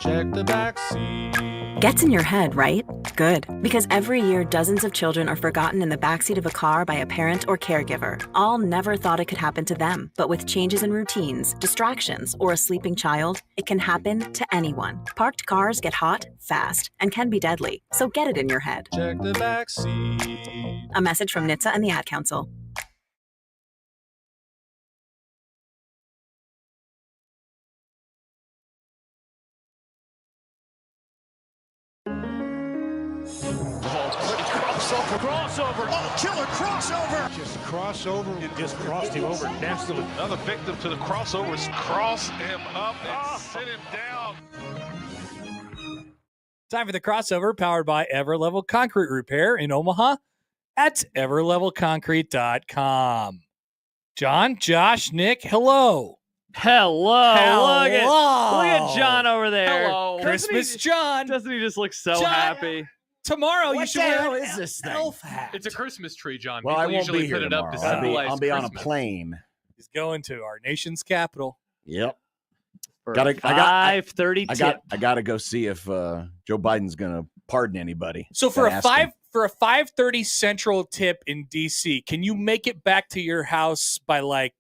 Check the back seat. Gets in your head, right? Good. Because every year, dozens of children are forgotten in the backseat of a car by a parent or caregiver. All never thought it could happen to them. But with changes in routines, distractions, or a sleeping child, it can happen to anyone. Parked cars get hot, fast, and can be deadly. So get it in your head. Check the back seat. A message from NHTSA and the Ad Council. Crossover. Oh, killer crossover. Just crossover. It just crossed him over nastily. Another victim to the crossovers. Cross him up and sit him down. Time for the crossover, powered by Everlevel Concrete Repair in Omaha at everlevelconcrete.com. John, Josh, Nick, hello. Hello. Look at John over there. Hello. Christmas John. Doesn't he just look so John, happy? Tomorrow you should wear is this thing? elf hat. It's a Christmas tree, John. Well, I People won't usually be here put it up to tomorrow. symbolize I'll be on a Christmas. plane. He's going to our nation's capital. Yep. For Gotta- I got- 5:30 tip. I got to go see if Joe Biden's going to pardon anybody. So for Gotta a ask him. 5:30 Central tip in DC, can you make it back to your house by like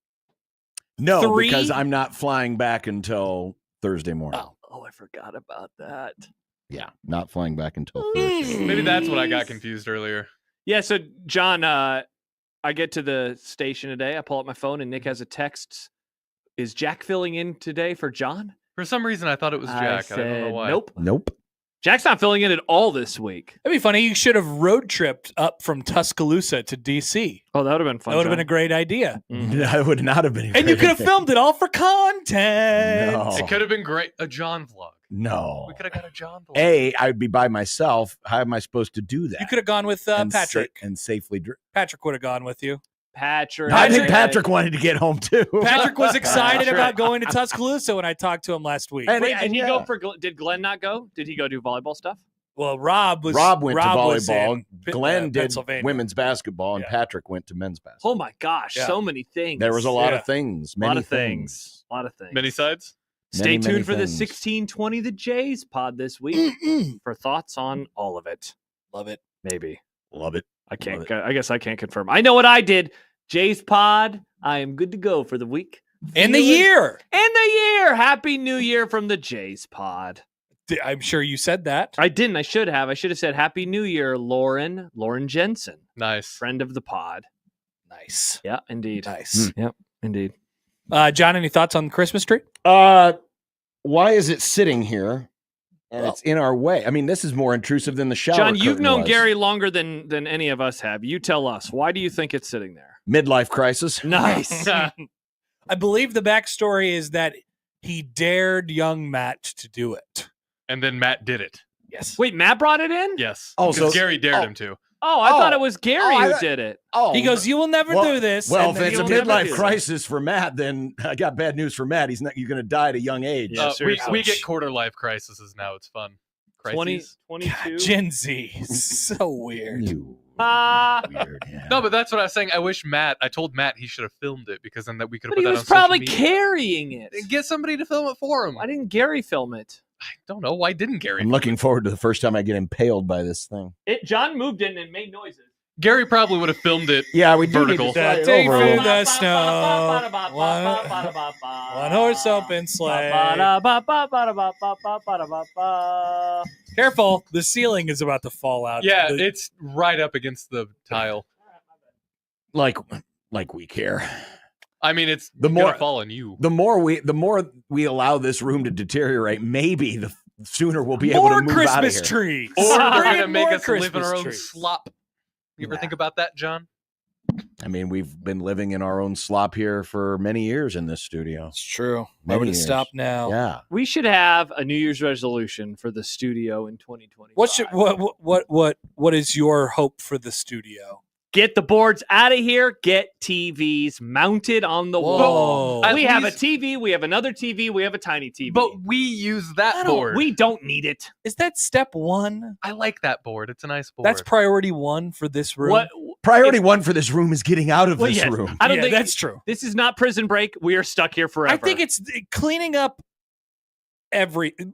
No, 3? because I'm not flying back until Thursday morning. Oh, I forgot about that. Yeah, not flying back until Thursday. Maybe that's what I got confused earlier. Yeah, so John, I get to the station today. I pull up my phone and Nick has a text. Is Jack filling in today for John? For some reason, I thought it was Jack. I don't know why. Nope. Nope. Jack's not filling in at all this week. That'd be funny. You should have road tripped up from Tuscaloosa to DC. Oh, that would have been fun. That would have John. been a great idea. That would not have been. And you could have filmed it all for content. No. It could have been great. A John vlog. No. We could have got a John vlog. I'd be by myself. How am I supposed to do that? You could have gone with And Patrick. and safely. Patrick would have gone with you. Patrick. I think Patrick wanted to get home too. Patrick was excited Patrick. about going to Tuscaloosa when I talked to him last week. And- Wait, did he yeah. go for? Did Glenn not go? Did he go do volleyball stuff? Well, Rob Went was to volleyball. in Glenn did Pennsylvania. women's basketball, and Yeah. Patrick went to men's basketball. Oh my gosh, Yeah. so many things. There was a lot Yeah. of things. A Many lot of things. A lot of things. Many sides? Stay Many, tuned many for the things. 1620 The Jays pod this week for thoughts on all of it. Love it. Maybe. Love it. I can't. Love I guess I can't confirm. I know what I did. Jays pod. I am good to go for the week. In the Feeling- year. In the year. Happy New Year from the Jays pod. I'm sure you said that. I didn't. I should have. I should have said Happy New Year, Lauren Jensen, Nice. friend of the pod. Nice. Yeah, indeed. Nice. Yep, indeed. John, any thoughts on the Christmas tree? Why is it sitting here and it's in our way? I mean, this is more intrusive than the shower. John, you've curtain known was. Gary longer than any of us have. You tell us. Why do you think it's sitting there? Midlife crisis. Nice. I believe the backstory is that he dared young Matt to do it. And then Matt did it. Yes. Wait, Matt brought it in? Yes. Oh, Because so- Gary dared oh. him to. Oh, I thought it was Gary who did it. Oh, He goes, you will never well- do this. Well, And if then it's a you'll never do midlife this. crisis for Matt, then I got bad news for Matt. You're going to die at a young age. Yeah, we seriously. get quarter life crises now. It's fun. Crises. 22. Gen Z. So weird. You Ah, weird. Yeah. No, but that's what I was saying. I told Matt he should have filmed it because then that we could have but put he that was on probably social media. carrying it. Get somebody to film it for him. Why didn't Gary film it? I don't know. Why didn't Gary? I'm looking forward to the first time I get impaled by this thing. John moved in and made noises. Gary probably would have filmed it. Yeah, we do Vertical. need to fly That it day over. through the snow. One horse open sleigh. Careful. The ceiling is about to fall out. Yeah, The- it's right up against the tile. Like we care. I mean, it's The more- gonna fall on you. The more we allow this room to deteriorate, maybe the sooner we'll be able more to move out of Christmas here. trees. Or they're Bring gonna in make more us live in Christmas our own trees. slop. You ever Nah. think about that, John? I mean, we've been living in our own slop here for many years in this studio. It's true. Many I'm going to years. stop now. Yeah. We should have a New Year's resolution for the studio in 2020. What is your hope for the studio? Get the boards out of here. Get TVs mounted on the wall. Whoa. At We have a least- TV. We have another TV. We have a tiny TV. But we use I that don't- board. we don't need it. Is that step one? I like that board. It's a nice board. That's priority one for this room. What? Priority one for this room is getting out of Well, this yes. room. I don't Yeah, think that's true. This is not Prison Break. We are stuck here forever. I think it's cleaning up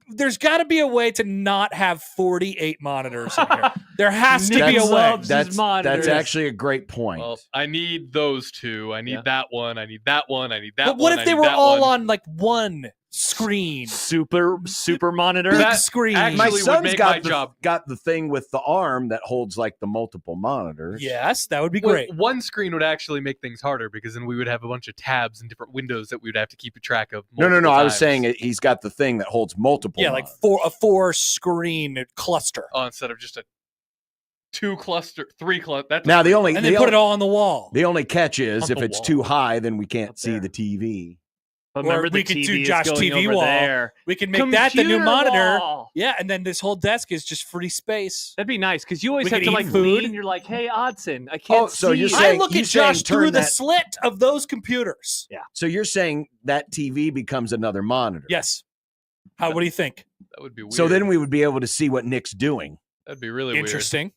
There's got to be a way to not have 48 monitors in here. There has to be a way. loves his monitors. That's actually a great point. Well, I need those two. I need that one. I need that one. I need that one. But what if I they need were that all one. on like one screen? Super monitor. Big That screen. actually My would son's make my got job. got the thing with the arm that holds like the multiple monitors. Yes, that would be Well, great. one screen would actually make things harder because then we would have a bunch of tabs and different windows that we would have to keep track of. No. multiple I was times. saying he's got the thing that holds multiple. Yeah, like monitors. a 4-screen cluster. Instead of just a 3 cluster. That's Now the only And then put it all on the wall. the only catch is On if the it's wall. too high, then we can't Up see there. the TV. But Or remember, the we could do TV is Josh going TV over wall. there. We can make that the new Computer monitor. wall. Yeah, and then this whole desk is just free space. That'd be nice because you always We have could to eat like food. lean. You're like, hey, Odson, I can't so see you're you. saying- I look you at Josh saying turn through the that- slit of those computers. So you're saying that TV becomes another monitor? Yes. What do you think? That would be weird. So then we would be able to see what Nick's doing. That'd be really Interesting.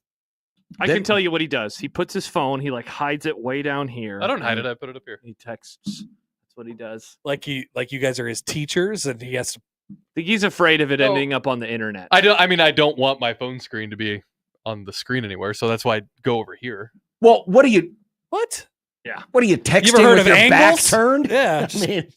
I Then- can tell you what he does. He puts his phone. He like hides it way down here. weird. I don't hide and it. I put it up here. He texts. That's what he does. Like you guys are his teachers, and he has to. I think he's afraid of it No. ending up on the internet. I don't want my phone screen to be on the screen anywhere, so that's why I go over here. Well, what are you What? texting heard with of your back angles? turned? Yeah. I mean,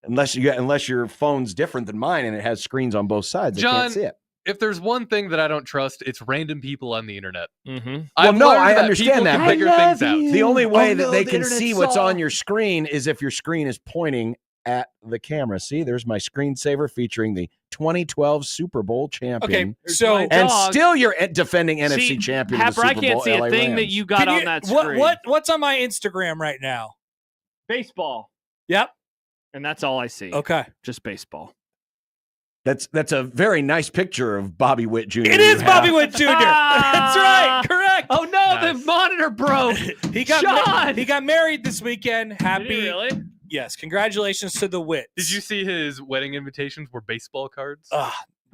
unless your phone's different than mine and it has screens on both sides, I John, can't see it. If there's one thing that I don't trust, it's random people on the internet. Mm-hmm. I've no, learned I that understand people that, can but figure I things love out. you. The only way Oh, that no, they the can internet see what's saw. on your screen is if your screen is pointing at the camera. See, there's my screensaver featuring the 2012 Super Bowl champion. Okay, so my And dog. still you're defending NFC See, champion of the Happer, Super I can't Bowl, see a LA thing that Rams. you got on that screen. What's on my Instagram right now? Baseball. Yep. And that's all I see. Okay. Just baseball. That's a very nice picture of Bobby Witt Jr. It is you Bobby have. Witt Jr. That's right. Correct. Oh no, Nice. the monitor broke. He John! got married this weekend. Did Happy. he really? Yes. Congratulations to the Wits. Did you see his wedding invitations were baseball cards?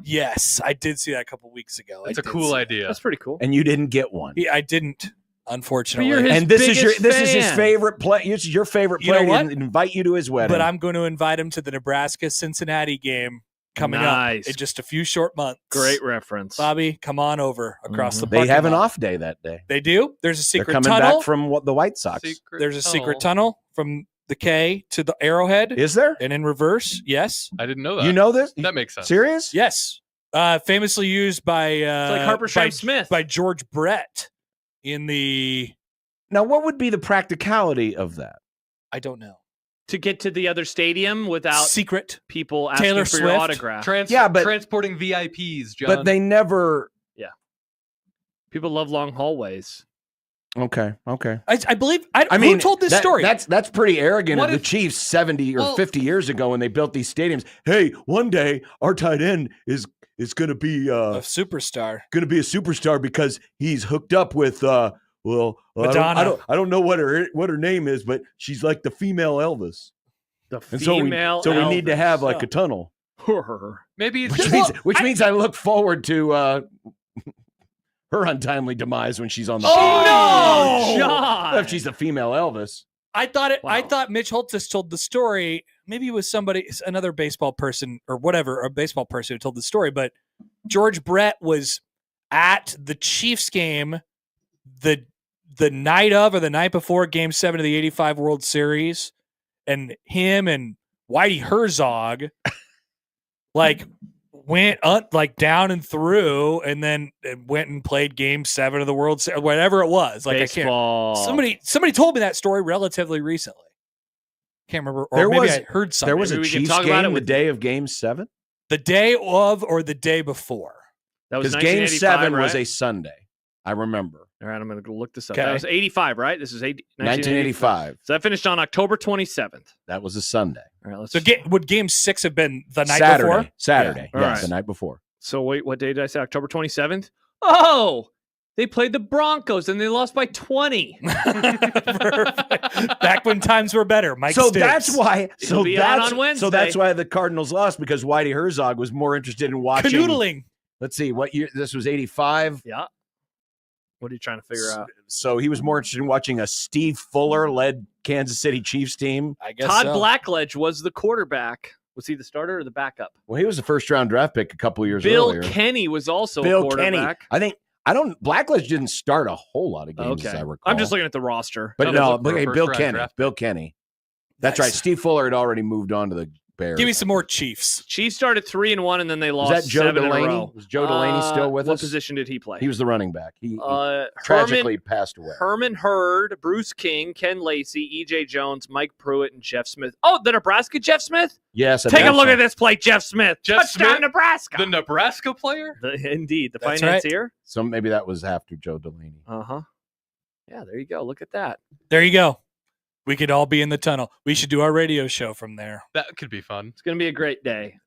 Yes, I did see that a couple weeks ago. That's a I did cool see idea. That's pretty cool. And you didn't get one. that. I didn't, unfortunately. you're his And this is biggest his fan. favorite play. This is your favorite You know player. He what? didn't invite you to his wedding. But I'm going to invite him to the Nebraska-Cincinnati game coming Nice. up in just a few short months. Great reference. Bobby, come on over across the they parking have an lot. off day that day. They do. There's a They're secret coming tunnel. back from the White Sox. There's a secret tunnel from the K to the Arrowhead, Is there? and in reverse. Yes. I didn't know that. You know this? That makes sense. Serious? Yes. Famously used by It's like Harper by- Shine Smith. by George Brett in the Now, what would be the practicality of that? I don't know. To get to the other stadium without Secret. people asking Taylor for your Swift. autograph. Yeah, but- transporting VIPs, John. But they never. People love long hallways. Okay. I believe. I mean, who told this story? That's pretty arrogant What of the if- Chiefs 70 or Well- 50 years ago when they built these stadiums. Hey, one day our tight end is going to be a superstar. going to be a superstar because he's hooked up with I Madonna. don't know what her name is, but she's like the female Elvis. The And female. so we need to have like Elvis. a tunnel, maybe it's which just means I look forward to her untimely demise when she's on the Oh field. no, John! If she's a female Elvis. I thought it. I Wow. thought Mitch Holtz told the story. Maybe it was another baseball person or whatever, a baseball person who told the story. But George Brett was at the Chiefs game the night of or the night before Game 7 of the '85 World Series, and him and Whitey Herzog went down and through, and then went and played Game 7 of the World Series, whatever it was. Baseball. I can't. Somebody told me that story relatively recently. Can't remember, or There maybe was- I heard something. There was Maybe a we can Chiefs talk about it game the with- day of Game 7 the day of or the day before. That was because Game 1985, 7 was right? a Sunday. I remember All right, I'm going to go look this up. Okay. That was 85, right? This is 1985. So that finished on October 27th. That was a Sunday. All right, let's. So would Game 6 have been the night Saturday. before? Saturday. Yeah. Yes, All right. the night before. So wait, what day did I say? October 27th? Oh, they played the Broncos and they lost by 20. Back when times were better. Mike So Stiggs. that's why. It'll be out on Wednesday. So that's why the Cardinals lost, because Whitey Herzog was more interested in watching. canoodling. Let's see, what year? This was 85. Yeah. What are you trying to figure out? So he was more interested in watching a Steve Fuller led Kansas City Chiefs team. I guess Todd so. Blackledge was the quarterback. Was he the starter or the backup? Well, he was the first-round draft pick a couple years Bill earlier. Kenny was also a Bill Kenny. quarterback. Blackledge didn't start a whole lot of games, as I recall. I'm just looking at the roster. But no, look for a Bill first-round Kenny. draft Bill Kenny. That's right. Steve Fuller had already moved on to the Bears. Give me some more Chiefs. Chiefs started 3-1, and then they lost Was that Joe 7 Delaney? in a row. Was Joe Delaney still with what us? What position did he play? He was the running back. He Herman, tragically passed away. Herman Hurd, Bruce King, Ken Lacey, E.J. Jones, Mike Pruitt, and Jeff Smith. Oh, the Nebraska Jeff Smith? Yes. Take a look at this play, Jeff Smith. Jeff Touchdown, Smith, Nebraska. The Nebraska player? Indeed, the That's financier. So maybe that was after Joe Delaney. Uh-huh. Yeah, there you go. Look at that. There you go. We could all be in the tunnel. We should do our radio show from there. That could be fun. It's going to be a great day.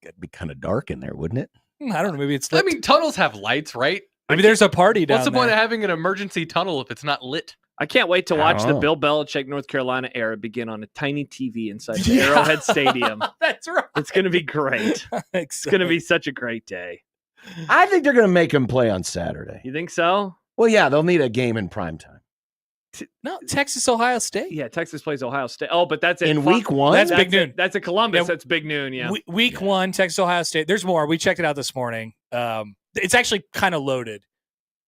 It'd be kind of dark in there, wouldn't it? I don't know. Maybe it's I lit. mean, tunnels have lights, right? Maybe there's a party down What's the there. point of having an emergency tunnel if it's not lit? I can't wait to I watch don't the know. Bill Belichick North Carolina era begin on a tiny TV inside the Arrowhead Stadium. That's right. It's going to be great. It's going to be such a great day. I think they're going to make him play on Saturday. You think so? Well, yeah, they'll need a game in primetime. No, Texas, Ohio State. Yeah, Texas plays Ohio State. Oh, but that's In week one? That's big noon. That's a Columbus. Yeah. That's big noon. Yeah. Week 1, Texas, Ohio State. There's more. We checked it out this morning. It's actually kind of loaded.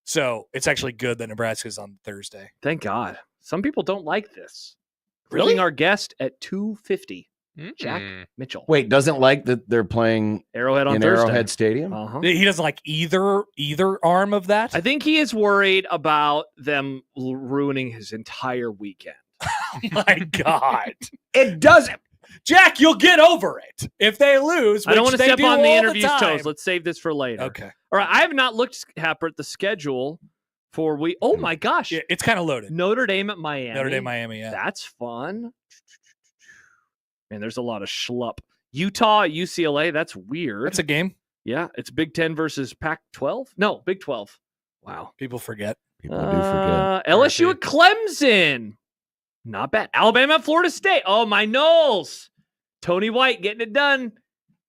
So it's actually good that Nebraska's on Thursday. Thank God. Some people don't like this. Really? Bringing our guest at 2:50, Jack Mitchell. Wait, doesn't like that they're playing Arrowhead on in Thursday. Arrowhead Stadium? Uh-huh. He doesn't like either arm of that. I think he is worried about them ruining his entire weekend. Oh my God. It doesn't. Jack, you'll get over it. If they lose, I don't want which to they step do on the all interview's time. toes. Let's save this for later. Okay. All right. I have not looked, Happer, at the schedule for week. Oh my gosh. Yeah, it's kind of loaded. Notre Dame at Miami. Notre Dame, Miami, yeah. That's fun. Man, there's a lot of schlupp. Utah, UCLA. That's weird. That's a game. Yeah, it's Big 10 versus Pac-12. No, Big 12. Wow. People forget. People do forget. LSU at Clemson. Not bad. Alabama at Florida State. Oh, my Knowles. Tony White getting it done.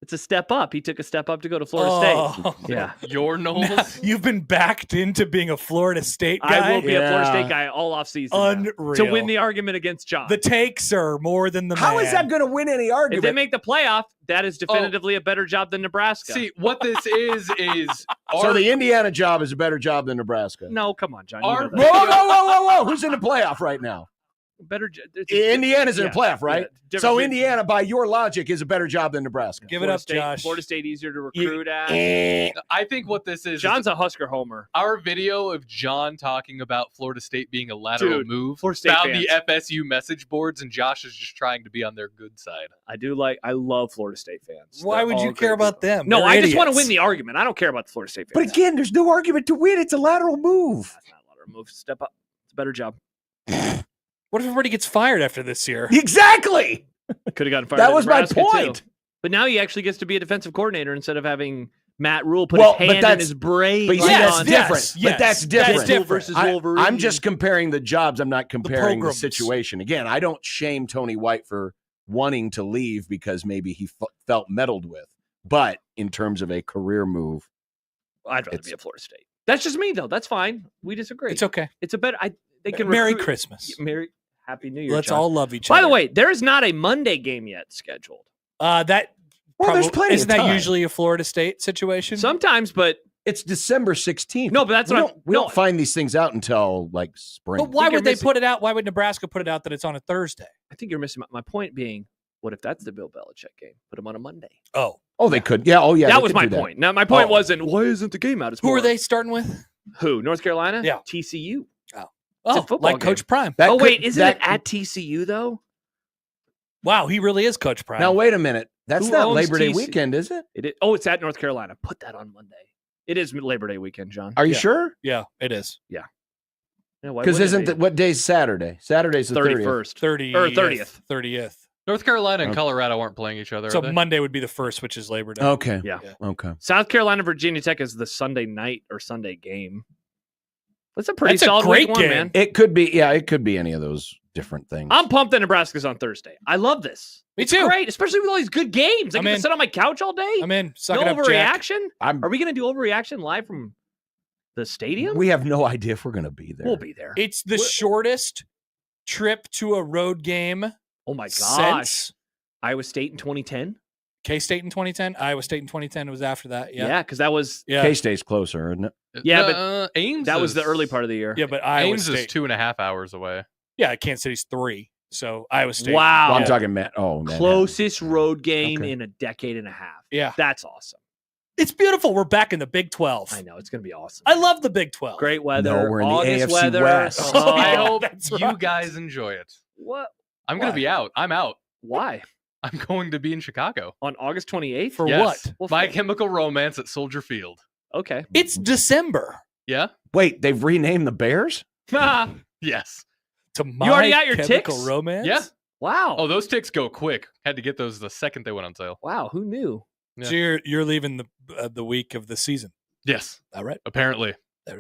It's a step up. He took a step up to go to Florida State. Yeah. Your Knowles? You've been backed into being a Florida State guy. I will be a Florida Yeah. State guy all offseason now, Unreal. to win the argument against John. The takes are more than the How man. is that going to win any If argument? they make the playoff, that is definitively a better job than Nebraska. See, what this is so the Indiana job is a better job than Nebraska. no, come on, John. You Our- know Whoa, that. whoa, whoa, whoa, whoa! Who's in the playoff right now? Better. It's a- Indiana's in yeah, the playoff, right? yeah. So Different- Indiana, by your logic, is a better job than Nebraska. Give it Florida up, State, Josh. Florida State easier to recruit at. I think what this is John's a Husker homer. our video of John talking about Florida State being a lateral Dude, move Florida State found the FSU message boards, and Josh is just trying to be on their good side. I love Florida State fans. Why They're would you all care great about people. them? No, They're I just want to idiots. win the argument. I don't care about the Florida State But fans. again, there's no argument to win. It's a lateral move. That's not a lot of move. Step up. It's a better job. What if everybody gets fired after this year? Exactly. Could have gotten fired. That at was my Nebraska, point. too. But now he actually gets to be a defensive coordinator instead of having Matt Rule put Well, his but hand in that's- his brain. But you see, like that's on- different. yes, But that's different. that's different. versus I, Wolverine. I'm just comparing the jobs. I'm not comparing the programs. situation. Again, I don't shame Tony White for wanting to leave because maybe he felt meddled with. But in terms of a career move, I'd rather it's- be at Florida State. That's just me, though. That's fine. We disagree. It's okay. It's a better. They can Merry recruit- Christmas. Happy New Year. Let's John. all love each By other. the way, there is not a Monday game yet scheduled. That well, there's probably, plenty isn't of that time. usually a Florida State situation? Sometimes, but It's December 16th. No, but that's we what don't, I'm- we no. don't find these things out until like spring. But why think you're would they missing- put it out? Why would Nebraska put it out that it's on a Thursday? I think you're missing my point. Being, what if that's the Bill Belichick game? Put them on a Monday. Oh, Oh, they could. Yeah. Oh, yeah. that they was could my do that. point. Now, my point Oh. wasn't why isn't the game out? It's who more, are they starting with? Who? North Carolina? Yeah. TCU. Oh, football like game. Coach Prime. That Oh could- wait, isn't that it at TCU though? Wow, he really is Coach Prime. Now wait a minute. That's Who not owns Labor Day TC? weekend, is it? It is. Oh, it's at North Carolina. Put that on Monday. It is Labor Day weekend, John. Are you Yeah. sure? Yeah, it is. Yeah, why Because wouldn't it isn't be? what day's Saturday? Saturday's the 30th. 31st 30 or 30th? 30th. North Carolina and Okay. Colorado aren't playing each other. So are they? Monday would be the first, which is Labor Day. Okay. Yeah. Okay. South Carolina, Virginia Tech is the Sunday night or Sunday game. That's a pretty That's a solid great week one, game. man. It could be. Yeah, it could be any of those different things. I'm pumped that Nebraska's on Thursday. I love this. Me It's too. great, especially with all these good games. I I'm get to in. sit on my couch all day. I'm in. Suck No it up, Jack. overreaction. I'm, Are we going to do overreaction live from the stadium? we have no idea if we're going to be there. We'll be there. It's the shortest trip to a road game Oh my gosh. since Iowa State in 2010. K-State in 2010. Iowa State in 2010 was after that. Yeah, because that was K-State's closer, isn't it? Yeah, but Ames. that was the early part of the year. Yeah, but Iowa Ames State is 2.5 hours away. Yeah, Kansas City's 3. So Iowa State. Wow. Well, I'm talking Manhattan. Closest road game Okay. in a decade and a half. Yeah. That's awesome. It's beautiful. We're back in the Big 12. I know. It's going to be awesome. I love the Big 12. Great weather. No, we're in the August AFC weather. West. Oh, I hope that's you right. guys enjoy it. What? I'm going to be out. I'm out. Why? I'm going to be in Chicago. On August 28th? For Yes. what? Well, My for- Chemical Romance at Soldier Field. Okay. It's December. Yeah? Wait, they've renamed the Bears? Yes. To my You already got your Chemical ticks? Romance? Yeah. Wow. Oh, those ticks go quick. Had to get those the second they went on sale. Wow. Who knew? So you're leaving the week of the season. Yes. All right. Apparently. All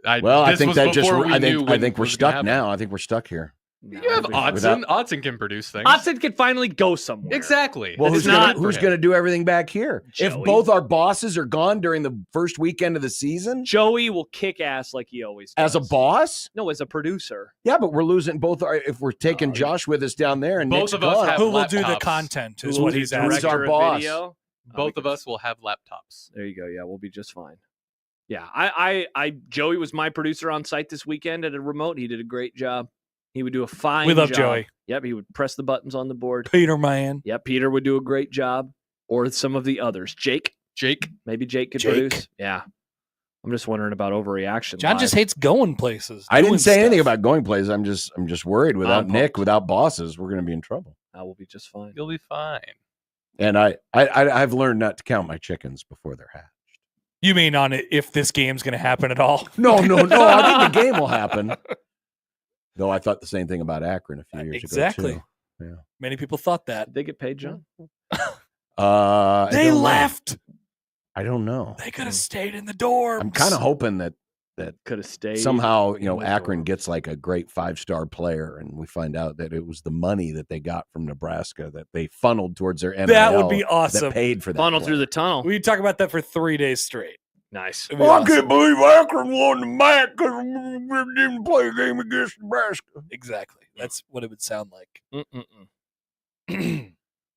right. Well, I this think was that just before we I knew think when we're was gonna stuck happen. now. I think we're stuck here. No, You have it'll be- Odson. Odson can produce things. Odson can finally go somewhere. Exactly. Well, It's who's not gonna, who's for him. going to do everything back here? If Joey. both our bosses are gone during the first weekend of the season, Joey will kick ass like he always does. as a boss, No, as a producer. yeah, but we're losing both. If we're taking Oh, Josh with us down there and Both Nick's of us gone, have Who will do the laptops. content is Who what will he's be asking. Who's our director of boss? video? Both of us will have laptops. There you go. Yeah, we'll be just fine. Yeah, I Joey was my producer on site this weekend at a remote. He did a great job. He would do a fine We love job. Joey. Yep, he would press the buttons on the board. Peter Man. Yep, Peter would do a great job. Or some of the others. Jake. Maybe Jake could Jake. produce. Yeah. I'm just wondering about overreaction. John live. just hates going places. I doing didn't say anything stuff. about going places. I'm just worried. Without I'm Nick, pumped. without bosses, we're going to be in trouble. I will be just fine. You'll be fine. And I've learned not to count my chickens before they're hatched. You mean on it if this game's going to happen at all? No. I think the game will happen. Though I thought the same thing about Akron a few years Exactly. ago too. Yeah. Many people thought that. Did they get paid, John? I They don't know. left. I don't know. They could have stayed in the dorms. I'm kind of hoping that Could have stayed. somehow in the Akron dorm. gets like a great 5-star player, and we find out that it was the money that they got from Nebraska that they funneled towards their NIL That would be awesome. that paid for that. Funnel player. through the tunnel. We talk about that for 3 days straight. Nice. It'd be Well, I awesome. can't believe Akron won the MAC because we didn't play a game against Nebraska. Exactly. That's what it would sound like. Mm-mm-mm.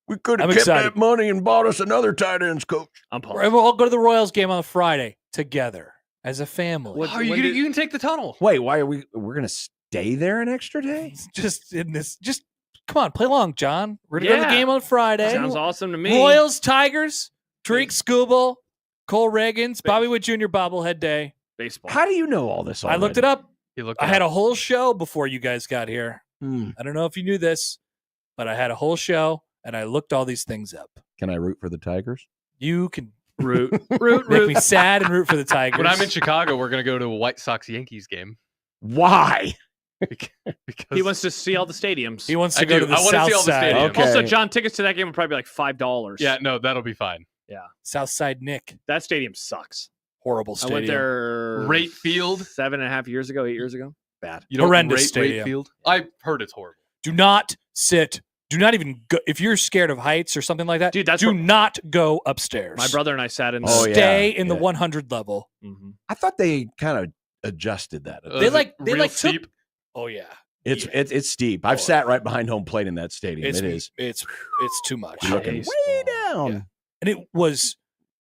We could I'm have kept excited. that money and bought us another tight ends coach. I'm pumped. We'll all go to the Royals game on Friday together as a family. What- Oh, you can take the tunnel. Wait, why are we're going to stay there an extra day? Just in this, just come on, play along, John. We're gonna go to the Yeah. game on Friday. Sounds awesome to me. Royals, Tigers, Drake Skubal, Cole Reagans, Bobby Wood Jr. bobblehead day. Baseball. How do you know all this? I looked it up. He looked. I had a whole show before you guys got here. Hmm. I don't know if you knew this, but I had a whole show and I looked all these things up. Can I root for the Tigers? You can root, make me sad and root for the Tigers. When I'm in Chicago, we're going to go to a White Sox Yankees game Why? because He wants to see all the stadiums. he wants to I go do. to the I wanna South see all the Side. stadiums. Okay. Also, John, tickets to that game would probably be like $5. Yeah, no, that'll be fine. South Side Nick. That stadium sucks. Horrible stadium. I went there Rate Field. 7.5 years ago, 8 years ago. Bad. You don't Horrendous rate stadium. Field. I've heard it's horrible. Do not sit. Do not even go. If you're scared of heights or something like that, Dude, that's do where- not go upstairs. My brother and I sat in the Oh, yeah. Stay in the Yeah. 100 level. Mhm. I thought they kind of adjusted that. Is They it like real took. steep? Oh yeah, It's steep. I've Oh. sat right behind home plate in that stadium. it's It is. it's too much. You're looking Baseball. way down. Yeah. And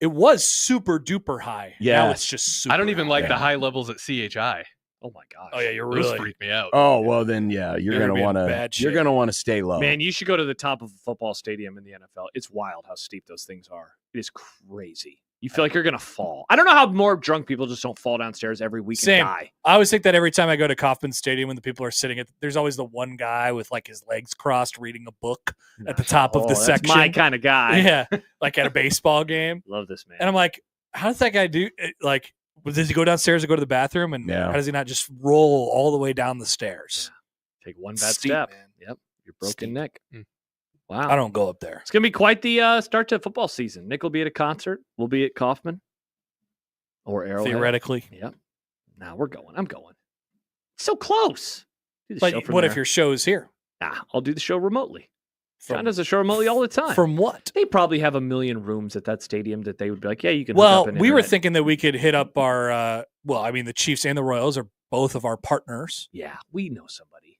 it was super duper high. Now Yes. it's just super. I don't even like high. the high levels at CHI. Oh my gosh. Oh yeah, you're Those really. freak me out. Oh well, then yeah, you're You're gonna gonna be in want to. bad You're shape. gonna want to stay low. Man, you should go to the top of a football stadium in the NFL. It's wild how steep those things are. It is crazy. You feel like you're gonna fall. I don't know how more drunk people just don't fall downstairs every week Same. and die. I always think that every time I go to Kauffman Stadium when the people are sitting at, there's always the one guy with like his legs crossed reading a book at the top of the that's section. my kind of guy. Yeah, like at a baseball game. Love this man. And I'm like, how does that guy do? Like, does he go downstairs to go to the bathroom? And Yeah. how does he not just roll all the way down the stairs? Take one bad Steep, step. man. Yep. Your broken Steep. neck. Mm. Wow. I don't go up there. It's gonna be quite the start to football season. Nick will be at a concert. We'll be at Kauffman or Arrowhead. Theoretically. Yep. Now we're going. I'm going. So close. Do the show But from what if there. your show's here? I'll do the show remotely. John From, does a show remotely all the time. from what? They probably have 1 million rooms at that stadium that they would be like, yeah, you can. hook Well, up an we were internet. thinking that we could hit up our, the Chiefs and the Royals are both of our partners. Yeah, we know somebody.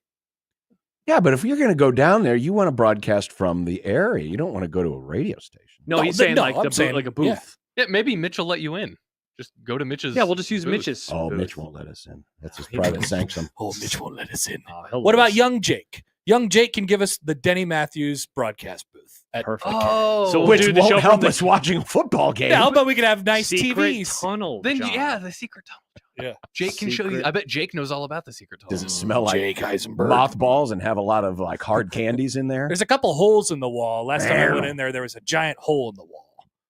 Yeah, but if you're going to go down there, you want to broadcast from the area. You don't want to go to a radio station. No, he's saying like I'm saying, like a booth. Yeah, maybe Mitch will let you in. Just go to Mitch's. Yeah, we'll just use booth. Mitch's. Oh, booth. Mitch won't let us in. That's his He private won't. sanction. Oh, Mitch won't let us in. He'll What let about us. young Jake? Young Jake can give us the Denny Matthews broadcast booth. Perfect. Oh, So we'll Which do the show won't from help the us watching a football game. No, but we could have nice secret TVs. tunnel. then John. yeah, the secret tunnel. Yeah. Jake can show you. Secret- I bet Jake knows all about the secret tunnel. Does it smell like Jake Heisenberg. mothballs and have a lot of like hard candies in there? There's a couple holes in the wall. Last time I went in there was a giant hole in the wall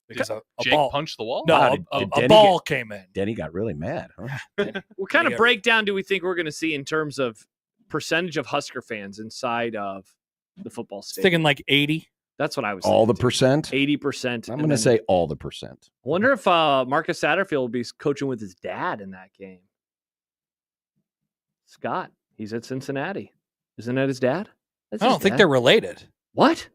because a Jake ball. punched the wall? No, Wow, a did Denny ball came in. Denny got really mad, huh? What kind of Yeah. breakdown do we think we're going to see in terms of percentage of Husker fans inside of the football stadium? Thinking like 80. That's what I was All the thinking. percent? 80%. I'm going to say all the percent. I wonder if Marcus Satterfield will be coaching with his dad in that game. Scott, he's at Cincinnati. Isn't that his dad? That's I his don't think dad. they're related. What?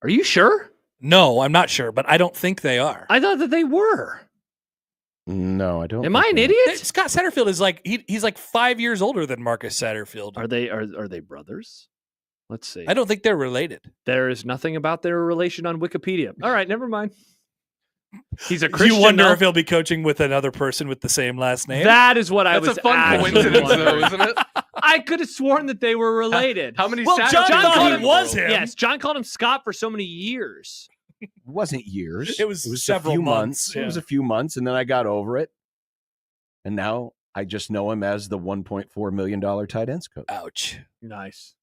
Are you sure? No, I'm not sure, but I don't think they are. I thought that they were. No, I don't. Am I think an they- idiot? Scott Satterfield is like he's like 5 years older than Marcus Satterfield. Are they brothers? Let's see. I don't think they're related. There is nothing about their relation on Wikipedia. All right, never mind. He's a Christian. You wonder though. if he'll be coaching with another person with the same last name. That is what I That's was a fun actually coincidence, though, wondering. isn't it? I could have sworn that they were related. How many? Well, Saturdays John in thought the it world? was him. Yes, John called him Scott for so many years. It wasn't years. It was a several few months, It was yeah. a few months, and then I got over it. And now I just know him as the $1.4 million tight ends coach. Ouch. Nice.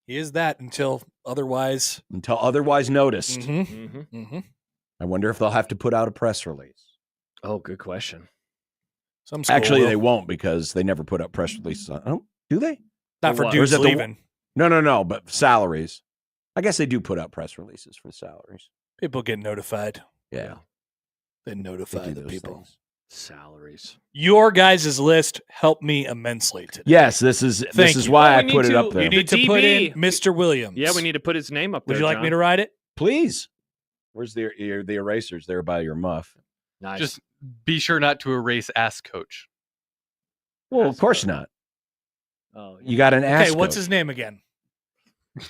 He is that until otherwise. Until otherwise noticed. Mm-hmm. Mm-hmm. Mm-hmm. I wonder if they'll have to put out a press release. Oh, good question. Some school Actually, will. they won't because they never put up press releases. Oh, do they? Not for What? dudes Or is it the- leaving. No, but salaries. I guess they do put out press releases for salaries. People get notified. Yeah. They They notify do the those people. things. Salaries. Your guys' list helped me immensely today. Yes, this is Thank you. why Oh, I we put need it to- up there. You need The to put DB. in Mr. Williams. Yeah, we need to put his name up there. Would you like John. me to write it? Please. Where's the erasers there by your muff? Nice. Just be sure not to erase ass coach. Well, of course not. oh, You got an ass. Okay, what's coach. his name again?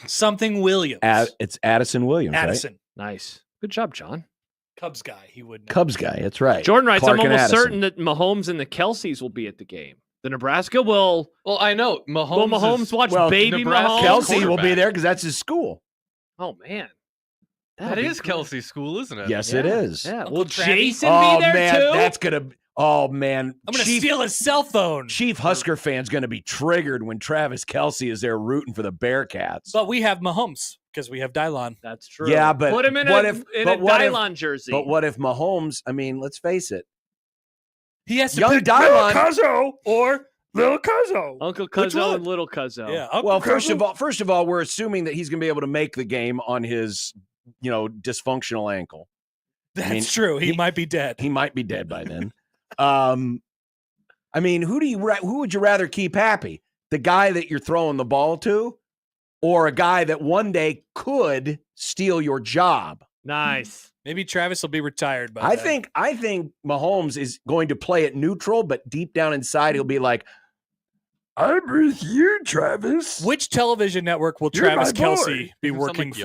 Something Williams. It's Addison Williams, right? Addison. nice. Good job, John. Cubs guy. He would know. Cubs guy. That's right. Jordan writes, Clark I'm and almost Addison. certain that Mahomes and the Kelseys will be at the game. The Nebraska will. Well, I know Mahomes. Will Mahomes is, watch well, baby Nebraska Mahomes? Kelsey will be quarterback. there because that's his school. Oh man, That That'd be is great. Kelsey's school, isn't it? Yes, it Yeah, is. Yeah. Uncle Will Travie? Jason Oh be there man, too? that's gonna. Oh man, I'm going to Chief, steal his cell phone. Chief Husker fan's gonna be triggered when Travis Kelsey is there rooting for the Bearcats. But we have Mahomes because we have Dylon. That's true. Yeah, but put him in what a if- in but a what if- Dylon jersey. But what if Mahomes? I mean, let's face it. He has to Young pick Dylon- Lil Cuzzo or Lil Cuzzo. Uncle Which Cuzzo one? and Little Cuzzo. Yeah. Uncle Well, Cuzzo. first of all, we're assuming that he's gonna be able to make the game on his, dysfunctional ankle. That's I mean, true. He might be dead. He might be dead by then. I mean, who would you rather keep happy? The guy that you're throwing the ball to, or a guy that one day could steal your job? Nice. Maybe Travis will be retired by I then. think Mahomes is going to play it neutral, but deep down inside he'll be like, "I'm with you, Travis." Which television network will You're Travis my boy. Kelsey be You sound working like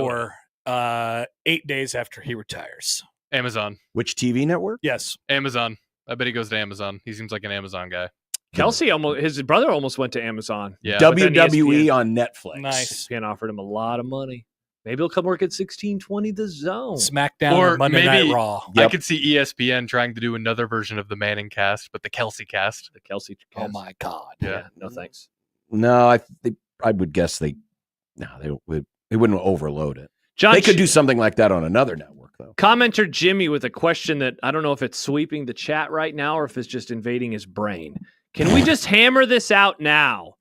for 8 days after he retires? Amazon. Which TV network? Yes. Amazon. I bet he goes to Amazon. He seems like an Amazon guy. Kelsey his brother almost went to Amazon. Yeah. but then WWE ESPN on Netflix. Nice. ESPN offered him a lot of money. Maybe he'll come work at 1620 The Zone. SmackDown Or or Monday maybe- Night Raw. Yep. I could see ESPN trying to do another version of the Manning cast, but the Kelsey cast. The Kelsey. Oh my God. Yeah. No thanks. No, I would guess they wouldn't overload it. John, They could do something like that on another network, though. Commenter Jimmy with a question that I don't know if it's sweeping the chat right now or if it's just invading his brain. Can we just hammer this out now?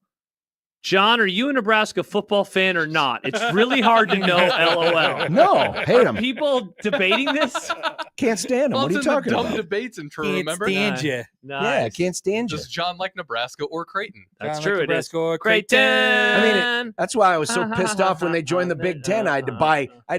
John, are you a Nebraska football fan or not? It's really hard to know, LOL. No, hate Are him. people debating this? Can't stand him. Well, What are you it's in the talking dumb about? debates intro, Can't remember? stand you. Yeah, I Nice. can't stand you. Does John like Nebraska or Creighton? That's John, true. like It is. Nebraska or Creighton. I mean, That's why I was so pissed off when they joined the Big Ten. I had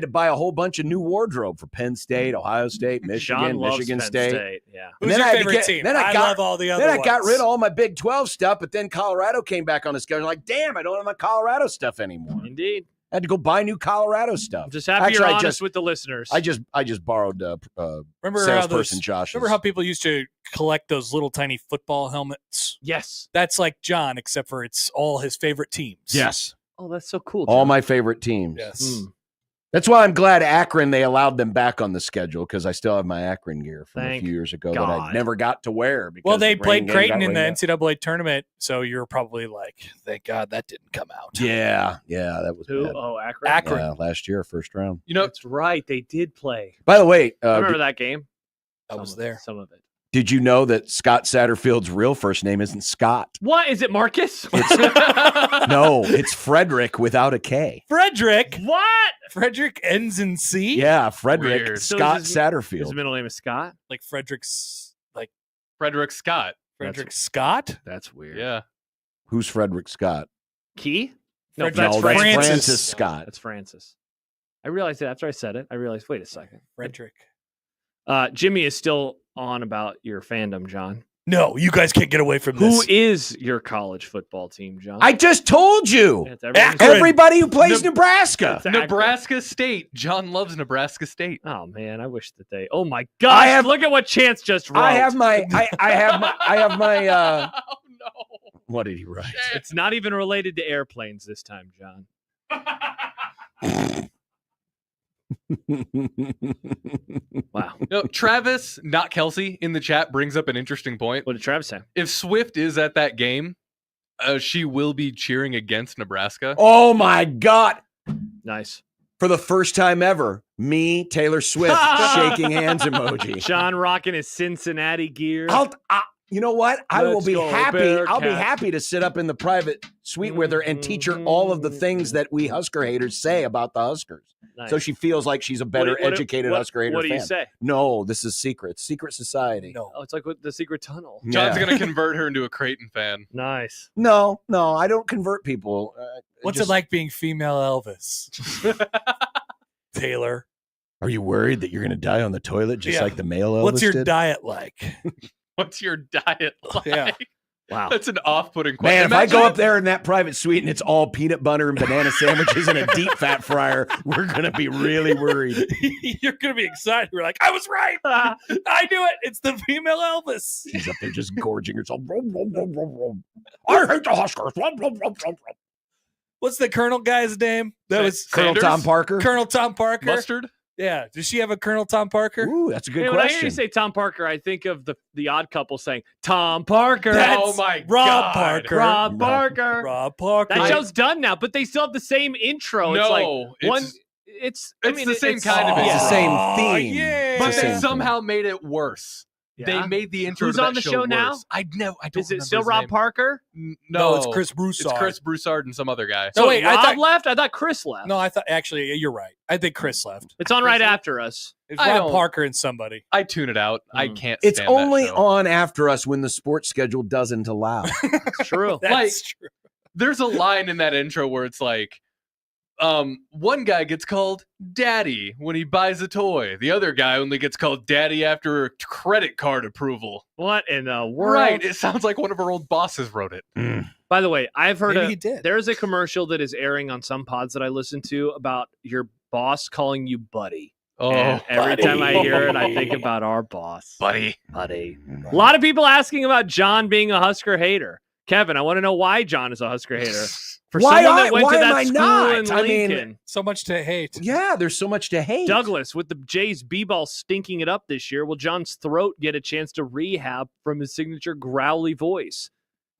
to buy a whole bunch of new wardrobe for Penn State, Ohio State, Sean Michigan, loves Michigan Penn State. Yeah. And Who's then your I had to favorite get- team? then I I got- love all the other Then I got ones. rid of all my Big 12 stuff, but then Colorado came back on the schedule. Like, damn, I don't have my Colorado stuff anymore. Indeed. I had to go buy new Colorado stuff. I'm just happy Actually, you're I honest just- with the listeners. I just borrowed Remember salesperson Josh's. Remember how people used to collect those little tiny football helmets? Yes. That's like John, except for it's all his favorite teams. Yes. Oh, that's so cool. All John. my favorite teams. Yes. That's why I'm glad Akron, they allowed them back on the schedule because I still have my Akron gear from Thank a few years ago that God. I never got to wear. Because Well, they the played rain game Creighton got in the rained out. NCAA tournament, so you're probably like, thank God that didn't come out. Yeah, that was Who? bad. Oh, Akron. Akron. Yeah, last year, first round. You know, That's right. They did play. By the way, I remember that game. I was there. Some of it. did you know that Scott Satterfield's real first name isn't Scott? What? Is it Marcus? No, it's Frederick without a K. Frederick. What? Frederick ends in C? Yeah, Frederick Weird. So Scott is his- Satterfield. His middle name is Scott? Like Frederick's, like Frederick Scott. Frederick Scott? That's weird. Yeah. Who's Frederick Scott? Key? No, Frederick- that's No, that's Francis. Francis Scott. That's Francis. I realized it after I said it. I realized, wait a second. Frederick. Jimmy is still on about your fandom, John. No, you guys can't get away from Who this. is your college football team, John? I just told you. It's everyone's- Akron. Everybody who plays Ne- Nebraska. It's Akron. Nebraska State. John loves Nebraska State. Oh man, I wish that they. Oh my gosh! Look at what Chance just wrote. I have my. I have my. Oh no. What did he write? It's not even related to airplanes this time, John. Wow. No, Travis, not Kelsey, in the chat brings up an interesting point. What did Travis say? If Swift is at that game, she will be cheering against Nebraska. Oh my God! Nice. For the first time ever, me, Taylor Swift, shaking hands emoji. John rocking his Cincinnati gear. You know what? I will Let's be go, happy. I'll be Bearcats. happy to sit up in the private suite with her and teach her all of the things that we Husker haters say about the Huskers. Nice. So she feels like she's a better What- educated what- Husker hater What do fan. you say? No, this is secret society. No. Oh, it's like with the secret tunnel. John's Yeah. going to convert her into a Creighton fan. Nice. No, I don't convert people. What's just- it like being female Elvis? Taylor. Are you worried that you're going to die on the toilet just Yeah. like the male Elvis What's your did? diet like? What's your diet like? Yeah. Wow. That's an off-putting question. Man, if I go Imagine- up there in that private suite and it's all peanut butter and banana sandwiches and a deep fat fryer, we're going to be really worried. You're going to be excited. You're like, I was right. I knew it. It's the female Elvis. She's up there just gorging herself. I hate the Huskers. What's the Colonel guy's name? That was Colonel Sanders? Tom Parker. Colonel Tom Parker. Mustard? Yeah. Does she have a Colonel Tom Parker? Ooh, that's a good Hey, when I hear question. you say Tom Parker, I think of the Odd Couple saying Tom Parker. That's Oh my Rob God. Parker. Rob Parker. Rob Parker. That show's done now, but they still have the same intro. It's like No, one. it's I mean, the same it's kind of It's the intro. same Oh, theme. yeah. But It's the they same somehow made it worse. Yeah. They made the intro Who's to that on the show now? worse. I don't Is it remember still his Rob name. Parker? No, it's Chris Broussard. It's Chris Broussard and some other guy. No, So wait, I Rob thought- left? I thought Chris left. No, I thought actually you're right. I think Chris left. It's on right Chris left? after us. It's I Rob don't- Parker and somebody. I tune it out. I Mm. can't It's stand that only show. on after us when the sports schedule doesn't allow. It's true. That's Like- true. There's a line in that intro where it's like, one guy gets called daddy when he buys a toy. The other guy only gets called daddy after credit card approval. What in the world? Right. It sounds like one of our old bosses wrote it. By the way, I've heard Maybe he did. there's a commercial that is airing on some pods that I listen to about your boss calling you buddy. Oh, And every buddy. time I hear it, I think about our boss. buddy. Buddy. A lot of people asking about John being a Husker hater. Kevin, I want to know why John is a Husker hater. For Why someone that went why to am that I school not? in I mean, Lincoln. So much to hate. Yeah, there's so much to hate. Douglas with the Jays B-ball stinking it up this year. Will John's throat get a chance to rehab from his signature growly voice?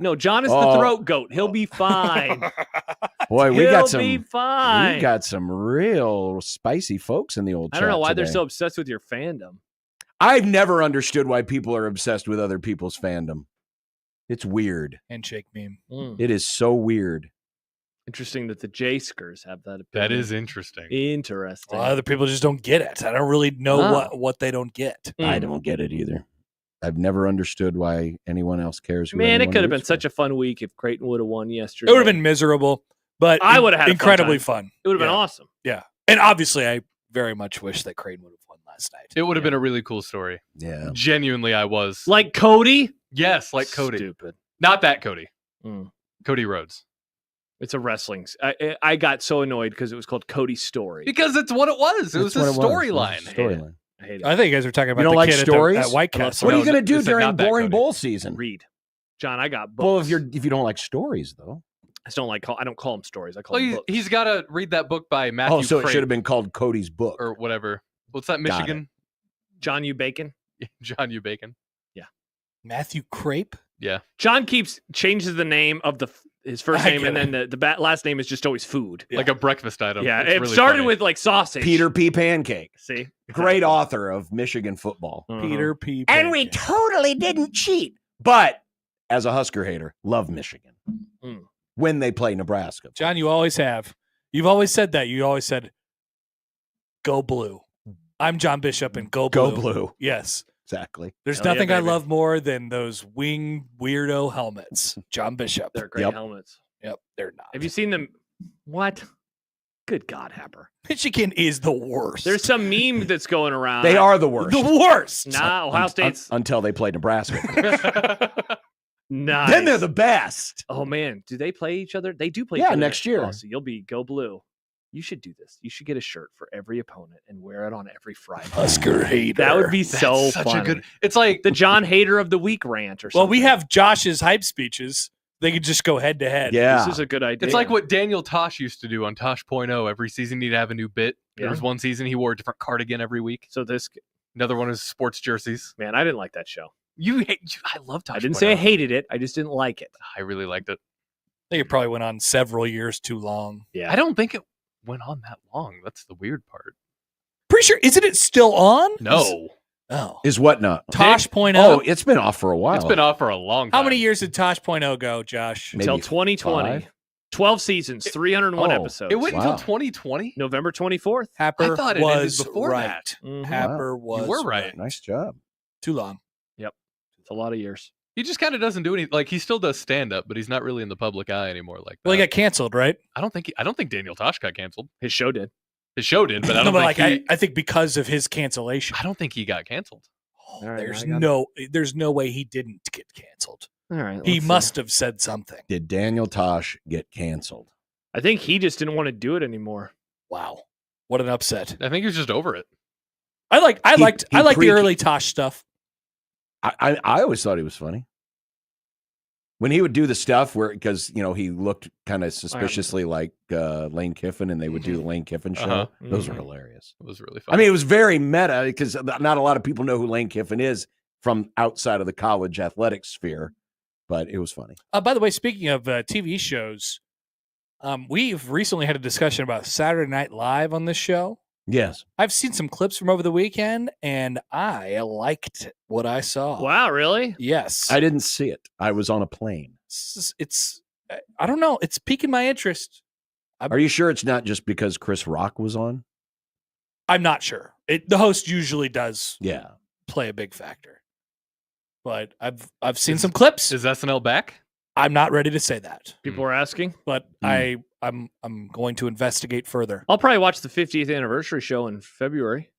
No, John is the Oh. throat goat. He'll be fine. Boy, we He'll got some. be fine. We got some real spicy folks in the old. I don't know chat why they're today. so obsessed with your fandom. I've never understood why people are obsessed with other people's fandom. It's weird. Handshake meme. It is so weird. Interesting that the J-skers have that opinion. That is interesting. Interesting. Well, other people just don't get it. I don't really know Oh. what they don't get. I don't get it either. I've never understood why anyone else cares. Who Man, it anyone could have been roots for. such a fun week if Creighton would have won yesterday. It would have been miserable, but I would have had a fun incredibly time. fun. It would have been Yeah. awesome. Yeah. And obviously, I very much wish that Creighton would have won last night. It would have been a really cool story. Yeah. Genuinely, I was. Like Cody? Yes, like Cody. Stupid. Not that Cody. Mm. Cody Rhodes. It's a wrestling. I got so annoyed because it was called Cody's Story. Because it's what it was. It was a storyline. Storyline. I hate it. I think you guys are talking about You don't the like kid stories? at White Castle. What are you No, going to do this is during not that, boring Cody. bowl season? Read. John, I got books. Well, if you don't like stories, though. I just don't like. I don't call them stories. I call Well, them books. he's got to read that book by Matthew Oh, so it Craig should have been called Cody's book. or whatever. What's that, Got Michigan? John U. Bacon. John U. Bacon. Matthew Crape? Yeah. John changes the name of his first I name, get and then the last name is just always food. Like a breakfast item. Yeah, It's it really started funny. with like sausage. Peter P. Pancake. See, Great author of Michigan football. Peter P. And we Pancake. totally didn't cheat. But as a Husker hater, love Michigan Mm. when they play Nebraska. John, you always have. You've always said that. You always said, go blue. I'm John Bishop and go blue. Go blue. Yes. Exactly. There's Hell yeah, nothing I baby. love more than those wing weirdo helmets. John Bishop. They're great Yep. helmets. Yep, they're not. Have you seen them? What? Good God, Happer. Michigan is the worst. There's some meme that's going around. They are the worst. the worst. Nah, Ohio State's. Until they play Nebraska. Nice. Then they're the best. Oh man, do they play each other? They do play. Yeah, each other next year. Oh, so you'll be go blue. You should do this. You should get a shirt for every opponent and wear it on every Friday. Husker hater. That would be That's so such funny. a good. It's like The John Hater of the Week rant or something. Well, we have Josh's hype speeches. They could just go head to head. Yeah. This is a good idea. it's like what Daniel Tosh used to do on Tosh.0. Every season he'd have a new bit. There Yeah. was one season he wore a different cardigan every week. So this Another one is sports jerseys. man, I didn't like that show. I love Tosh. I didn't say I hated it. I just didn't like it. I really liked it. I think it probably went on several years too long. Yeah. I don't think it went on that long. That's the weird part. Pretty sure, isn't it still on? No, Oh. Is what not? Tosh.0. Oh, it's been off for a while. it's been off for a long time. How many years did Tosh.0 go, Josh? Maybe Until 2020. 5? 12 seasons, 301 Oh. episodes. It went Wow. until 2020. November 24th. Happer I thought it ended was before right. that. Mhm. Happer was You were right. Nice job. Too long. It's a lot of years. He just kind of doesn't do any. Like he still does stand up, but he's not really in the public eye anymore. Like Well, he that. got canceled, right? I don't think Daniel Tosh got canceled. His show did. His show did, but I No, don't but think I think because of his cancellation. I don't think he got canceled. All right, there's I got no way he didn't get canceled. All right. He let's see. must have said something. Did Daniel Tosh get canceled? I think he just didn't want to do it anymore. Wow. What an upset. I think he was just over it. I liked he the pre- early Tosh stuff. I always thought he was funny. When he would do the stuff where, because, he looked kind of suspiciously like Lane Kiffin, and they would do the Lane Kiffin show. Uh-huh. Those were Mhm. hilarious. It was really I fun. mean, it was very meta because not a lot of people know who Lane Kiffin is from outside of the college athletic sphere, but it was funny. By the way, speaking of TV shows, we've recently had a discussion about Saturday Night Live on this show. Yes. I've seen some clips from over the weekend, and I liked what I saw. Wow, really? Yes. I didn't see it. I was on a plane. It's I don't know. It's piquing my interest. Are you sure it's not just because Chris Rock was on? I'm not sure. The host usually does Yeah. play a big factor, but I've seen some clips. Is SNL back? I'm not ready to say that, People are asking. but I'm going to investigate further. I'll probably watch the 50th anniversary show in February.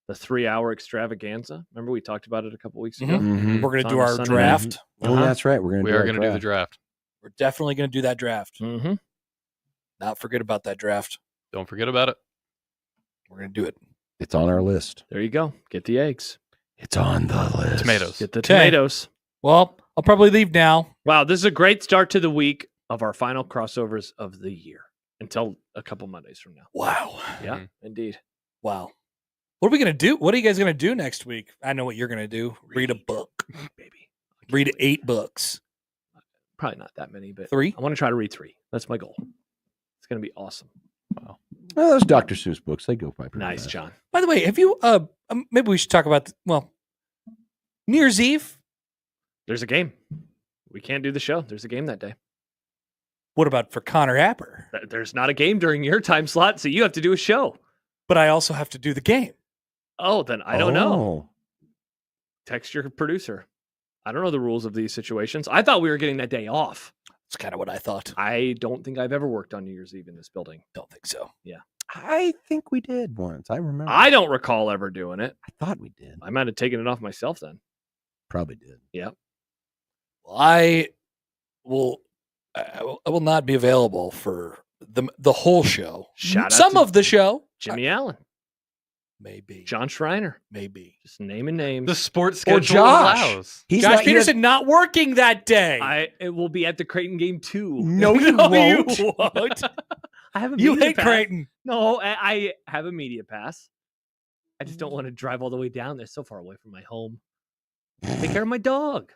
The 3-hour extravaganza. Remember we talked about it a couple weeks ago? Mhm. We're going It's to do on our Sunday. draft. Oh, that's right. We're going We to are going to do the draft. We're definitely going to do that draft. Mm-hmm. Not forget about that draft. Don't forget about it. We're going to do it. It's on our list. There you go. Get the eggs. It's on the list. Tomatoes. Get the Okay. tomatoes. Well, I'll probably leave now. Wow, this is a great start to the week of our final crossovers of the year until a couple Mondays from now. Wow. Yeah, Mhm. indeed. Wow. What are we going to do? What are you guys going to do next week? I know what you're going to do. Read a book. Baby. Read 8 books. Probably not that many, but 3? I want to try to read 3. That's my goal. It's going to be awesome. Well, those Dr. Seuss books, they go by pretty Nice, fast. John. By the way, have you maybe we should talk about New Year's Eve? There's a game. We can't do the show. There's a game that day. What about for Connor Happer? There's not a game during your time slot, so you have to do a show. But I also have to do the game. Oh, then I don't know. Oh. Text your producer. I don't know the rules of these situations. I thought we were getting that day off. That's kind of what I thought. I don't think I've ever worked on New Year's Eve in this building. Don't think so. I think we did once. I remember. I don't recall ever doing it. I thought we did. I might have taken it off myself then. Probably did. Well, I will I will not be available for the whole show. Shout out Some to of the show. Jimmy Allen, Maybe. John Schreiner. Maybe. Just naming names. The sports Or schedule Josh. allows. He's Josh not, he Peterson not working that day. It will be at the Creighton game too. No, you No, won't. you won't. I have a You media hate pass. Creighton. No, I have a media pass. I just don't want to drive all the way down there. So far away from my home. Take care of my dog.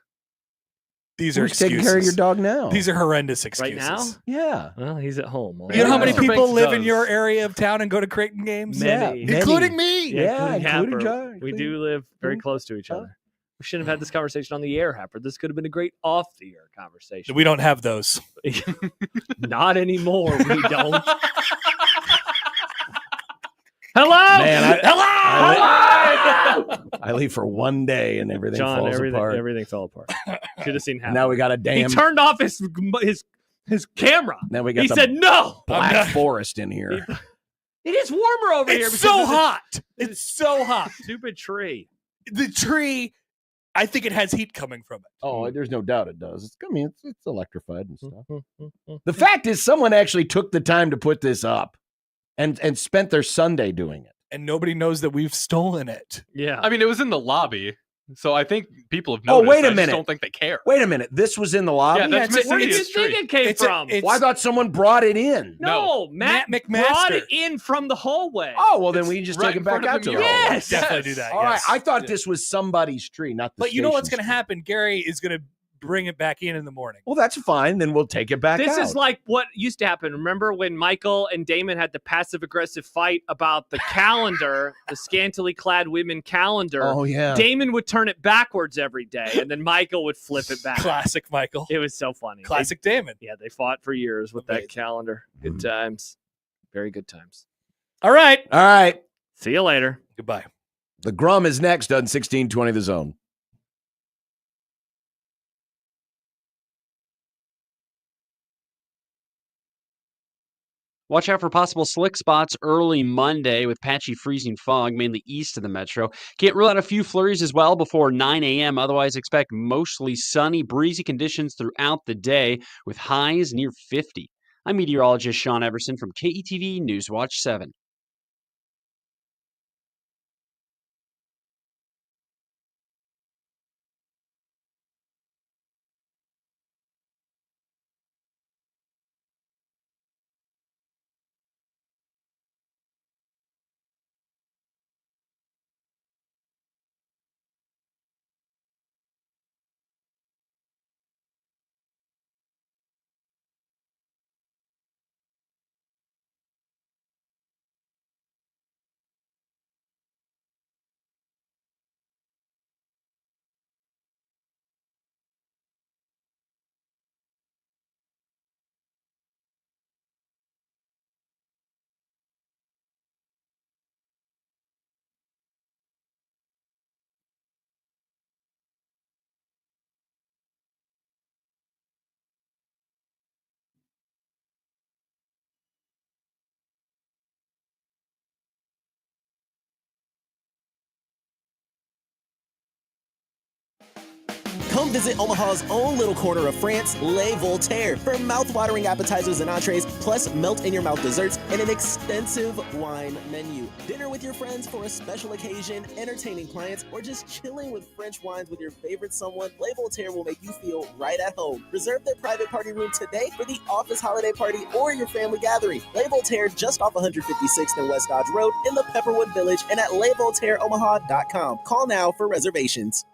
These are Who's excuses. taking care of your dog now? These are horrendous Right excuses. now? Yeah. Well, he's at home. all You know how right. many Mr. people Banks live in does. your area of town and go to Creighton games? Many. Yeah, Including me. Yeah, including Happer. Josh. We do live very close to each other. We shouldn't have had this conversation on the air, Happer. This could have been a great off-the-air conversation. We don't have those. Not anymore. We don't. Hello. Man, Hello. I leave for one day and everything John, falls apart. everything fell apart. Should have seen Happer. Now we got a He damn. turned off his camera. Now we got He the said no. black forest in here. It is warmer over here. It's because so of this hot. It's so hot. Stupid tree. The tree, I think it has heat coming from it. Oh, there's no doubt it does. It's, I mean, it's electrified and stuff. Mm-hmm. The fact is, someone actually took the time to put this up, and spent their Sunday doing it. And nobody knows that we've stolen it. Yeah. I mean, it was in the lobby, so I think people have Oh, noticed. wait a I just minute. don't think they care. Wait a minute, this was in the lobby. Yeah, that's it's- Where did you Miscellaneous think tree. it came It's a- from? it's- Well, I thought someone brought it in. No, Matt Matt brought McMaster. it in from the hallway. Oh, well, then It's we just right take it in back front of out the to the mural. hallway. Yes. Definitely do that. All right, yes. I thought this was somebody's tree, not the But you know what's going to station's tree. happen? Gary is going to bring it back in the morning. Well, that's fine. Then we'll take it back This out. is like what used to happen. Remember when Michael and Damon had the passive-aggressive fight about the calendar, the scantily clad women calendar? Oh, yeah. Damon would turn it backwards every day, and then Michael would flip it back. Classic Michael. It was so funny. Classic Damon. They fought for years with that Amazing. calendar. Good times. Very good times. All right. All right. See you later. Goodbye. The Grum is next on 1620 The Zone. Watch out for possible slick spots early Monday with patchy freezing fog, mainly east of the metro. Can't rule out a few flurries as well before 9 a.m. Otherwise, expect mostly sunny, breezy conditions throughout the day with highs near 50. I'm meteorologist Sean Everson from KETV Newswatch 7. Come visit Omaha's own little corner of France, Les Voltaire, for mouth-watering appetizers and entrees, plus melt-in-your-mouth desserts and an extensive wine menu. Dinner with your friends for a special occasion, entertaining clients, or just chilling with French wines with your favorite someone, Les Voltaire will make you feel right at home. Reserve their private party room today for the office holiday party or your family gathering. Les Voltaire just off 156th and West Dodge Road in the Pepperwood Village and at lesvoltaireomaha.com. Call now for reservations.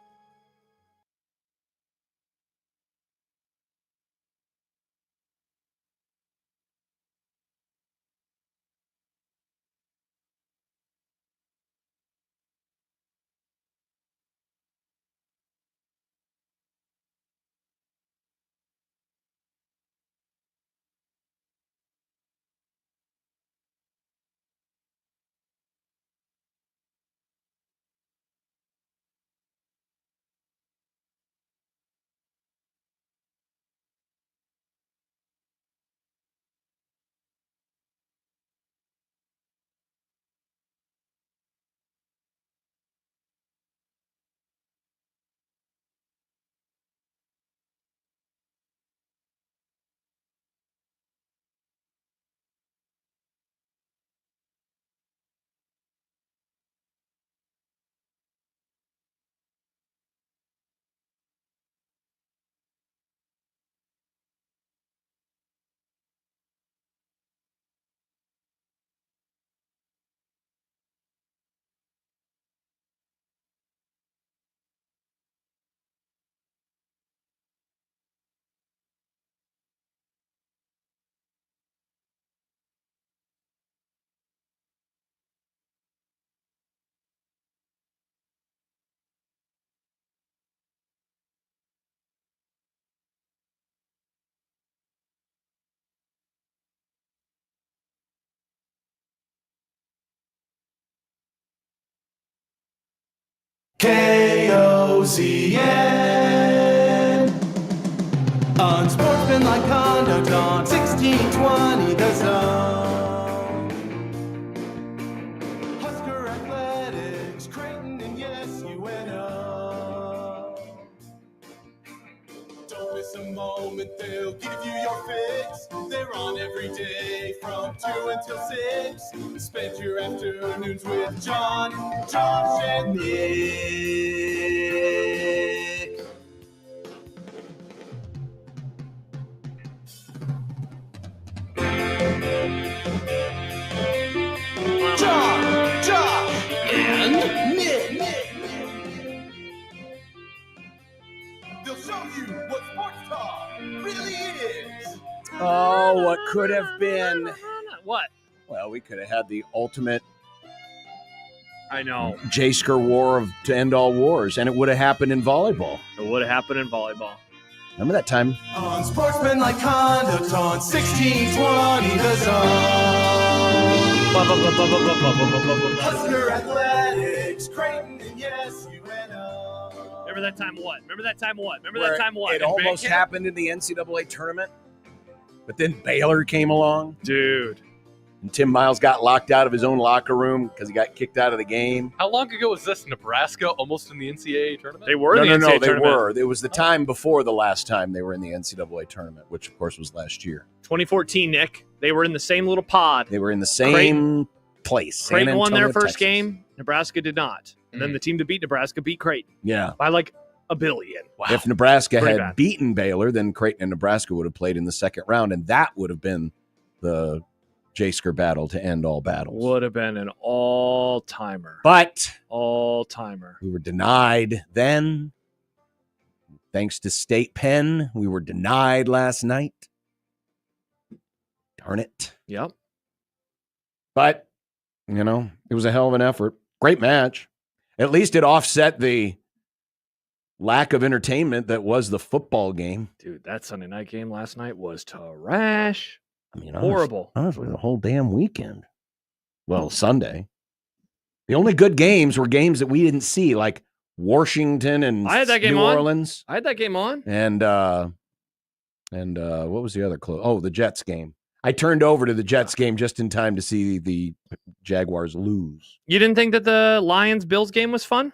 KOZN. Unsportsmanlike conduct on 1620 The Zone. Husker Athletics, Creighton, and yes, UNO. Don't miss a moment, they'll give you your fix. They're on every day from 2 until 6. Spend your afternoons with John, Josh, and Nick. John, Josh, and Nick. They'll show you what sports talk really is. Oh, what could have been? What? Well, we could have had the ultimate I know. J-Sker war to end all wars, and it would have happened in volleyball. It would have happened in volleyball. Remember that time? Unsportsmanlike conduct on 1620 The Zone. Husker Athletics, Creighton, and yes, UNO. Remember that time what? Remember that time what? Remember Where that time what? It almost happened in the NCAA tournament, but then Baylor came along. Dude. And Tim Miles got locked out of his own locker room because he got kicked out of the game. How long ago was this? Nebraska almost in the NCAA tournament? They were in the NCAA tournament. They were. It was the time before the last time they were in the NCAA tournament, which, of course, was last year. 2014, Nick. They were in the same little pod. They were in the same place. Creighton won their first Texas. game. Nebraska did not. And then the team that beat Nebraska beat Creighton. Yeah. By like a billion. Wow. If Nebraska Pretty had bad. beaten Baylor, then Creighton and Nebraska would have played in the second round, and that would have been the J-Sker battle to end all battles. Would have been an all-timer. But all-timer. We were denied then. Thanks to State Penn, we were denied last night. Darn it. Yep. But, you know, it was a hell of an effort. Great match. At least it offset the lack of entertainment that was the football game. Dude, that Sunday night game last night was trash. I mean, horrible. Honestly, the whole damn weekend. Well, Sunday. The only good games were games that we didn't see, like Washington and I had that game New on. Orleans. I had that game on. And what was the other close? Oh, the Jets game. I turned over to the Jets game just in time to see the Jaguars lose. You didn't think that the Lions-Bills game was fun?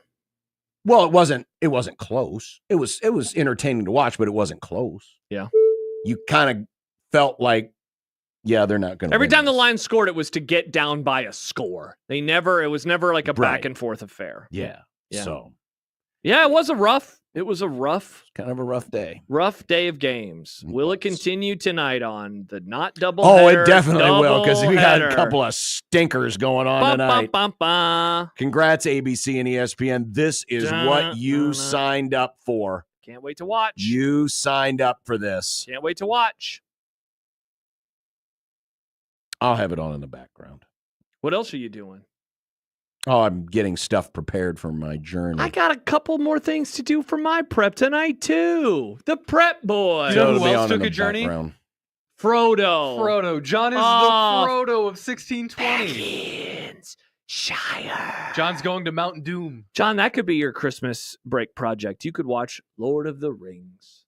Well, it wasn't close. It was entertaining to watch, but it wasn't close. Yeah. You kind of felt like, yeah, they're not going to Every time the Lions scored, it was to get down by a score. It was never like a Right. back and forth affair. Yeah. So yeah, it was a rough kind of a rough day. Rough day of games. Will it continue tonight on the not double Oh, header, it definitely will, because we got a doubleheader? couple of stinkers going on tonight. Bum. Congrats, ABC and ESPN. This is what you signed up for. Can't wait to watch. You signed up for this. Can't wait to watch. I'll have it on in the background. What else are you doing? Oh, I'm getting stuff prepared for my journey. I got a couple more things to do for my prep tonight, too. The prep boy. You know It'll who be else on in took the a journey? background. Frodo. Frodo. John is Oh. the Frodo of 1620. Shire. John's going to Mount Doom. John, that could be your Christmas break project. You could watch Lord of the Rings.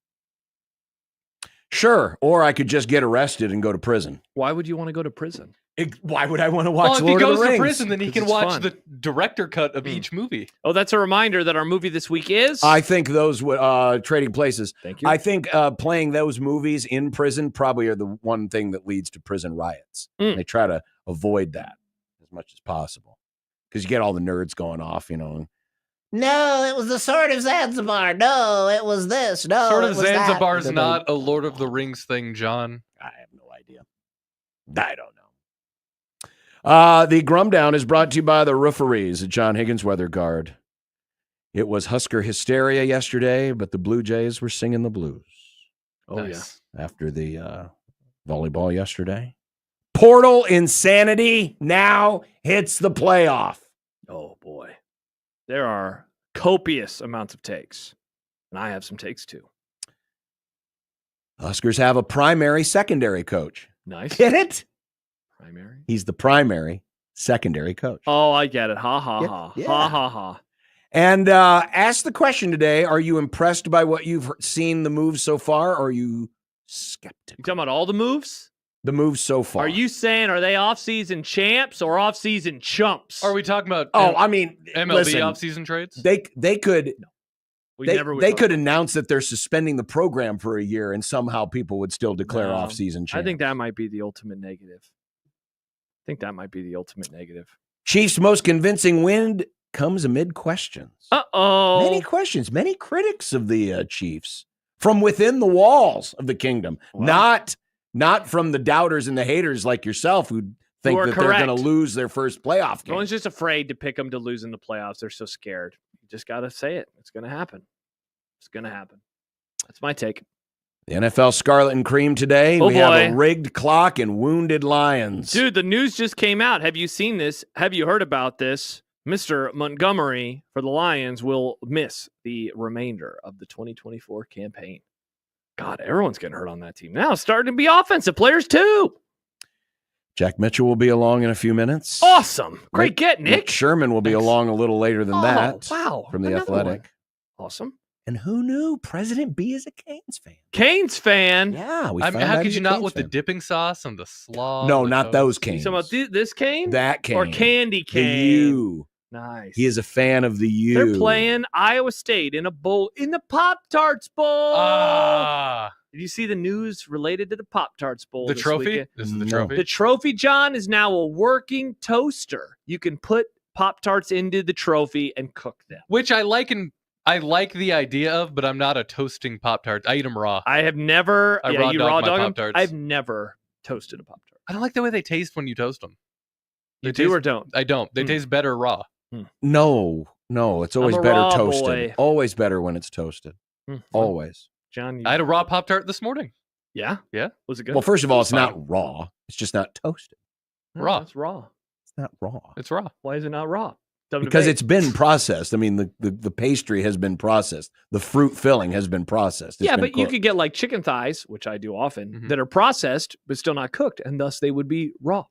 Sure. Or I could just get arrested and go to prison. Why would you want to go to prison? Why would I want to watch Well, if Lord he of goes the to Rings? prison, then he 'Cause can it's watch fun. the director cut of each movie. Oh, that's a reminder that our movie this week is... I think those would Trading Places. Thank you. I think playing those movies in prison probably are the one thing that leads to prison riots. They try to avoid that as much as possible because you get all the nerds going off, you know. No, it was the Sword of Zanzibar. No, it was this. No, Sort it of was that. Zanzibar's not a Lord of the Rings thing, John. I have no idea. I don't know. The Grum Down is brought to you by the Rooferees at John Higgins Weather Guard. It was Husker hysteria yesterday, but the Blue Jays were singing the blues. Oh, Nice. After the volleyball yesterday. Portal insanity now hits the playoff. yeah. Oh, boy. There are copious amounts of takes. And I have some takes, too. Huskers have a primary secondary coach. Nice. Get it? Primary. He's the primary secondary coach. Oh, I get it. Ha, ha, Yeah, ha. yeah. Ha, ha, ha. And ask the question today, are you impressed by what you've seen the moves so far, or are you skeptical? You talking about all the moves? The moves so far. Are you saying, are they off-season champs or off-season chumps? Are we talking about MLB listen, off-season trades? They could No. they could announce that they're suspending the program for a year and somehow people would still declare off-season champs. I think that might be the ultimate negative. Chiefs' most convincing win comes amid questions. Uh-oh. Many questions, many critics of the Chiefs from within the walls of the kingdom, not from the doubters and the haters like yourself who think that they're going to lose their first playoff game. Everyone's just afraid to pick them to lose in the playoffs. They're so scared. You just got to say it. It's going to happen. That's my take. The NFL Scarlet and Cream today. We have a rigged clock and wounded lions. Dude, the news just came out. Have you seen this? Have you heard about this? Mr. Montgomery for the Lions will miss the remainder of the 2024 campaign. God, everyone's getting hurt on that team now. It's starting to be offensive players too. Jack Mitchell will be along in a few minutes. Awesome. Great get, Nick. Mitch Sherman will be along a little later than that. Wow. From the Athletic. One. Awesome. And who knew President B is a Canes fan? Canes fan? Yeah. How could you not with the dipping sauce and the slaw? No, not those Canes. You talking about this cane? That cane. Or candy cane? The U. Nice. He is a fan of the U. They're playing Iowa State in a bowl, in the Pop-Tarts Bowl. Did you see the news related to the Pop-Tarts Bowl? The trophy? This is the trophy? The trophy, John, is now a working toaster. You can put Pop-Tarts into the trophy and cook them. Which I like the idea of, but I'm not a toasting Pop-Tart. I eat them raw. I have never. you raw dog Pop-Tarts. I've never toasted a Pop-Tart. I don't like the way they taste when you toast them. You do or don't? I don't. They taste better raw. No, it's always better toasted. Boy. Always better when it's toasted. Always. John, I had a raw Pop-Tart this morning. Yeah? Yeah. Was it good? Well, first of all, it's not raw. It's just not toasted. Raw. It's raw. It's not raw. It's raw. Why is it not raw? Because it's been processed. I mean, the pastry has been processed. The fruit filling has been processed. It's been but cooked. you could get like chicken thighs, which I do often, that are processed but still not cooked, and thus they would be raw.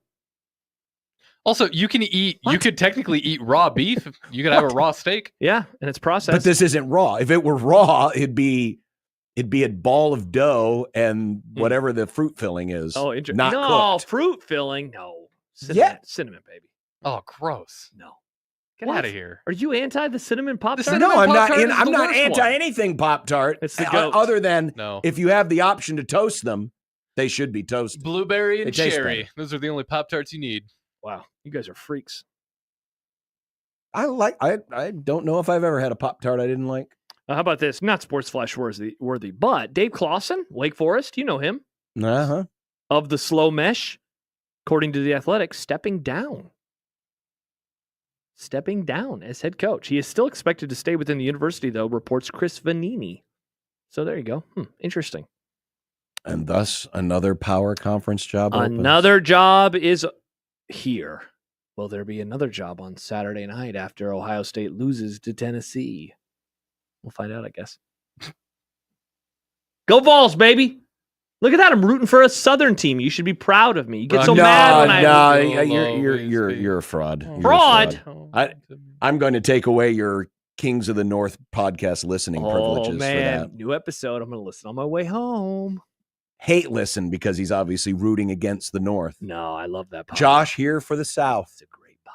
Also, you could technically eat raw beef. You could have a raw steak. Yeah, and it's processed. But this isn't raw. If it were raw, it'd be a ball of dough and whatever the fruit filling is. Oh, interesting. Not No, cooked. fruit filling. No. Cinnamon, baby. Oh, gross. No. Get out of here. Are you anti the cinnamon Pop-Tart? No, I'm not. Pop-Tart is I'm the not worst anti one. anything Pop-Tart. It's the goat. Other than No. if you have the option to toast them, they should be toasted. Blueberry and They taste cherry. better. Those are the only Pop-Tarts you need. Wow, you guys are freaks. I don't know if I've ever had a Pop-Tart I didn't like. How about this? Not sports flash worthy, but Dave Clawson, Wake Forest, you know him, of the slow mesh, according to the Athletic, stepping down as head coach. He is still expected to stay within the university, though, reports Chris Vanini. So there you go. Interesting. And thus, another power conference job opens. Another job is here. Will there be another job on Saturday night after Ohio State loses to Tennessee? We'll find out, I guess. Go Vols, baby! Look at that. I'm rooting for a Southern team. You should be proud of me. You get so mad when you're a fraud. You're a fraud. I'm going to take away your Kings of the North podcast listening privileges for that. New episode. I'm going to listen on my way home. Hate listen because he's obviously rooting against the North. No, I love that pod. Josh here for the South. It's a great pod.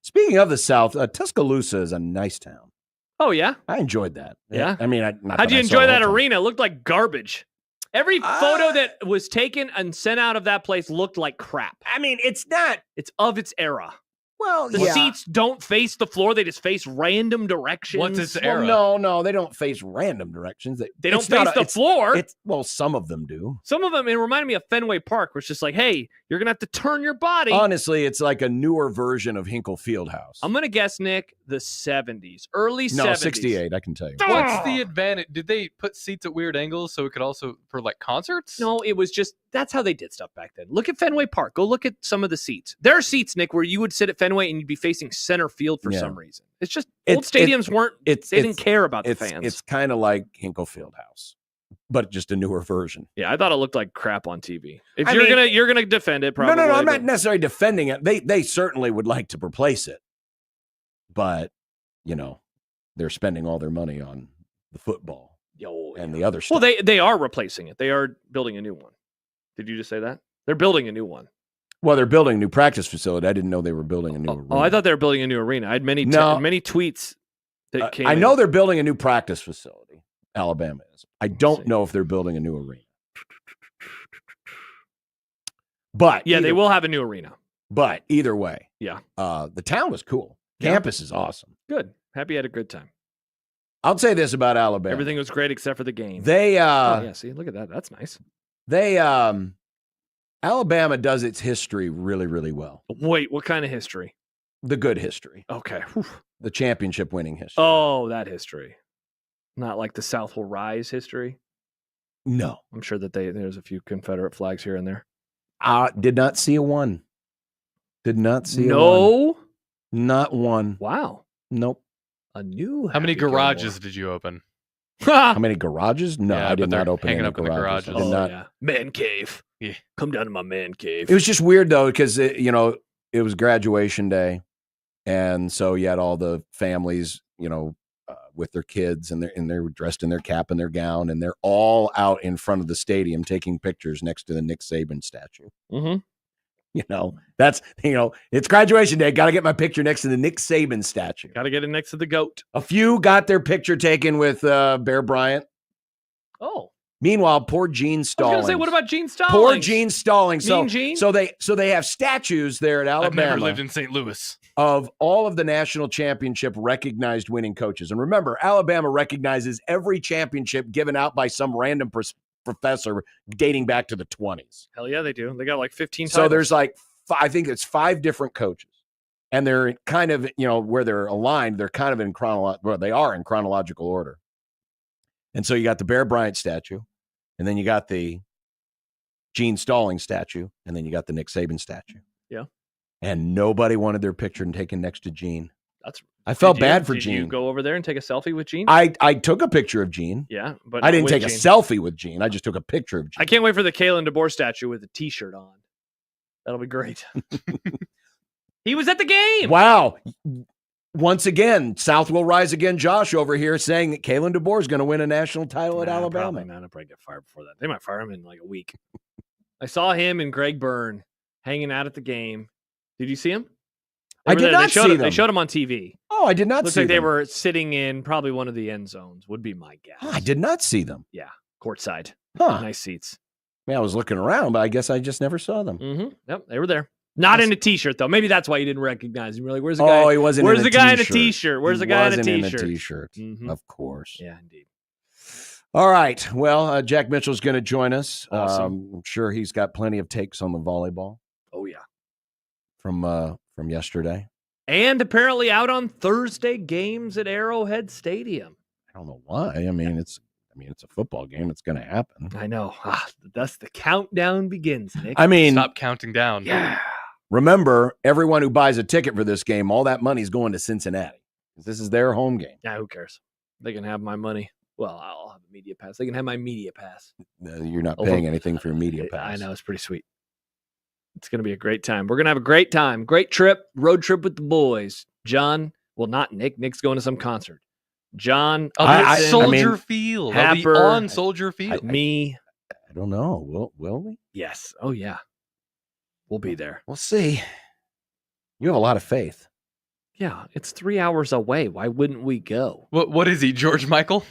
Speaking of the South, Tuscaloosa is a nice town. Oh, yeah? I enjoyed that. Yeah? I mean, how'd you enjoy that arena? It looked like garbage. Every photo that was taken and sent out of that place looked like crap. I mean, it's not. It's of its era. Well, the seats don't face the floor. They just face random directions. What's its era? No, they don't face random directions. They don't face the floor. Some of them do. Some of them, it reminded me of Fenway Park, where it's just like, hey, you're going to have to turn your body. Honestly, it's like a newer version of Hinkle Fieldhouse. I'm going to guess, Nick, the 70s. Early 70s. No, 68, I can tell you. What's the advantage? Did they put seats at weird angles so it could also, for like concerts? No, it was just, that's how they did stuff back then. Look at Fenway Park. Go look at some of the seats. There are seats, Nick, where you would sit at Fenway and you'd be facing center field for some reason. It's just, old stadiums they didn't care about the fans. It's kind of like Hinkle Fieldhouse, but just a newer version. Yeah, I thought it looked like crap on TV. If you're gonna defend it, probably. No, I'm not necessarily defending it. They certainly would like to replace it, but they're spending all their money on the football and the other Well, stuff. they are replacing it. They are building a new one. Did you just say that? They're building a new one. Well, they're building a new practice facility. I didn't know they were building a new arena. Oh, I thought they were building a new arena. I had many tweets that came I in. know they're building a new practice facility. Alabama is. I don't know if they're building a new arena. But yeah, they will have a new arena. But either way, yeah, the town was cool. Campus is awesome. Good. Happy you had a good time. I'll say this about Alabama. Everything was great except for the game. They see, look at that. That's nice. They Alabama does its history really, really well. Wait, what kind of history? The good history. Okay. The championship winning history. Oh, that history. Not like the South will rise history. No. I'm sure that there's a few Confederate flags here and there. Did not see a one. Did not see a one. No? Not one. Wow. Nope. A new How many garages did you open? How many garages? No, Yeah, I did but not they're open hanging any up in the garages. I garages. did not. Yeah. Man cave. Yeah. Come down to my man cave. It was just weird though, because it was graduation day, and so you had all the families, with their kids, and they're dressed in their cap and their gown, and they're all out in front of the stadium taking pictures next to the Nick Saban statue. Mm-hmm. That's it's graduation day. Got to get my picture next to the Nick Saban statue. Got to get it next to the GOAT. A few got their picture taken with Bear Bryant. Oh. Meanwhile, poor Gene Stallings. I was going to say, what about Gene Stallings? Poor Gene Stallings. Mean Gene? So they have statues there at Alabama. I've never lived in St. Louis. Of all of the national championship recognized winning coaches. And remember, Alabama recognizes every championship given out by some random professor dating back to the 20s. Hell yeah, they do. They got like 15 So titles. there's I think it's 5 different coaches. And they're kind of, where they're aligned, they're kind of in chronological order. And so you got the Bear Bryant statue, and then you got the Gene Stallings statue, and then you got the Nick Saban statue. Yeah. And nobody wanted their picture taken next to Gene. I Did felt you? bad for Did Gene. you go over there and take a selfie with Gene? I took a picture of Gene. Yeah, but I not didn't with take a Gene. selfie with Gene. I just took a picture of Gene. I can't wait for the Kalen DeBoer statue with a T-shirt on. That'll be great. He was at the game. Wow. Once again, South will rise again. Josh over here saying that Kalen DeBoer is going to win a national title at Alabama. Probably not. I'll probably get fired before that. They might fire him in like a week. I saw him and Greg Byrne hanging out at the game. Did you see him? I did not see them. They showed him on TV. Oh, I did not Looks see like them. they were sitting in probably one of the end zones, would be my guess. Oh, I did not see them. Yeah, courtside. Huh. Nice seats. Yeah, I was looking around, but I guess I just never saw them. Mm-hmm. Yep, they were there. Not in a T-shirt, though. Maybe that's why you didn't recognize him. You're like, where's the guy? Oh, he wasn't Where's in the a guy in a T-shirt. T-shirt? Where's the guy in a T-shirt? In a T-shirt, Mhm. of course. Yeah, indeed. All right. Well, Jack Mitchell's going to join us. Awesome. I'm sure he's got plenty of takes on the volleyball Oh, yeah. from yesterday. And apparently out on Thursday games at Arrowhead Stadium. I don't know why. I mean, it's a football game. It's going to happen. I know. Thus the countdown begins, Nick. I mean, Stop counting down. Yeah. remember, everyone who buys a ticket for this game, all that money's going to Cincinnati. This is their home game. Yeah, who cares? They can have my money. Well, I'll have a media pass. They can have my media pass. You're not paying anything for a media pass. I know. It's pretty sweet. It's going to be a great time. We're going to have a great time. Great trip. Road trip with the boys. John. Well, not Nick. Nick's going to some concert. John. Soldier Field. I'll be on Soldier Field. Me. I don't know. Will we? Yes. Oh, yeah. We'll be there. We'll see. You have a lot of faith. Yeah. It's 3 hours away. Why wouldn't we go? What is he, George Michael?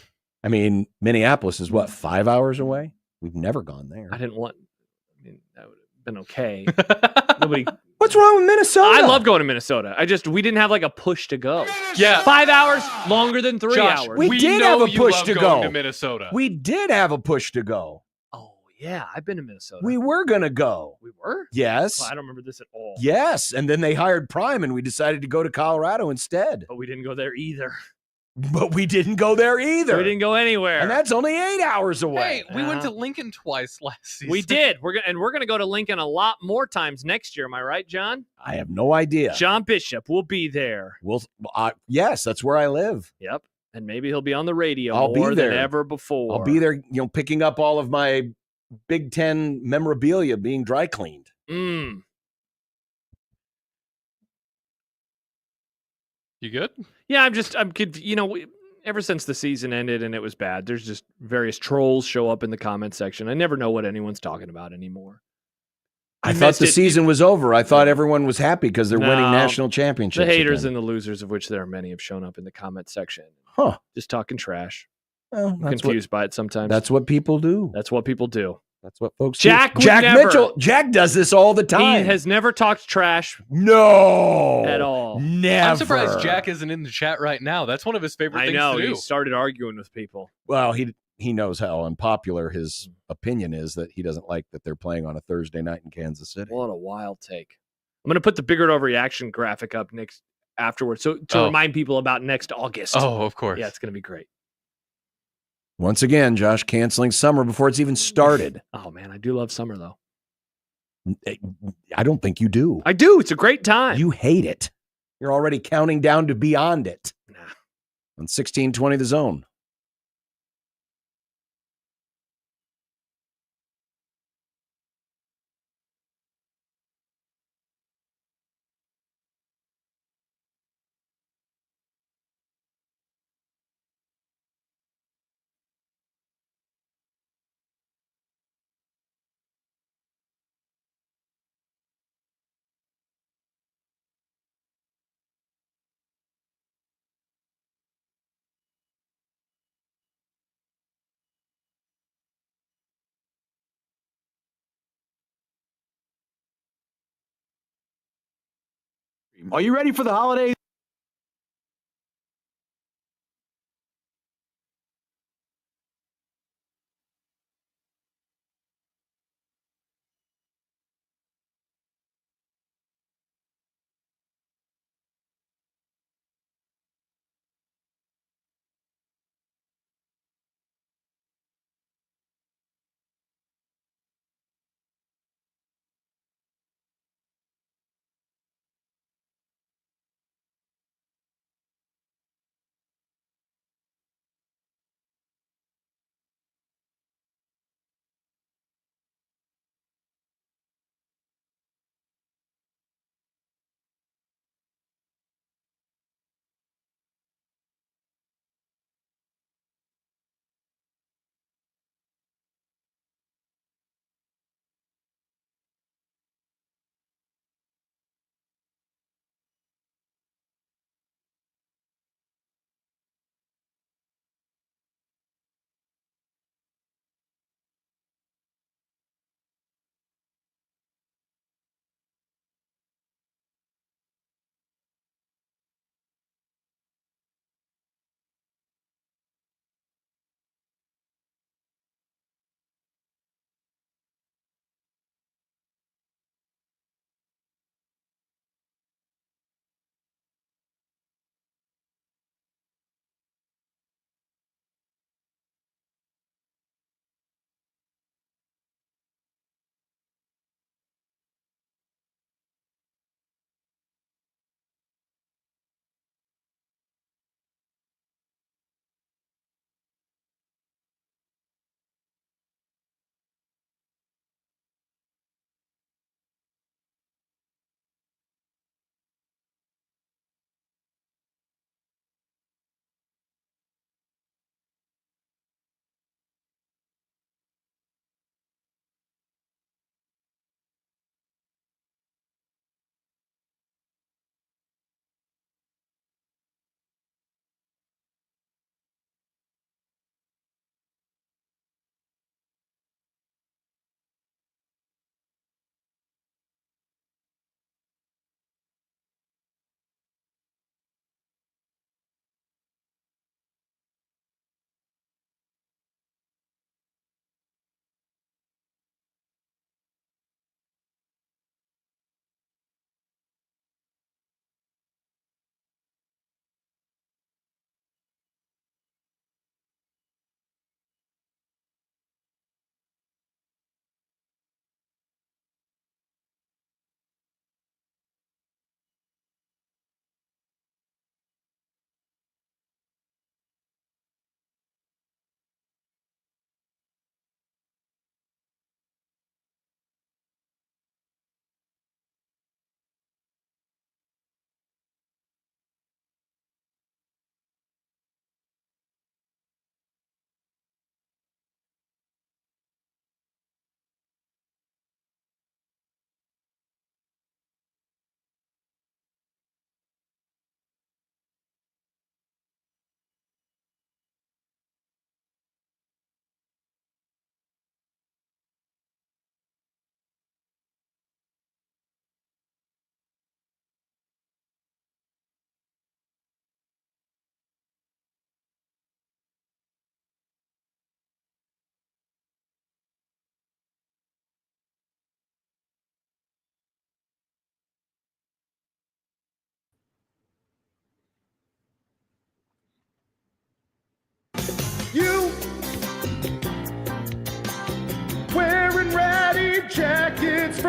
I mean, Minneapolis is what, 5 hours away? We've never gone there. I didn't want. I mean, that would have been okay. Nobody. What's wrong with Minnesota? I love going to Minnesota. We didn't have like a push to go. Yeah. 5 hours longer than 3 Josh, hours. We did have a push to go to Minnesota. We did have a push to go. Oh, yeah. I've been to Minnesota. We were going to go. We were? Yes. Well, I don't remember this at all. Yes. And then they hired Prime and we decided to go to Colorado instead. But we didn't go there either. But we didn't go there either. We didn't go anywhere. And that's only 8 hours away. Hey, we went to Lincoln twice last season. We did. We're gonna go to Lincoln a lot more times next year. Am I right, John? I have no idea. John Bishop will be there. Yes, that's where I live. Yep. And maybe he'll be on the radio I'll more be there. than ever before. I'll be there, picking up all of my Big Ten memorabilia being dry cleaned. You good? Yeah, ever since the season ended and it was bad, there's just various trolls show up in the comment section. I never know what anyone's talking about anymore. I thought the season was over. I thought everyone was happy because they're winning national championships. The haters again. and the losers, of which there are many, have shown up in the comment section. Huh. Just talking trash. Well, I'm confused by it sometimes. That's what people do. That's what people do. That's what folks Jack do. Jack never. Mitchell. Jack does this all the time. He has never talked trash. No. At all. Never. I'm surprised Jack isn't in the chat right now. That's one of his favorite things to do. He started arguing with people. Well, he knows how unpopular his opinion is that he doesn't like that they're playing on a Thursday night in Kansas City. What a wild take. I'm going to put the bigger overreaction graphic up afterwards to remind people about next August. Oh, of course. Yeah, it's going to be great. Once again, Josh canceling summer before it's even started. Oh, man, I do love summer, though. I don't think you do. I do. It's a great time. You hate it. You're already counting down to beyond it. Nah. On 1620 The Zone. Are you ready for the holidays?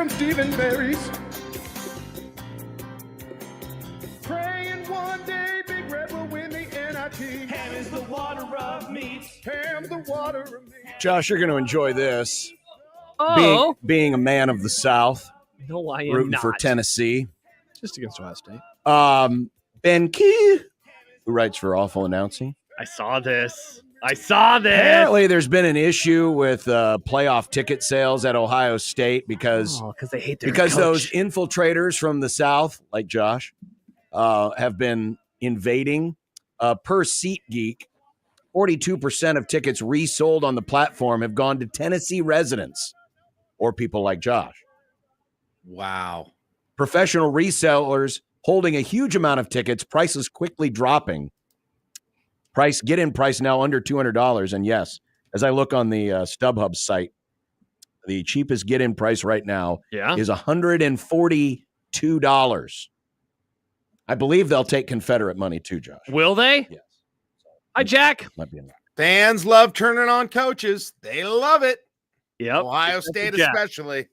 from Stephen Berries. Praying one day Big Red will win the NIT. Ham is the water of meats. Ham the water of meats. Josh, you're going to enjoy this. Oh. Being a man of the South. No, I am rooting not. for Tennessee. Just against Ohio State. Ben Key, who writes for Awful Announcing. I saw this. Apparently, there's been an issue with playoff ticket sales at Ohio State because they hate their because coach. those infiltrators from the South, like Josh, have been invading. Per SeatGeek, 42% of tickets resold on the platform have gone to Tennessee residents or people like Josh. Wow. Professional resellers holding a huge amount of tickets, prices quickly dropping. Get-in price now under $200. And yes, as I look on the StubHub site, the cheapest get-in price right now is $142. I believe they'll take Confederate money too, Josh. Will they? Yes. Hi, Jack. Might be enough. Fans love turning on coaches. They love it. Yep. Ohio State especially.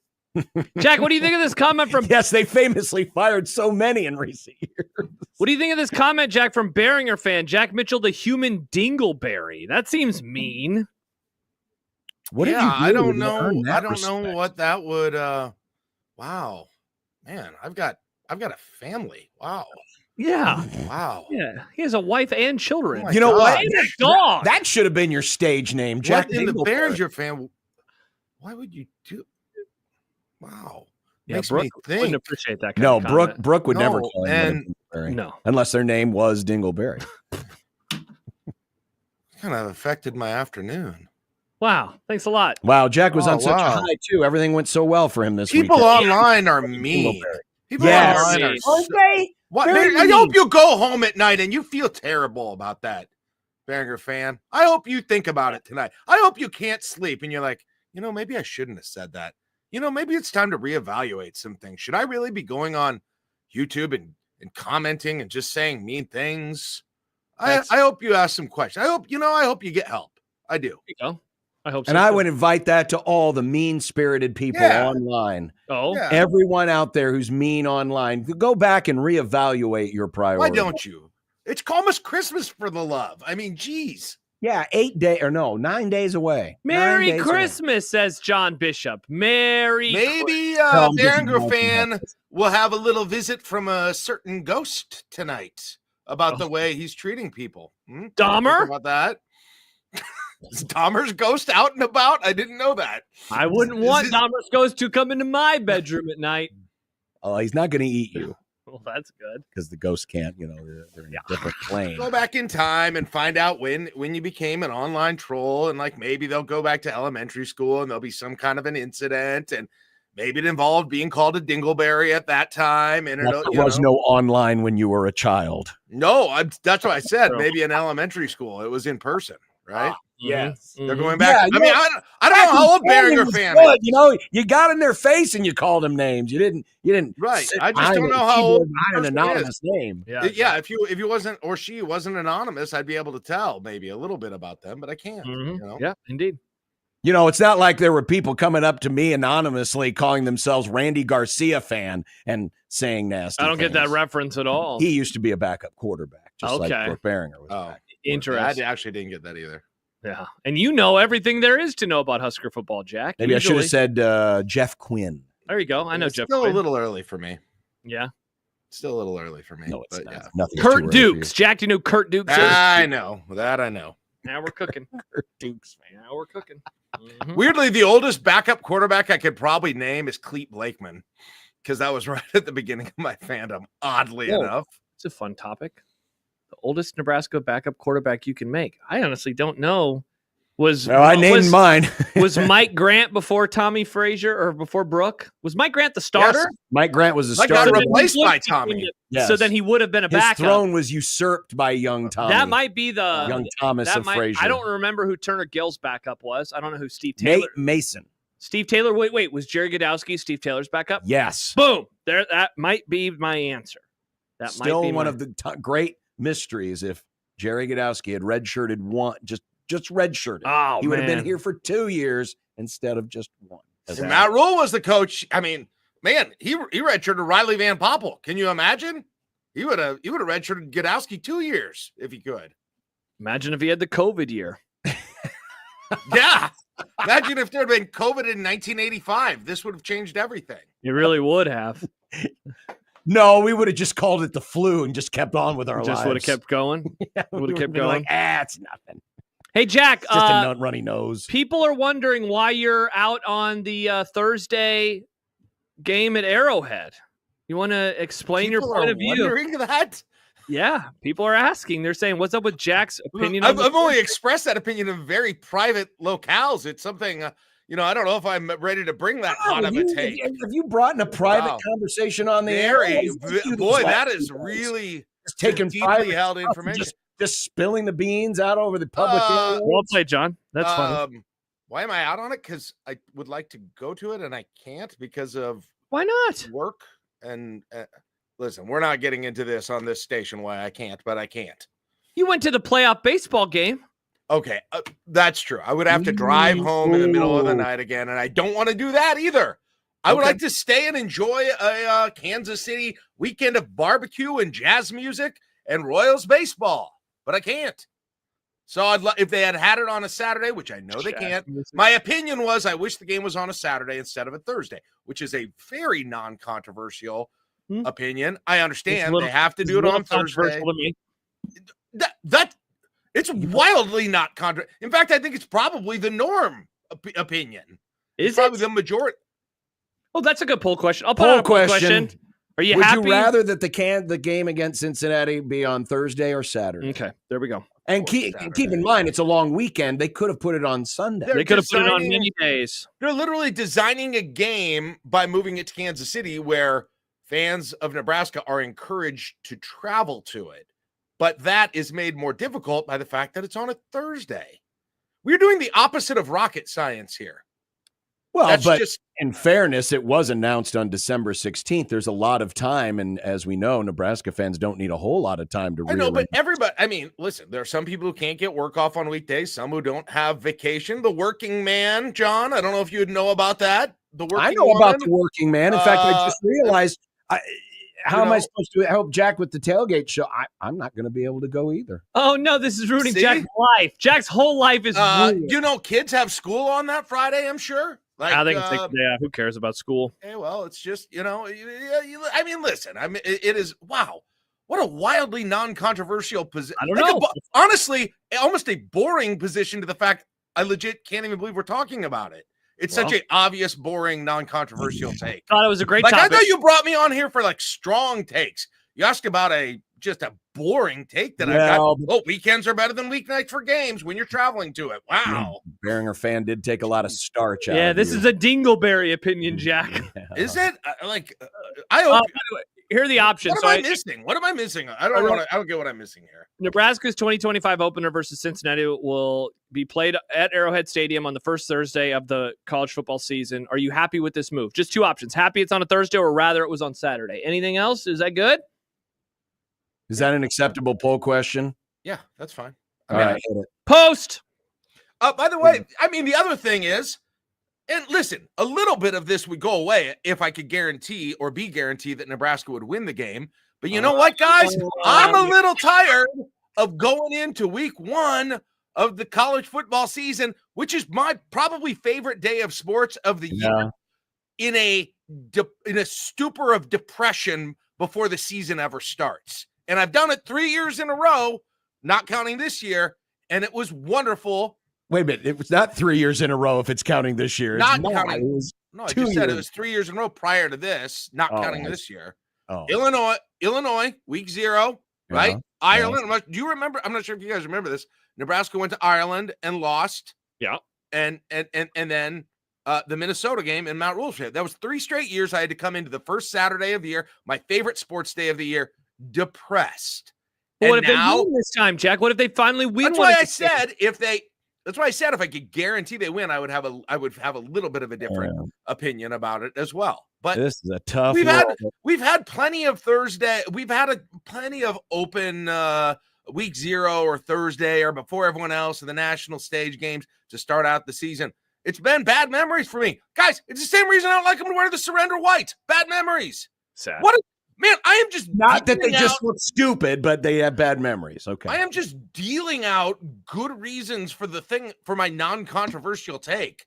Jack, what do you think of this comment from... Yes, they famously fired so many in recent years. What do you think of this comment, Jack, from Behringer fan? Jack Mitchell, the human dingleberry. That seems mean. What did you do I don't to know. earn that I don't respect? know what that would wow. Man, I've got a family. Wow. Yeah. Wow. Yeah. He has a wife and children. Oh my You know God. what? And a dog. That should have been your stage name, Jack What in the Dingleberry. Behringer fan? Why would you do? Wow. Yeah, Makes Brooke me wouldn't think. appreciate that kind No, of comment. Brooke would never No, call him and- Dingleberry. No. Unless their name was Dingleberry. Kind of affected my afternoon. Wow. Thanks a lot. Wow, Jack was Oh, on such a wow. high, too. Everything went so well for him this People weekend. online are mean. Dingleberry. People Yes. online are Mean. so, what, Very I mean. hope you go home at night and you feel terrible about that, Behringer fan. I hope you think about it tonight. I hope you can't sleep and you're like, maybe I shouldn't have said that. Maybe it's time to reevaluate some things. Should I really be going on YouTube and commenting and just saying mean things? I hope you ask some questions. I hope you get help. I do. There you go. I hope so. And I too. would invite that to all the mean-spirited people Yeah. online. Oh. Yeah. Everyone out there who's mean online, go back and reevaluate your Why priorities. don't you? It's almost Christmas for the love. I mean, geez. Yeah, 9 days away. 9 Merry days away. Christmas, says John Bishop. Maybe Maybe I'm just Behringer joking. fan will have a little visit from a certain ghost tonight about the way he's treating people. Dahmer? Think about that. Is Dahmer's ghost out and about? I didn't know that. I wouldn't want Dahmer's ghost to come into my bedroom at night. Oh, he's not going to eat you Well, that's good. because the ghost can't. They're in a different plane. Go back in time and find out when you became an online troll, and like maybe they'll go back to elementary school and there'll be some kind of an incident, and maybe it involved being called a dingleberry at that time. And There was no online when you were a child. that's what I said. Maybe in elementary school, it was in person, right? Yes. They're going back. Yeah, I don't know how old Behringer fan is. You got in their face and you called them names. You didn't. Right. sit I just behind don't a know how keyboard old behind an the person anonymous name. Yeah. If you wasn't or she wasn't anonymous, I'd be able to tell maybe a little bit about them, but I can't. Yeah, indeed. It's not like there were people coming up to me anonymously calling themselves Randy Garcia fan and saying nasty I don't get that things. reference at all. He used to be a backup quarterback, just like Okay. Brooke Behringer was. Oh, Interesting. I actually didn't get that either. Yeah. And you know everything there is to know about Husker football, Jack. Maybe I should have Usually. said Jeff Quinn. There you go. I know It's Jeff. still Quinn. a little early for me. Yeah. Still a little early for me. No, it's but not. yeah. Nothing's too Kurt early for Dukes. you. Jack, do you know who Kurt Dukes is? I know. That I know. Now we're cooking. Kurt Dukes. Now we're cooking. Mhm. Weirdly, the oldest backup quarterback I could probably name is Cleet Blakeman, because that was right at the beginning of my fandom, oddly Oh. enough. It's a fun topic. The oldest Nebraska backup quarterback you can make. I honestly don't know. I named mine. Was Mike Grant before Tommy Frazier or before Brooke? Was Mike Grant the starter? Yes. Mike Grant was a Mike starter. got then replaced he by looked Tommy. Yes. So then he would have been a His backup. throne was usurped by young Tommy. That might be the young Thomas that of might, Frazier. I don't remember who Turner Gill's backup was. I don't know who Steve Taylor. Nate Mason. Steve Taylor. Wait. Was Jerry Godowski Steve Taylor's backup? Yes. Boom. There. That might be my answer. That Still might be one my- of the great mysteries. If Jerry Godowski had redshirted one, just redshirted, Oh, he would have been man. here for 2 years instead of just one. And Matt Rule was the coach. I mean, Man, he redshirted Riley Van Poppel. Can you imagine? He would have redshirted Godowski 2 years if he could. Imagine if he had the COVID year. Yeah. Imagine if there had been COVID in 1985. This would have changed everything. It really would have. No, we would have just called it the flu and just kept on with our lives. Just would have kept going. Yeah, would have kept been going. like, it's nothing. Hey, Jack. It's just a runny nose. People are wondering why you're out on the Thursday game at Arrowhead. You want to explain your point of view? Wondering that? Yeah, people are asking. They're saying, "What's up with Jack's opinion?" I've only expressed that opinion in very private locales. It's something, I don't know if I'm ready to bring that hot of a take. Have you brought in a private conversation on the air? Boy, that is really taking deeply held information. Just spilling the beans out over the public. Well played, John. That's funny. Why am I out on it? Because I would like to go to it and I can't because of why not work and. Listen, we're not getting into this on this station why I can't, but I can't. You went to the playoff baseball game. Okay, that's true. I would have to drive home in the middle of the night again, and I don't want to do that either. I would like to stay and enjoy a Kansas City weekend of barbecue and jazz music and Royals baseball, but I can't. So if they had it on a Saturday, which I know they can't. My opinion was I wish the game was on a Saturday instead of a Thursday, which is a very non-controversial opinion. I understand they have to do it on Thursday. That it's wildly not controversial. In fact, I think it's probably the norm opinion. Is probably the majority? Oh, that's a good poll question. I'll put out a poll question. Are you happy? Would you rather that the game against Cincinnati be on Thursday or Saturday? Okay, there we go. And keep in mind, it's a long weekend. They could have put it on Sunday. They could have put it on many days. They're literally designing a game by moving it to Kansas City where fans of Nebraska are encouraged to travel to it. But that is made more difficult by the fact that it's on a Thursday. We're doing the opposite of rocket science here. Well, but in fairness, it was announced on December 16th. There's a lot of time, and as we know, Nebraska fans don't need a whole lot of time to. I know, but everybody. Listen, there are some people who can't get work off on weekdays. Some who don't have vacation. The working man, John. I don't know if you'd know about that. I know about the working man. In fact, I just realized. How am I supposed to help Jack with the tailgate show? I'm not going to be able to go either. Oh, no, this is ruining Jack's life. Jack's whole life is ruined. Kids have school on that Friday, I'm sure. I think it's who cares about school? Hey, well, it's just, listen, it is, wow, what a wildly non-controversial position. I don't know. Honestly, almost a boring position to the fact I legit can't even believe we're talking about it. It's such an obvious, boring, non-controversial take. Thought it was a great topic. I thought you brought me on here for strong takes. You asked about just a boring take that I got. Oh, weekends are better than weeknights for games when you're traveling to it. Wow. Beringer fan did take a lot of starch out. Yeah, this is a dingleberry opinion, Jack. Is it? I hope. Here are the options. What am I missing? What am I missing? I don't get what I'm missing here. Nebraska's 2025 opener versus Cincinnati will be played at Arrowhead Stadium on the first Thursday of the college football season. Are you happy with this move? Just two options. Happy it's on a Thursday, or rather it was on Saturday. Anything else? Is that good? Is that an acceptable poll question? Yeah, that's fine. All right. Post. By the way, the other thing is, and listen, a little bit of this would go away if I could guarantee or be guaranteed that Nebraska would win the game. But you know what, guys? I'm a little tired of going into week 1 of the college football season, which is my probably favorite day of sports of the year, in a stupor of depression before the season ever starts. And I've done it 3 years in a row, not counting this year, and it was wonderful. Wait a minute. It was not 3 years in a row if it's counting this year. Not counting. No, I just said it was 3 years in a row prior to this, not counting this year. Oh. Illinois, week 0, right? Ireland. Do you remember? I'm not sure if you guys remember this. Nebraska went to Ireland and lost. Yeah. And then the Minnesota game in Mount Rushmore. That was 3 straight years I had to come into the first Saturday of the year, my favorite sports day of the year, depressed. Well, what if they win this time, Jack? What if they finally win? That's why I said if I could guarantee they win, I would have a little bit of a different opinion about it as well. But this is a tough. We've had plenty of Thursday. We've had plenty of open week 0 or Thursday or before everyone else in the national stage games to start out the season. It's been bad memories for me. Guys, it's the same reason I don't like them to wear the surrender white. Bad memories. Sad. Man, I am just not that they just look stupid, but they have bad memories. Okay. I am just dealing out good reasons for my non-controversial take.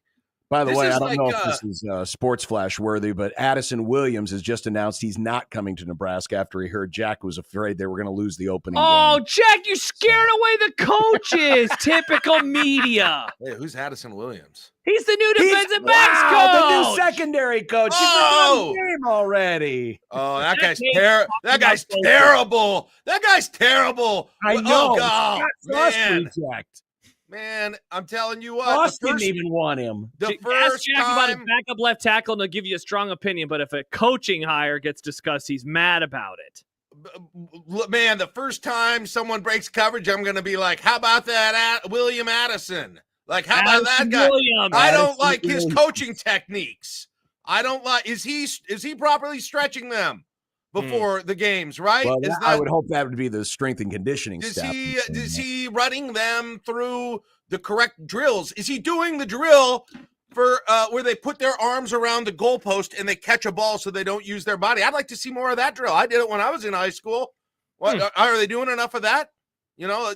By the way, I don't know if this is sports flash worthy, but Addison Williams has just announced he's not coming to Nebraska after he heard Jack was afraid they were going to lose the opening game. Oh, Jack, you scared away the coaches. Typical media. Wait, who's Addison Williams? He's the new defensive backs coach. The new secondary coach. Oh! He's in the game already. Oh, that guy's terrible. That guy's terrible. I know. Oh, man. Reject. Man, I'm telling you what. Ross didn't even want him. Ask Jack about his backup left tackle, and he'll give you a strong opinion. But if a coaching hire gets discussed, he's mad about it. Man, the first time someone breaks coverage, I'm going to be like, how about that William Addison? Like, how about that guy? I don't like his coaching techniques. I don't like, is he properly stretching them before the games, right? Well, I would hope that would be the strength and conditioning staff. Is he running them through the correct drills? Is he doing the drill for where they put their arms around the goalpost and they catch a ball so they don't use their body? I'd like to see more of that drill. I did it when I was in high school. What are they doing enough of that? You know,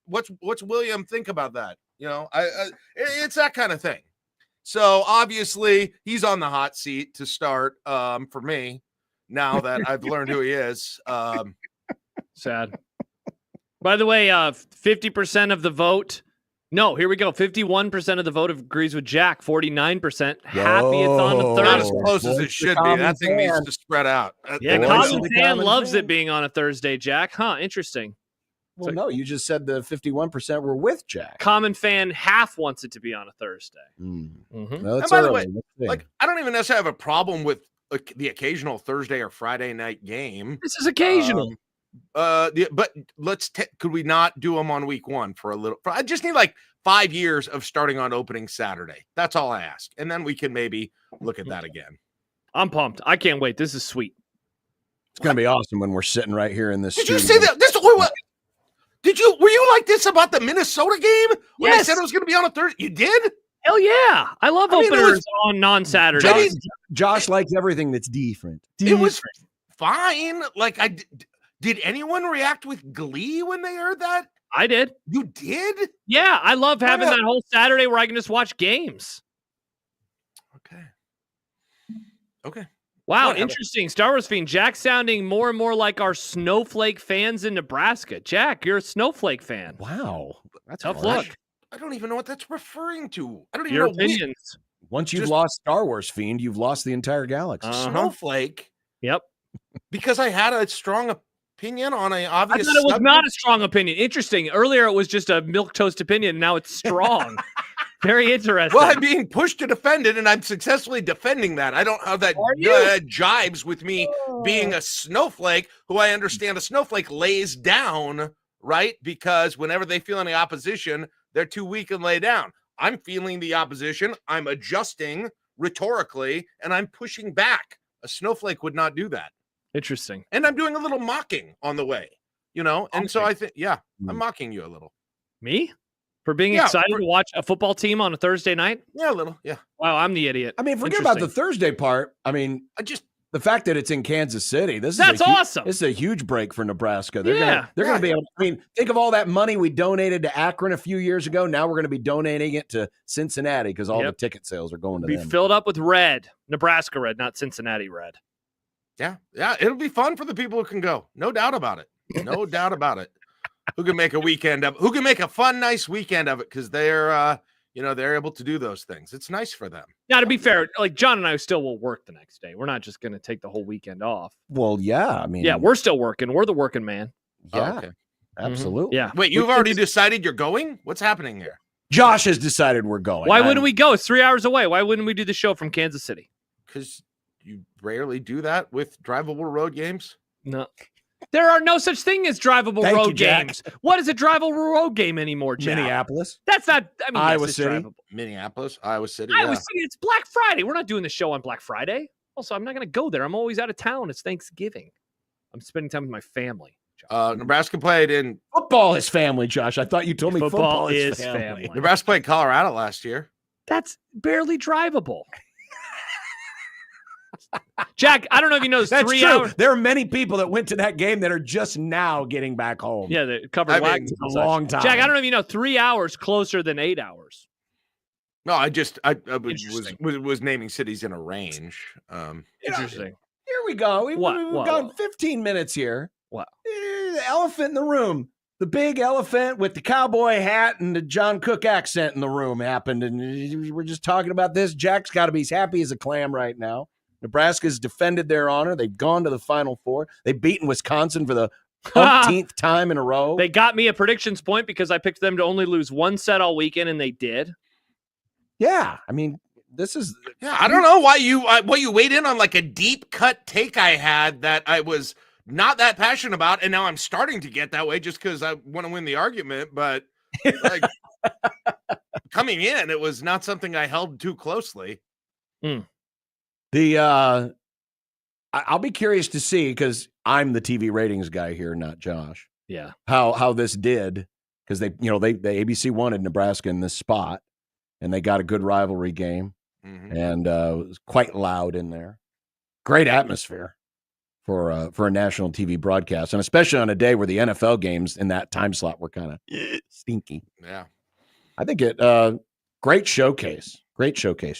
what's William think about that? You know, it's that kind of thing. So obviously he's on the hot seat to start for me. Now that I've learned who he is. Sad. By the way, 50% of the vote. No, here we go. 51% of the vote agrees with Jack. 49% happy it's on a Thursday. Not as close as it should be. That thing needs to spread out. Yeah, common fan loves it being on a Thursday, Jack. Huh, interesting. Well, no, you just said the 51% were with Jack. Common fan half wants it to be on a Thursday. Well, and by the way, like, I don't even necessarily have a problem with the occasional Thursday or Friday night game. This is occasional. But could we not do them on week one for a little? I just need like 5 years of starting on opening Saturday. That's all I ask. And then we can maybe look at that again. I'm pumped. I can't wait. This is sweet. It's going to be awesome when we're sitting right here in this Did studio. you say that? Were you like this about the Minnesota game? When I said it was going to be on a Thursday? You did? Hell yeah. I love openers on non-Saturdays. Josh likes everything that's different. It was fine. Like, did anyone react with glee when they heard that? I did. You did? Yeah, I love having that whole Saturday where I can just watch games. Okay. Wow, interesting. Star Wars Fiend, Jack sounding more and more like our snowflake fans in Nebraska. Jack, you're a snowflake fan. Wow. That's tough harsh. look. I don't even know what that's referring to. I don't even Your know. opinions. Once you've lost Star Wars Fiend, you've lost the entire galaxy. Snowflake? Yep. Because I had a strong opinion on an obvious I thought it was not a strong opinion. Interesting. Earlier, it was just a milquetoast opinion. Now it's strong. Very interesting. Well, I'm being pushed to defend it, and I'm successfully defending that. I don't have that jibes with me being a snowflake, who I understand a snowflake lays down, right? Because whenever they feel any opposition, they're too weak and lay down. I'm feeling the opposition. I'm adjusting rhetorically, and I'm pushing back. A snowflake would not do that. Interesting. And I'm doing a little mocking on the way, you know? And so I think, I'm mocking you a little. Me? For being excited to watch a football team on a Thursday night? Yeah, a little, yeah. Wow, I'm the idiot. I mean, forget about the Thursday part. I mean, the fact that it's in Kansas City. That's awesome. This is a huge break for Nebraska. They're going to be able to, I mean, think of all that money we donated to Akron a few years ago. Now we're going to be donating it to Cincinnati because all the ticket sales are going to them. Be filled up with red. Nebraska red, not Cincinnati red. Yeah, it'll be fun for the people who can go. No doubt about it. No doubt about it. Who can make a weekend of it? Who can make a fun, nice weekend of it? Because they're, they're able to do those things. It's nice for them. Now, to be fair, like John and I still will work the next day. We're not just going to take the whole weekend off. Well, yeah. I mean, yeah, we're still working. We're the working man. Yeah, absolutely. Yeah. Wait, you've already decided you're going? What's happening here? Josh has decided we're going. Why wouldn't we go? It's 3 hours away. Why wouldn't we do the show from Kansas City? Because you rarely do that with drivable road games. No. There are no such thing as drivable road games. What is a drivable road game anymore, Jack? Minneapolis. That's not, I mean, Iowa City. Drivable. Minneapolis, Iowa City. Iowa City, it's Black Friday. We're not doing the show on Black Friday. Also, I'm not going to go there. I'm always out of town. It's Thanksgiving. I'm spending time with my family. Nebraska played in... Football is family, Josh. I thought you told me football is family. Nebraska played Colorado last year. That's barely drivable. Jack, I don't know if you know this. That's 3 true. hours. There are many people that went to that game that are just now getting back home. Yeah, they covered wagons a long time. Jack, I don't know if you know 3 hours closer than 8 hours. No, I was naming cities in a range. Interesting. Here we go. We've gone 15 minutes here. What? The elephant in the room. The big elephant with the cowboy hat and the John Cook accent in the room happened. And we're just talking about this. Jack's got to be as happy as a clam right now. Nebraska's defended their honor. They've gone to the Final Four. They've beaten Wisconsin for the 15th time in a row. They got me a predictions point because I picked them to only lose one set all weekend, and they did. Yeah. I mean, this is... Yeah, I don't know why you weighed in on like a deep cut take I had that I was not that passionate about, and now I'm starting to get that way just because I want to win the argument. But like coming in, it was not something I held too closely. I'll be curious to see, because I'm the TV ratings guy here, not Josh. Yeah, how this did, because the ABC wanted Nebraska in this spot, and they got a good rivalry game, and it was quite loud in there. Great atmosphere for a national TV broadcast, and especially on a day where the NFL games in that time slot were kind of stinky. Yeah, I think great showcase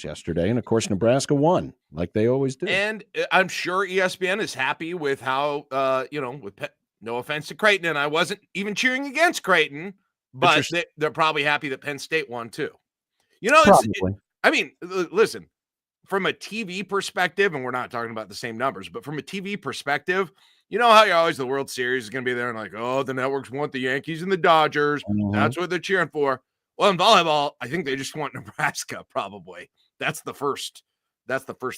yesterday, and of course Nebraska won like they always do. And I'm sure ESPN is happy with how no offense to Creighton, and I wasn't even cheering against Creighton, but they're probably happy that Penn State won too. Listen, from a TV perspective, and we're not talking about the same numbers, but from a TV perspective, you know how the World Series is going to be there and like, oh, the networks want the Yankees and the Dodgers. That's what they're cheering for. Well, in volleyball, I think they just want Nebraska, probably. That's the first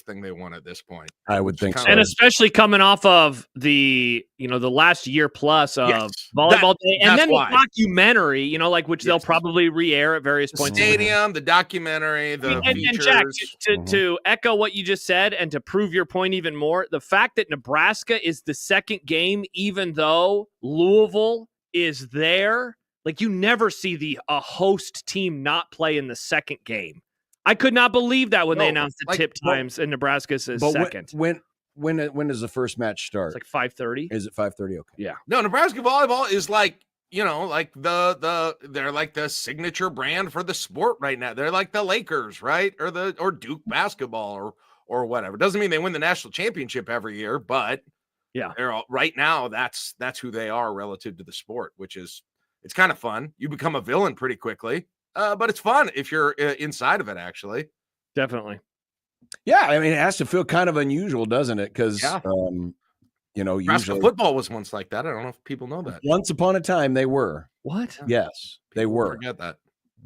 thing they want at this point. I would think so. And especially coming off of the last year plus of Volleyball Day, and then the documentary, which they'll probably re-air at various points. Stadium, the documentary, the features. And Jack, to echo what you just said and to prove your point even more, the fact that Nebraska is the second game, even though Louisville is there, like you never see a host team not play in the second game. I could not believe that when they announced the tip times and Nebraska says second. When does the first match start? It's like 5:30. Is it 5:30? Okay. Yeah. No, Nebraska volleyball is like, they're like the signature brand for the sport right now. They're like the Lakers, right? Or Duke basketball or whatever. Doesn't mean they win the national championship every year, but yeah, they're right now that's who they are relative to the sport, which is it's kind of fun. You become a villain pretty quickly. But it's fun if you're inside of it, actually. Definitely. Yeah, I mean, it has to feel kind of unusual, doesn't it? Because, usually football was once like that. I don't know if people know that. Once upon a time, they were. What? Yes, they were. Forget that.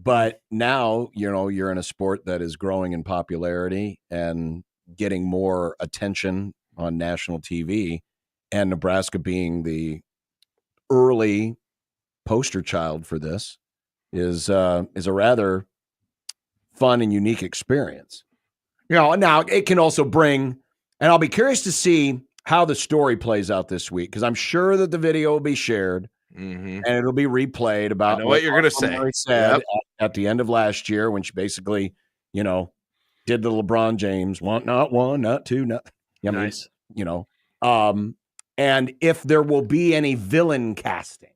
But now, you're in a sport that is growing in popularity and getting more attention on national TV, and Nebraska being the early poster child for this is a rather fun and unique experience. Now it can also bring, and I'll be curious to see how the story plays out this week, because I'm sure that the video will be shared and it'll be replayed about what you're going to say. Said at the end of last year when she basically, did the LeBron James not one, not two, not nice. And if there will be any villain casting.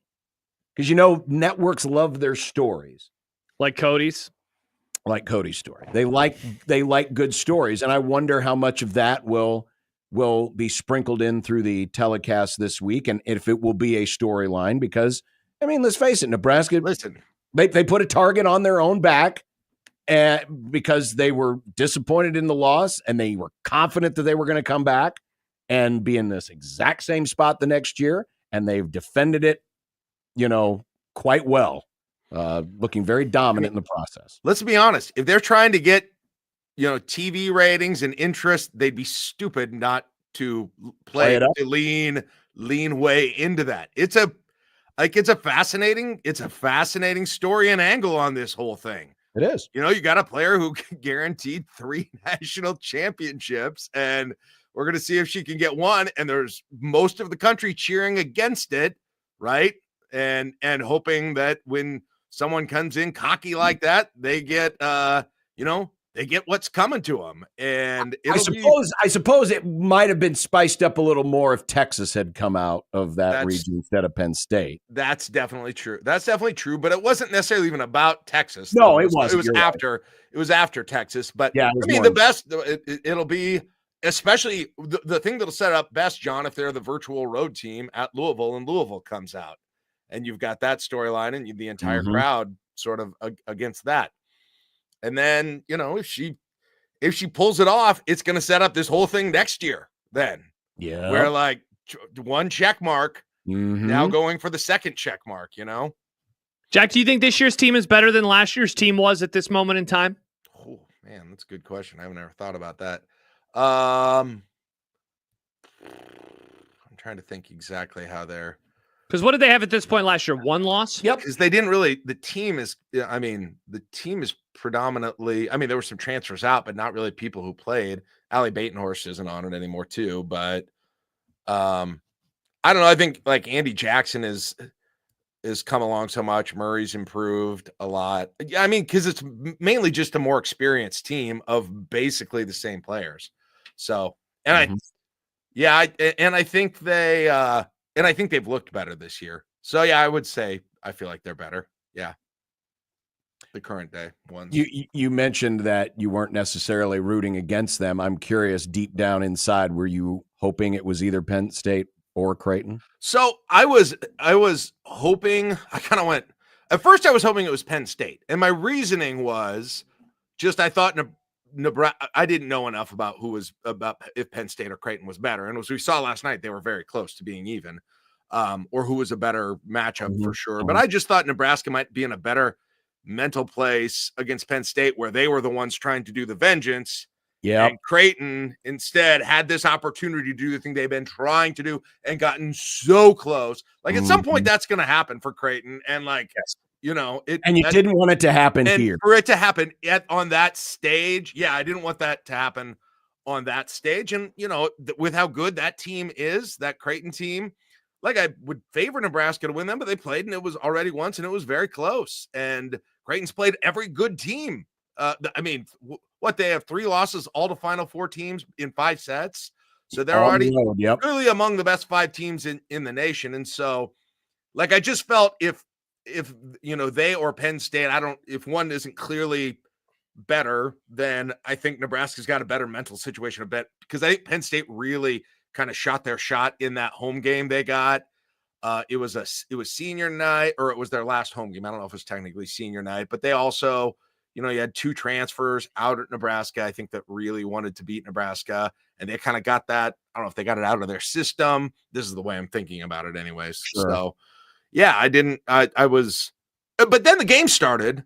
Because networks love their stories, like Cody's story. They like good stories, and I wonder how much of that will be sprinkled in through the telecast this week, and if it will be a storyline. Because let's face it, Nebraska. Listen, they put a target on their own back, because they were disappointed in the loss, and they were confident that they were going to come back and be in this exact same spot the next year, and they've defended it. Quite well, looking very dominant in the process. Let's be honest. If they're trying to get, TV ratings and interest, they'd be stupid not to play it up. To lean way into that. It's a fascinating story and angle on this whole thing. It is. You got a player who guaranteed 3 national championships, and we're going to see if she can get one. And there's most of the country cheering against it, right? And hoping that when someone comes in cocky like that, they get they get what's coming to them. And I suppose it might have been spiced up a little more if Texas had come out of that region instead of Penn State. That's definitely true. But it wasn't necessarily even about Texas. No, it wasn't. It was after Texas. But yeah, I mean, the best, it'll be, especially the thing that'll set up best, John, if they're the virtual road team at Louisville and Louisville comes out. And you've got that storyline and the entire crowd sort of against that. And then, if she pulls it off, it's going to set up this whole thing next year then. Yeah. Where like one check mark, now going for the second check mark, Jack, do you think this year's team is better than last year's team was at this moment in time? Oh, man, that's a good question. I haven't ever thought about that. I'm trying to think exactly how they're. Because what did they have at this point last year? One loss? Yep. Because they didn't really, the team is predominantly, there were some transfers out, but not really people who played. Allie Batenhorst isn't on it anymore too, but I don't know. I think like Andy Jackson is come along so much. Murray's improved a lot. Because it's mainly just a more experienced team of basically the same players. So, I think I think they've looked better this year. So, yeah, I would say I feel like they're better. Yeah. The current day ones. You mentioned that you weren't necessarily rooting against them. I'm curious, deep down inside, were you hoping it was either Penn State or Creighton? So I was hoping, I kind of went, at first I was hoping it was Penn State. And my reasoning was just, I thought Nebraska, I didn't know enough about if Penn State or Creighton was better. And as we saw last night, they were very close to being even, or who was a better matchup for sure. But I just thought Nebraska might be in a better mental place against Penn State, where they were the ones trying to do the vengeance. Yeah. And Creighton instead had this opportunity to do the thing they've been trying to do and gotten so close. Like at some point that's going to happen for Creighton. And like, and you didn't want it to happen here. For it to happen on that stage. Yeah. I didn't want that to happen on that stage. And, with how good that team is, that Creighton team, like I would favor Nebraska to win them, but they played and it was already once and it was very close. And Creighton's played every good team. They have 3 losses all to Final Four teams in 5 sets. So they're already really among the best 5 teams in the nation. And so like, I just felt if they or Penn State, if one isn't clearly better, then I think Nebraska's got a better mental situation a bit, because I think Penn State really kind of shot their shot in that home game they got. It was senior night, or it was their last home game. I don't know if it's technically senior night, but they also, you had 2 transfers out at Nebraska, I think, that really wanted to beat Nebraska. And they kind of got that. I don't know if they got it out of their system. This is the way I'm thinking about it anyways. Sure. So yeah, but then the game started,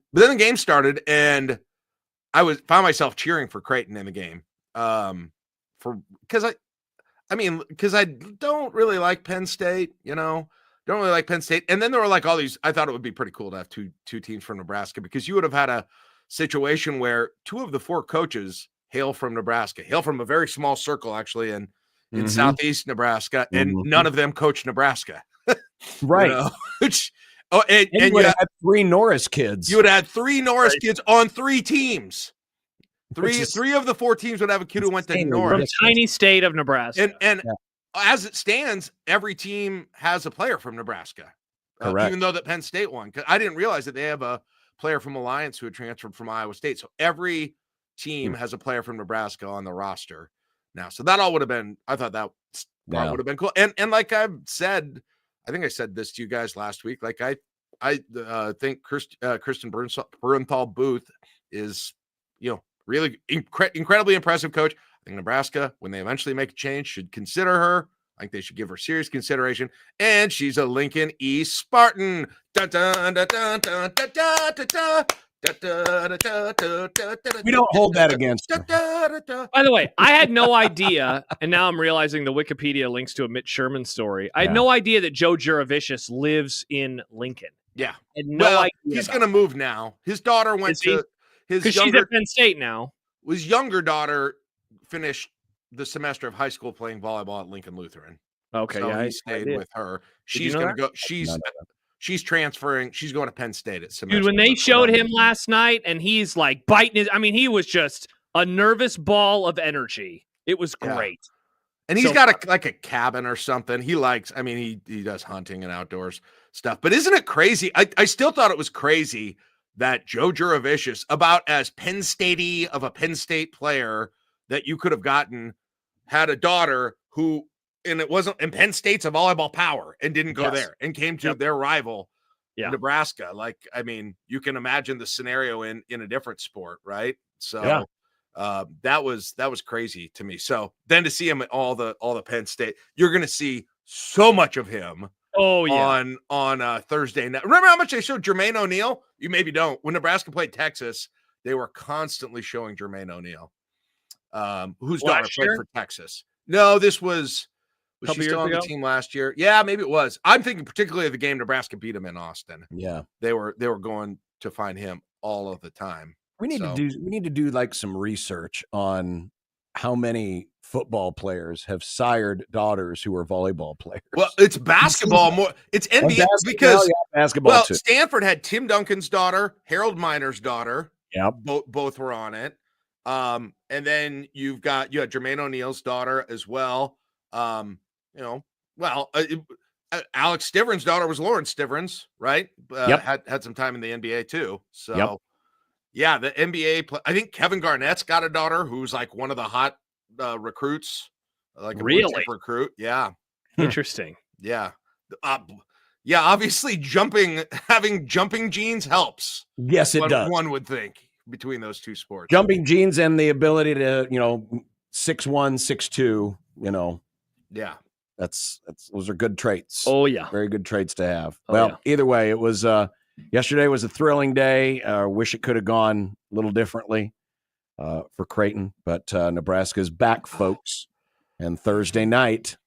and I found myself cheering for Creighton in the game. Because I don't really like Penn State, don't really like Penn State. And then there were like all these, I thought it would be pretty cool to have two teams from Nebraska, because you would have had a situation where 2 of the 4 coaches hail from Nebraska, hail from a very small circle, actually, in Southeast Nebraska, and none of them coach Nebraska. Right. And you would have had 3 Norris kids. You would have had 3 Norris kids on 3 teams. Three of the 4 teams would have a kid who went to Norris. From tiny state of Nebraska. And as it stands, every team has a player from Nebraska. Even though that Penn State won. Because I didn't realize that they have a player from Alliance who had transferred from Iowa State. So every team has a player from Nebraska on the roster now. So that all would have been, I thought that would have been cool. And like I've said, I think I said this to you guys last week. Like I think Kristen Bernthal Booth is, really incredibly impressive coach. I think Nebraska, when they eventually make a change, should consider her. I think they should give her serious consideration. And she's a Lincoln East Spartan. We don't hold that against her. By the way, I had no idea, and now I'm realizing the Wikipedia links to a Mitch Sherman story. I had no idea that Joe Juravicius lives in Lincoln. Yeah. Idea he's going to move now. His daughter went to his because she's at Penn State now. His younger daughter finished the semester of high school playing volleyball at Lincoln Lutheran. Okay, so he stayed with her. She's going to go. she's transferring. She's going to Penn State at semester. Dude, when they showed him last night and he's like biting his, he was just a nervous ball of energy. It was great. And he's got a cabin or something. He likes, he does hunting and outdoors stuff. But isn't it crazy? I still thought it was crazy that Joe Juravicius, about as Penn State-y of a Penn State player that you could have gotten, had a daughter who, and Penn State's a volleyball power and didn't go there and came to their rival, Nebraska. You can imagine the scenario in a different sport, right? So that was crazy to me. So then to see him at all the Penn State, you're going to see so much of him. On Thursday night. Remember how much they showed Jermaine O'Neal? You maybe don't. When Nebraska played Texas, they were constantly showing Jermaine O'Neal, whose daughter played for Texas. No, this was she still on the team last year? Yeah, maybe it was. I'm thinking particularly of the game Nebraska beat them in Austin. Yeah, they were going to find him all of the time. We need to do like some research on how many football players have sired daughters who are volleyball players. Well, it's basketball more. It's NBA because basketball too. Stanford had Tim Duncan's daughter, Harold Miner's daughter. Yeah, both were on it. And then you had Jermaine O'Neal's daughter as well. Alex Stiveren's daughter was Lauren Stiverens, right? Had some time in the NBA too. So, the NBA. I think Kevin Garnett's got a daughter who's like one of the hot recruits, like a really recruit. Yeah, interesting. Yeah, obviously having jumping genes helps. Yes, it does. One would think between those two sports, jumping genes and the ability to 6'1", 6'2", Yeah, those are good traits. Oh yeah, very good traits to have. Either way, it was yesterday was a thrilling day. Wish it could have gone a little differently for Creighton, but Nebraska's back, folks. And Thursday night.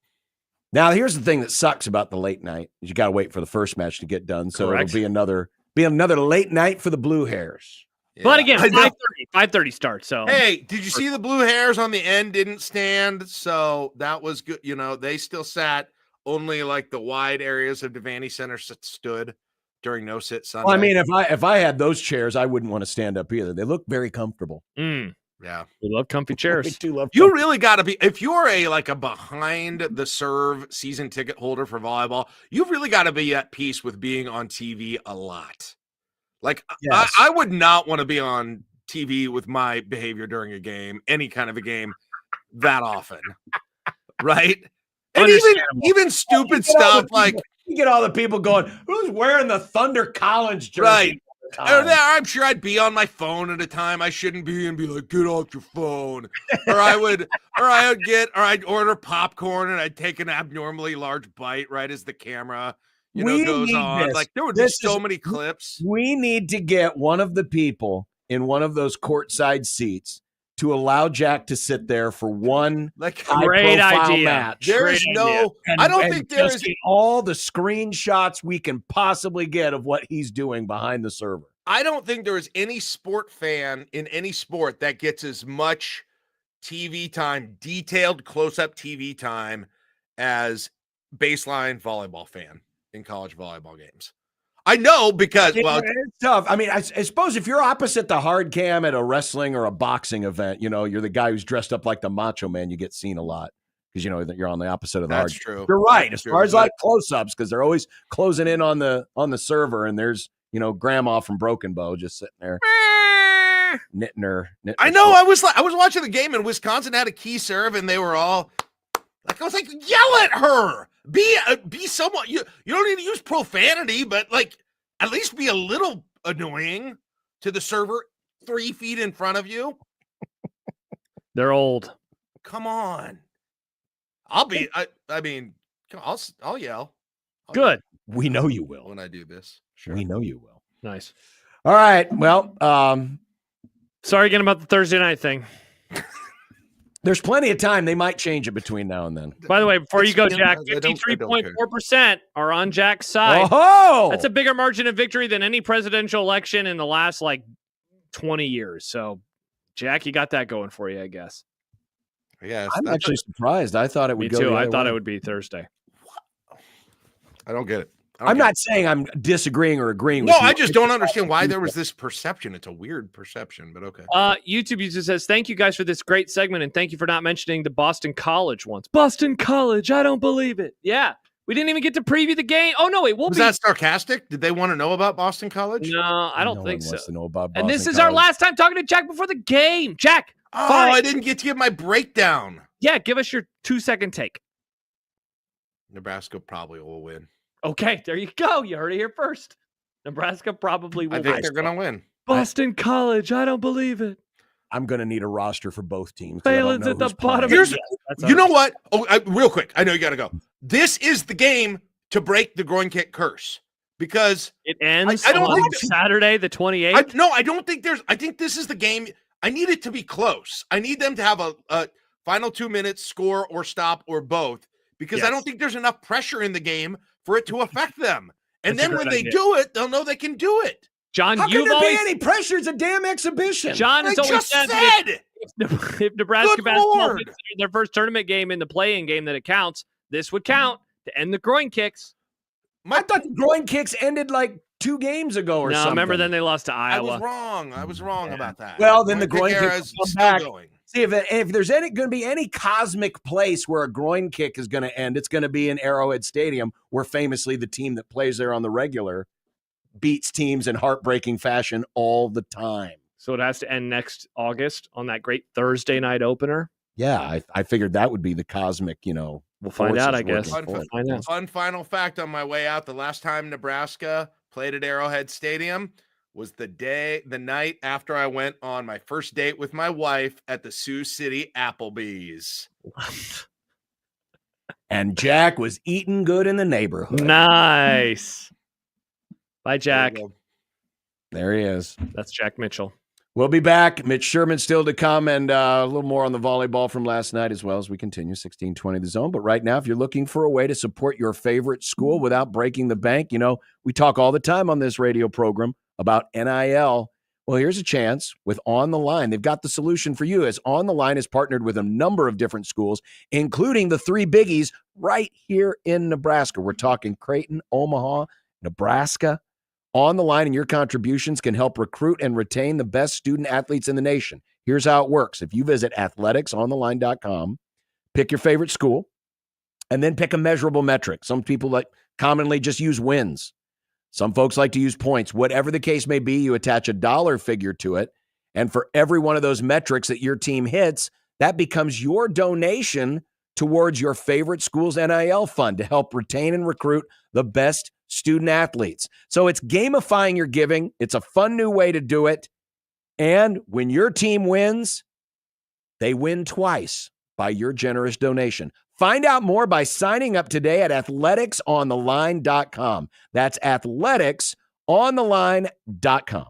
Now, here's the thing that sucks about the late night: is you got to wait for the first match to get done. So it'll be another late night for the Blue Hairs. Yeah. But again, 5:30 start. So hey, did you see the Blue Hairs on the end didn't stand? So that was good. They still sat. Only like the wide areas of Devaney Center stood during no sit Sunday. Well, if I had those chairs, I wouldn't want to stand up either. They look very comfortable. Yeah, we love comfy chairs. You really got to be, if you're a behind the serve season ticket holder for volleyball, you've really got to be at peace with being on TV a lot. I would not want to be on TV with my behavior during a game, any kind of a game, that often, right? And even stupid stuff like you get all the people going, who's wearing the Thunder Collins jersey? Right. I'm sure I'd be on my phone at a time I shouldn't be and be like, get off your phone. I'd order popcorn and I'd take an abnormally large bite right as the camera goes on. This. Like there would be so many clips. We need to get one of the people in one of those courtside seats to allow Jack to sit there for one great idea match. There's I don't think there's all the screenshots we can possibly get of what he's doing behind the server. I don't think there is any sport fan in any sport that gets as much TV time, detailed close-up TV time as baseline volleyball fan in college volleyball games. I know because, it's tough. I suppose if you're opposite the hard cam at a wrestling or a boxing event, you're the guy who's dressed up like the Macho Man, you get seen a lot because, you're on the opposite of the hard. That's true. You're right. As far as close-ups, because they're always closing in on the server, and there's, Grandma from Broken Bow just sitting there knitting her. I know. I was watching the game and Wisconsin had a key serve and they were all I was like, yell at her. Be somewhat. You don't need to use profanity, but at least be a little annoying to the server 3 feet in front of you. They're old. Come on. I'll yell. Good. We know you will when I do this. Sure. We know you will. Nice. All right. Well, sorry again about the Thursday night thing. There's plenty of time. They might change it between now and then. By the way, before you go, Jack, 53.4% are on Jack's side. Oh, that's a bigger margin of victory than any presidential election in the last 20 years. So, Jack, you got that going for you, I guess. Yes, I'm actually surprised. I thought it would go. Me too. I thought it would be Thursday. I don't get it. I'm not saying I'm disagreeing or agreeing with No, you. I just don't understand why there was this perception. It's a weird perception, but okay. YouTube user says, thank you guys for this great segment, and thank you for not mentioning the Boston College once. Boston College, I don't believe it. Yeah, we didn't even get to preview the game. Oh, no, wait, Was that sarcastic? Did they want to know about Boston College? No, I don't think one so. wants to know about And this Boston is our College. last time talking to Jack before the game. Jack, Oh, fine. I didn't get to give my breakdown. Yeah, give us your 2-second take. Nebraska probably will win. Okay, there you go. You heard it here first. Nebraska probably will I think win. they're going to win. Boston College, I don't believe it. I'm going to need a roster for both teams. 'Cause I don't Balin's know at the who's bottom. playing. You know what? Oh, real quick. I know you got to go. This is the game to break the groin kick curse because it ends I don't on think Saturday the 28th. I don't think I think this is the game. I need it to be close. I need them to have a final 2 minutes score or stop or both because I don't think there's enough pressure in the game for it to affect them. And That's a then when great they idea. do it, they'll know they can do it. John, How can you've there always be any pressure? It's a damn exhibition. John has I always just said said. if Nebraska Good basketball Lord. wins their first tournament game in the play-in game that it counts, this would count to end the groin kicks. I thought the groin kicks ended like 2 games ago or No, something. remember then they lost to I Iowa. was wrong about that. Well, then the groin era kick is will come still back. going. See, if there's going to be any cosmic place where a groin kick is going to end, it's going to be in Arrowhead Stadium, where famously the team that plays there on the regular beats teams in heartbreaking fashion all the time. So it has to end next August on that great Thursday night opener. Yeah, I figured that would be the cosmic, We'll find out, I guess. Fun, We'll find out. fun final fact on my way out: the last time Nebraska played at Arrowhead Stadium was the night after I went on my first date with my wife at the Sioux City Applebee's. And Jack was eating good in the neighborhood. Nice. Bye, Jack. There he is. That's Jack Mitchell. We'll be back. Mitch Sherman still to come, and a little more on the volleyball from last night as well as we continue 1620 The Zone. But right now, if you're looking for a way to support your favorite school without breaking the bank, we talk all the time on this radio program about NIL. Well, here's a chance with On the Line. They've got the solution for you, as On the Line is partnered with a number of different schools, including the 3 biggies right here in Nebraska. We're talking Creighton, Omaha, Nebraska. On the Line, and your contributions can help recruit and retain the best student athletes in the nation. Here's how it works. If you visit athleticsontheline.com, pick your favorite school, and then pick a measurable metric. Some people commonly just use wins. Some folks like to use points. Whatever the case may be, you attach a dollar figure to it, and for every one of those metrics that your team hits, that becomes your donation towards your favorite school's NIL fund to help retain and recruit the best student athletes. So it's gamifying your giving. It's a fun new way to do it. And when your team wins, they win twice by your generous donation. Find out more by signing up today at athleticsontheline.com. That's athleticsontheline.com.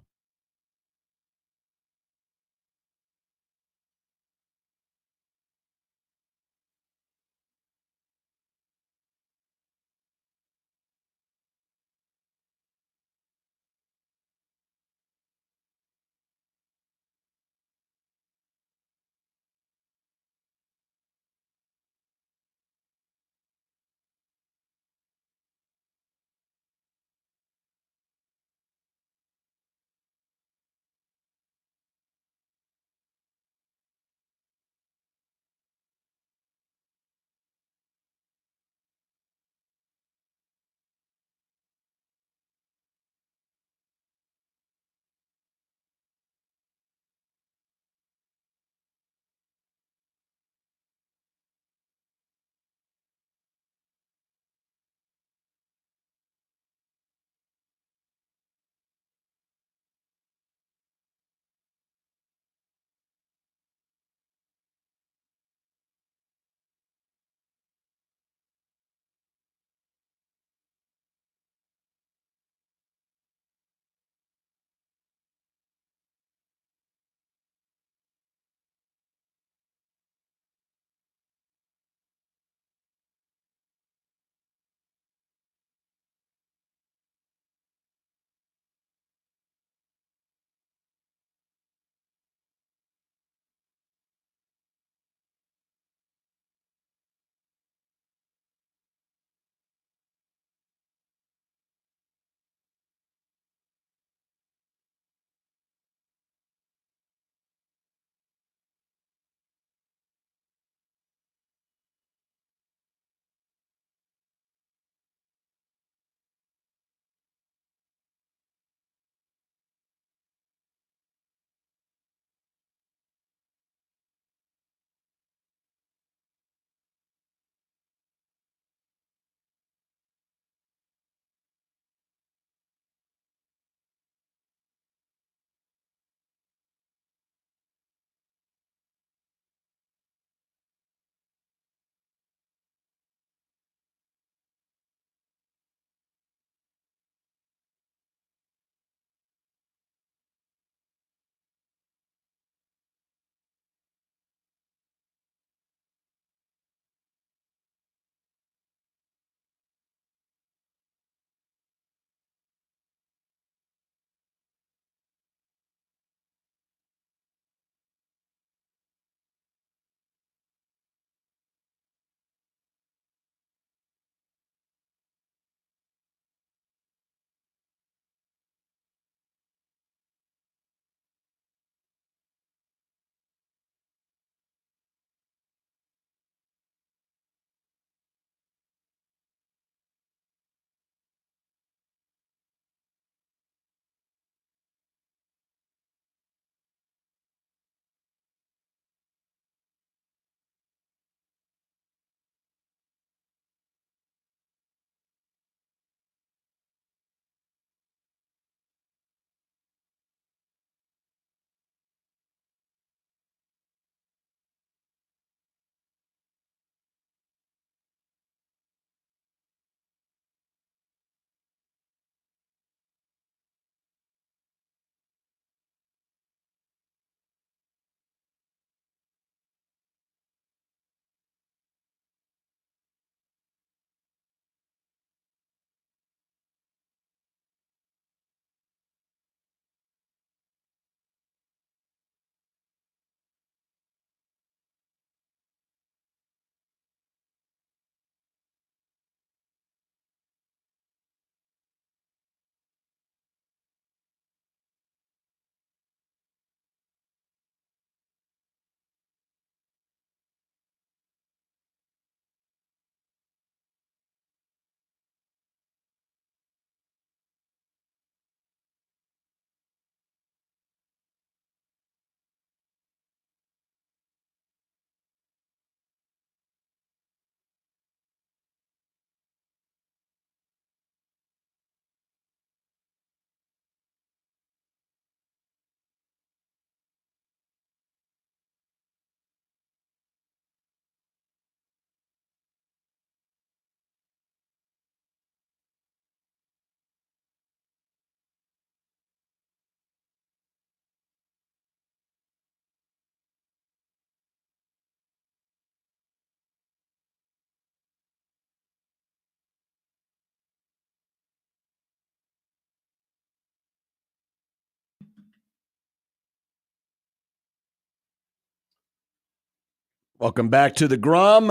Welcome back to the Grum.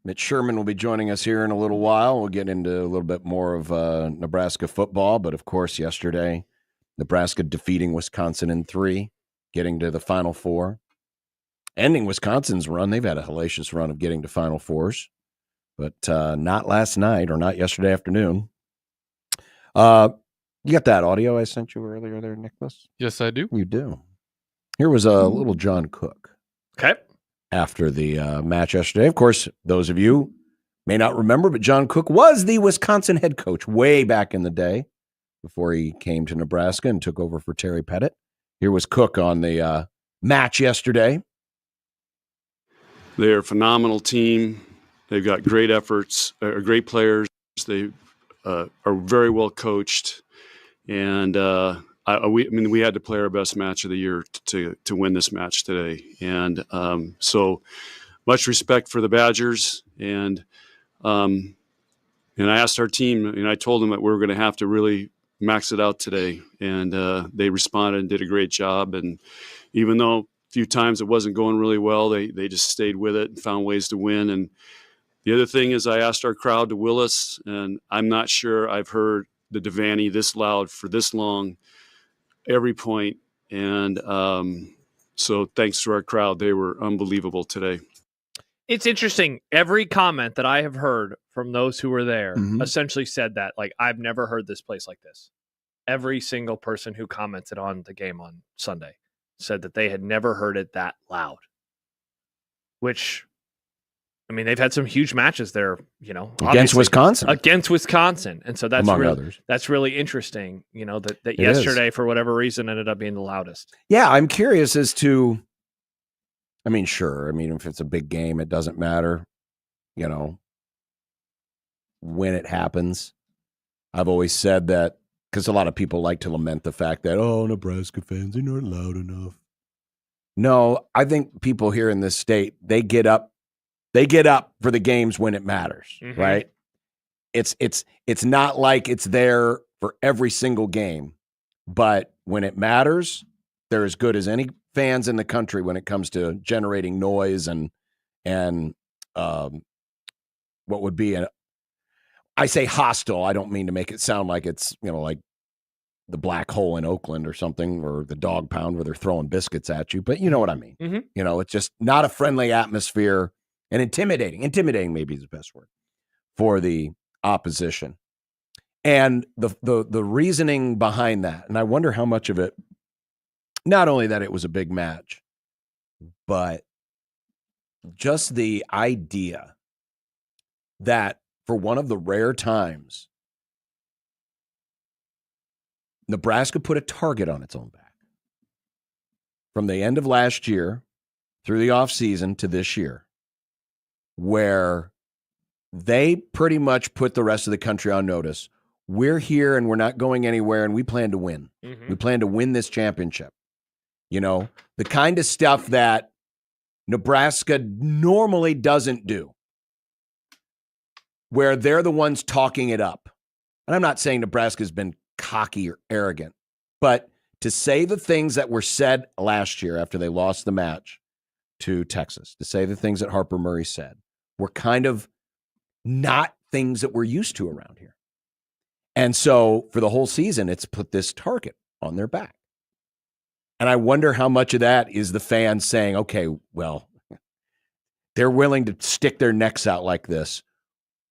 Mitch Sherman will be joining us here in a little while. We'll get into a little bit more of Nebraska football. But, of course, yesterday, Nebraska defeating Wisconsin in 3, getting to the Final Four. Ending Wisconsin's run. They've had a hellacious run of getting to Final Fours. But not last night or not yesterday afternoon. You got that audio I sent you earlier there, Nicholas? Yes, I do. You do. Here was a little John Cook. Okay. After the match yesterday. Of course, those of you may not remember, but John Cook was the Wisconsin head coach way back in the day before he came to Nebraska and took over for Terry Pettit. Here was Cook on the match yesterday. They're a phenomenal team. They've got great efforts, great players. They are very well coached. And we had to play our best match of the year to win this match today. And so much respect for the Badgers. And I asked our team, and I told them that we were going to have to really max it out today. And they responded and did a great job. And even though a few times it wasn't going really well, they just stayed with it and found ways to win. And the other thing is I asked our crowd to will us, and I'm not sure I've heard the Devaney this loud for this long, every point. And so thanks to our crowd, they were unbelievable today. It's interesting. Every comment that I have heard from those who were there essentially said that, like, I've never heard this place like this. Every single person who commented on the game on Sunday said that they had never heard it that loud, which, I mean, they've had some huge matches there, Against Wisconsin. And so that's others. That's really interesting, that yesterday, for whatever reason, ended up being the loudest. Yeah, I'm curious as to, sure. If it's a big game, it doesn't matter, when it happens. I've always said that because a lot of people like to lament the fact that, Nebraska fans, they're not loud enough. No, I think people here in this state, they get up for the games when it matters, right? It's not like it's there for every single game, but when it matters, they're as good as any fans in the country when it comes to generating noise and what would be I say hostile. I don't mean to make it sound like it's, like the black hole in Oakland or something, or the dog pound where they're throwing biscuits at you, but you know what I mean? It's just not a friendly atmosphere. And intimidating maybe is the best word for the opposition. And the reasoning behind that, and I wonder how much of it, not only that it was a big match, but just the idea that for one of the rare times, Nebraska put a target on its own back. From the end of last year through the offseason to this year, where they pretty much put the rest of the country on notice. We're here and we're not going anywhere, and we plan to win. We plan to win this championship. The kind of stuff that Nebraska normally doesn't do, where they're the ones talking it up. And I'm not saying Nebraska's been cocky or arrogant, but to say the things that were said last year after they lost the match to Texas, to say the things that Harper Murray said, were kind of not things that we're used to around here. And so for the whole season, it's put this target on their back. And I wonder how much of that is the fans saying, okay, well, they're willing to stick their necks out like this.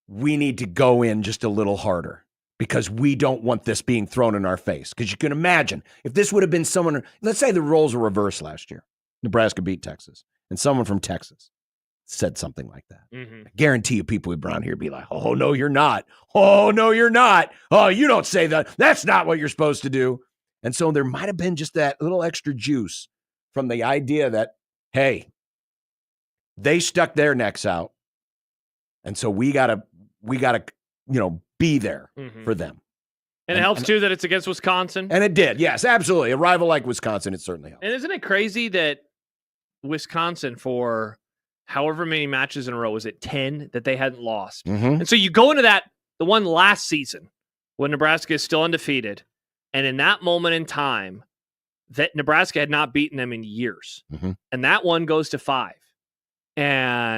We need to go in just a little harder because we don't want this being thrown in our face. Because you can imagine if this would have been someone, let's say the roles were reversed last year. Nebraska beat Texas and someone from Texas said something like that. I guarantee you people around here be like, oh, no, you're not. Oh, no, you're not. Oh, you don't say that. That's not what you're supposed to do. And so there might have been just that little extra juice from the idea that, hey, they stuck their necks out. And so we gotta, be there for them. And it helps too that it's against Wisconsin. And it did. Yes, absolutely. A rival like Wisconsin, it certainly helps. And isn't it crazy that Wisconsin, for however many matches in a row, was it 10 that they hadn't lost? And so you go into the one last season when Nebraska is still undefeated. And in that moment in time, that Nebraska had not beaten them in years. And that one goes to 5. And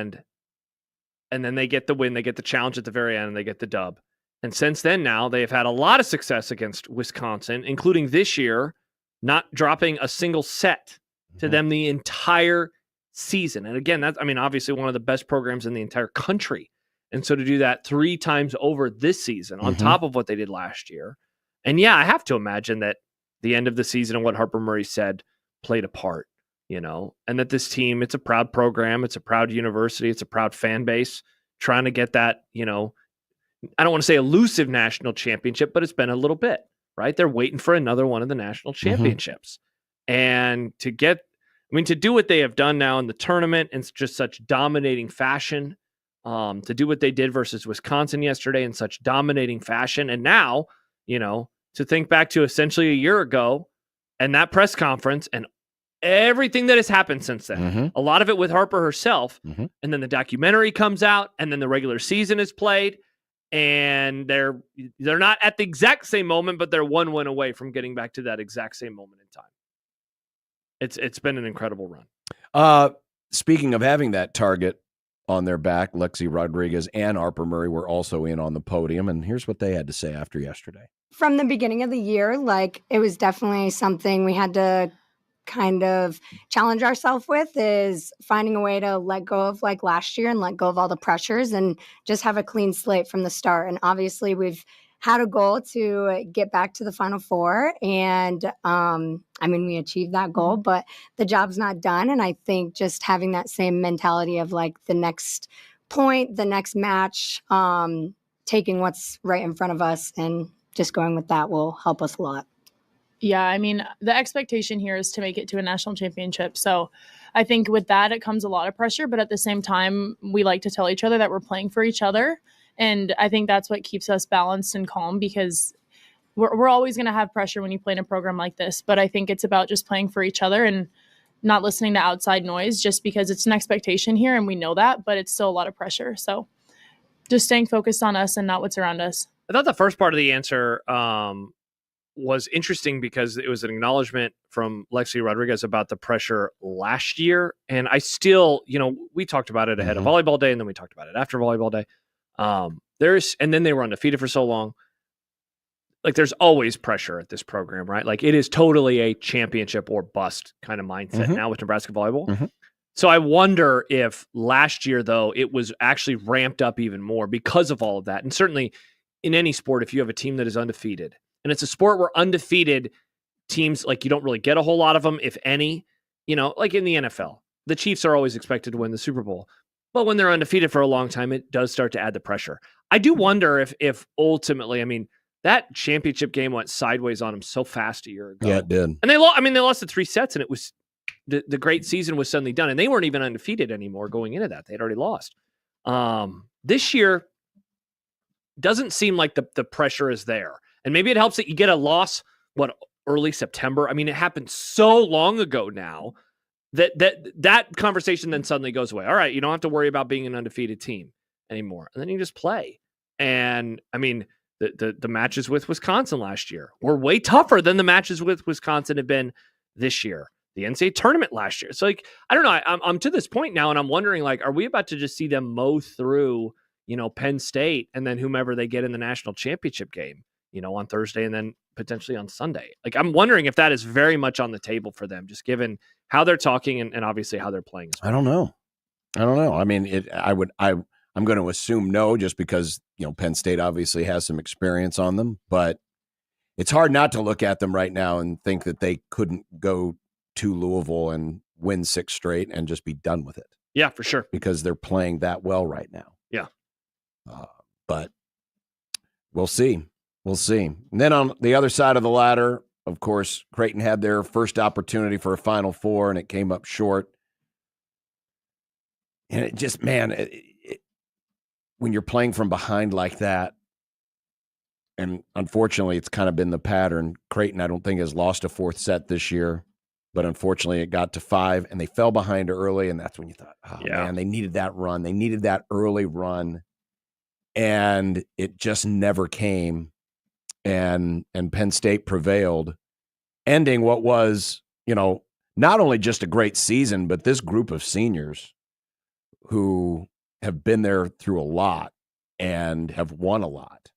and then they get the win, they get the challenge at the very end, and they get the dub. And since then now, they've had a lot of success against Wisconsin, including this year, not dropping a single set to them the entire season. And again, that's, I mean, obviously one of the best programs in the entire country. And so to do that 3 times over this season on top of what they did last year. And yeah, I have to imagine that the end of the season and what Harper Murray said played a part, you know, and that this team, it's a proud program. It's a proud university. It's a proud fan base trying to get that, you know, I don't want to say elusive national championship, but it's been a little bit, right? They're waiting for another one of the national championships. And to get, I mean, to do what they have done now in the tournament in just such dominating fashion, to do what they did versus Wisconsin yesterday in such dominating fashion. And now, you know, to think back to essentially a year ago and that press conference and everything that has happened since then, a lot of it with Harper herself. And then the documentary comes out and then the regular season is played. And they're not at the exact same moment, but they're 1 win away from getting back to that exact same moment in time. It's been an incredible run. Speaking of having that target on their back, Lexi Rodriguez and Harper Murray were also in on the podium, and here's what they had to say after yesterday. From the beginning of the year, like, it was definitely something we had to kind of challenge ourselves with, is finding a way to let go of like last year and let go of all the pressures and just have a clean slate from the start. And obviously we've had a goal to get back to the Final Four. And I mean, we achieved that goal, but the job's not done. And I think just having that same mentality of like the next point, the next match, taking what's right in front of us and just going with that will help us a lot. Yeah, I mean, the expectation here is to make it to a national championship. So I think with that, it comes a lot of pressure. But at the same time, we like to tell each other that we're playing for each other. And I think that's what keeps us balanced and calm, because we're always going to have pressure when you play in a program like this. But I think it's about just playing for each other and not listening to outside noise, just because it's an expectation here and we know that, but it's still a lot of pressure. So just staying focused on us and not what's around us. I thought the first part of the answer was interesting because it was an acknowledgement from Lexi Rodriguez about the pressure last year. And I still, you know, we talked about it ahead of Volleyball Day, and then we talked about it after Volleyball Day. And then they were undefeated for so long. Like, there's always pressure at this program, right? Like, it is totally a championship or bust kind of mindset now with Nebraska volleyball. So I wonder if last year, though, it was actually ramped up even more because of all of that. And certainly in any sport, if you have a team that is undefeated, and it's a sport where undefeated teams, like, you don't really get a whole lot of them, if any, you know, like in the NFL, the Chiefs are always expected to win the Super Bowl. But when they're undefeated for a long time, it does start to add the pressure. I do wonder if ultimately, I mean, that championship game went sideways on them so fast a year ago. Yeah, it did. And they lost the 3 sets, and it was the great season was suddenly done, and they weren't even undefeated anymore going into that. They'd already lost. This year doesn't seem like the pressure is there. And maybe it helps that you get a loss, early September. I mean, it happened so long ago now that conversation then suddenly goes away. All right, you don't have to worry about being an undefeated team anymore. And then you just play. And I mean, the matches with Wisconsin last year were way tougher than the matches with Wisconsin have been this year. The NCAA tournament last year. So, like, I don't know. I'm to this point now, and I'm wondering, like, are we about to just see them mow through, you know, Penn State and then whomever they get in the national championship game, you know, on Thursday and then potentially on Sunday? Like, I'm wondering if that is very much on the table for them, just given how they're talking and obviously how they're playing as well. I don't know. I mean, I'm going to assume no, just because, you know, Penn State obviously has some experience on them, but it's hard not to look at them right now and think that they couldn't go to Louisville and win 6 straight and just be done with it. Yeah, for sure. Because they're playing that well right now. Yeah. But we'll see. We'll see. And then on the other side of the ladder, of course, Creighton had their first opportunity for a Final Four, and it came up short. And it just, man, when you're playing from behind like that, and unfortunately it's kind of been the pattern. Creighton, I don't think, has lost a 4th set this year, but unfortunately it got to 5, and they fell behind early, and that's when you thought, oh, man, they needed that run. They needed that early run, and it just never came. And Penn State prevailed, ending what was, you know, not only just a great season, but this group of seniors who have been there through a lot and have won a lot.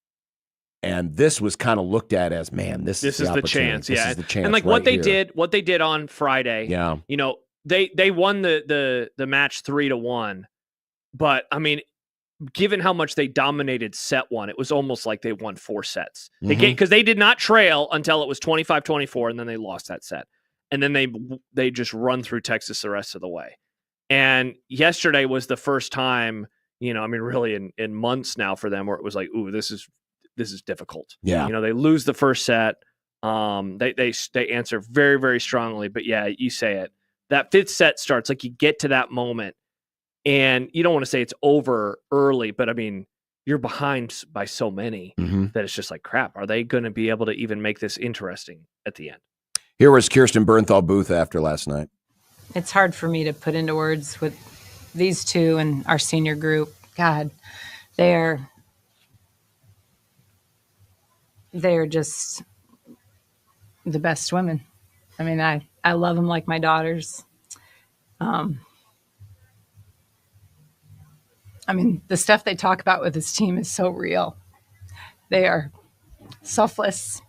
And this was kind of looked at as, man, this is the chance. This Yeah. is the chance. And like right here. what they did on Friday. Yeah. You know, they won the match 3-1. But I mean, given how much they dominated set one, it was almost like they won 4 sets. Because they did not trail until it was 25-24, and then they lost that set. And then they just run through Texas the rest of the way. And yesterday was the first time, you know, I mean, really in months now for them where it was like, ooh, this is difficult. Yeah. You know, they lose the first set. They answer very, very strongly. But yeah, you say it. That 5th set starts, like you get to that moment. And you don't want to say it's over early, but I mean, you're behind by so many that it's just like, crap, are they going to be able to even make this interesting at the end? Here was Kirsten Bernthal Booth after last night. It's hard for me to put into words with these two and our senior group. God, they're just the best women. I mean, I love them like my daughters. I mean, the stuff they talk about with this team is so real. They are selfless.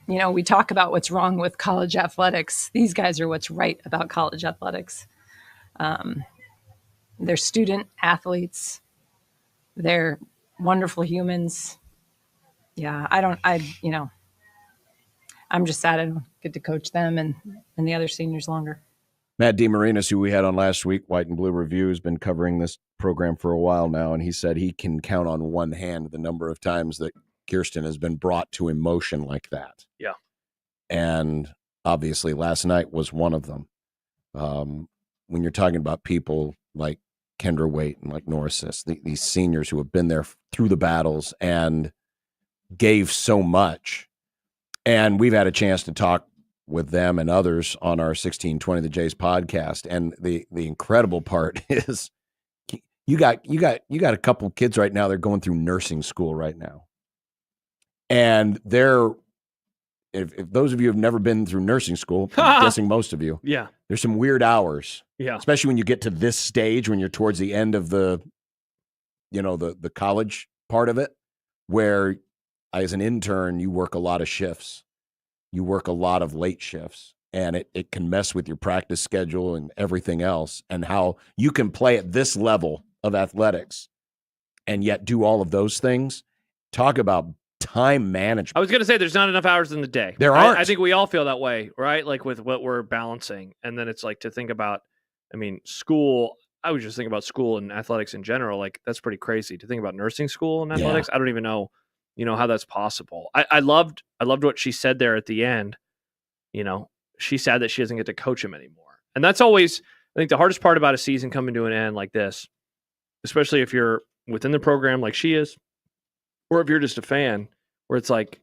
You know, we talk about what's wrong with college athletics. These guys are what's right about college athletics. They're student athletes. They're wonderful humans. Yeah, I'm just sad I don't get to coach them and the other seniors longer. Matt DeMarinis, who we had on last week, White and Blue Review, has been covering this program for a while now, and he said he can count on one hand the number of times that Kirsten has been brought to emotion like that. Yeah. And obviously last night was one of them. When you're talking about people like Kendra Waite and like Norris, these seniors who have been there through the battles and gave so much. And we've had a chance to talk with them and others on our 1620 The Jays podcast. And the incredible part is you got a couple kids right now. They're going through nursing school right now. And if those of you have never been through nursing school, I'm guessing most of you, yeah, there's some weird hours. Yeah. Especially when you get to this stage, when you're towards the end of the college part of it, where as an intern, you work a lot of shifts. You work a lot of late shifts, and it can mess with your practice schedule and everything else, and how you can play at this level of athletics and yet do all of those things. Talk about time management. I was going to say there's not enough hours in the day. There aren't. I think we all feel that way, right? Like with what we're balancing. And then it's like to think about, I mean, school, I was just thinking about school and athletics in general. Like that's pretty crazy to think about nursing school and athletics. I don't even know, how that's possible. I loved what she said there at the end. She's sad that she doesn't get to coach him anymore. And that's always, I think, the hardest part about a season coming to an end like this, especially if you're within the program like she is, or if you're just a fan, where it's like,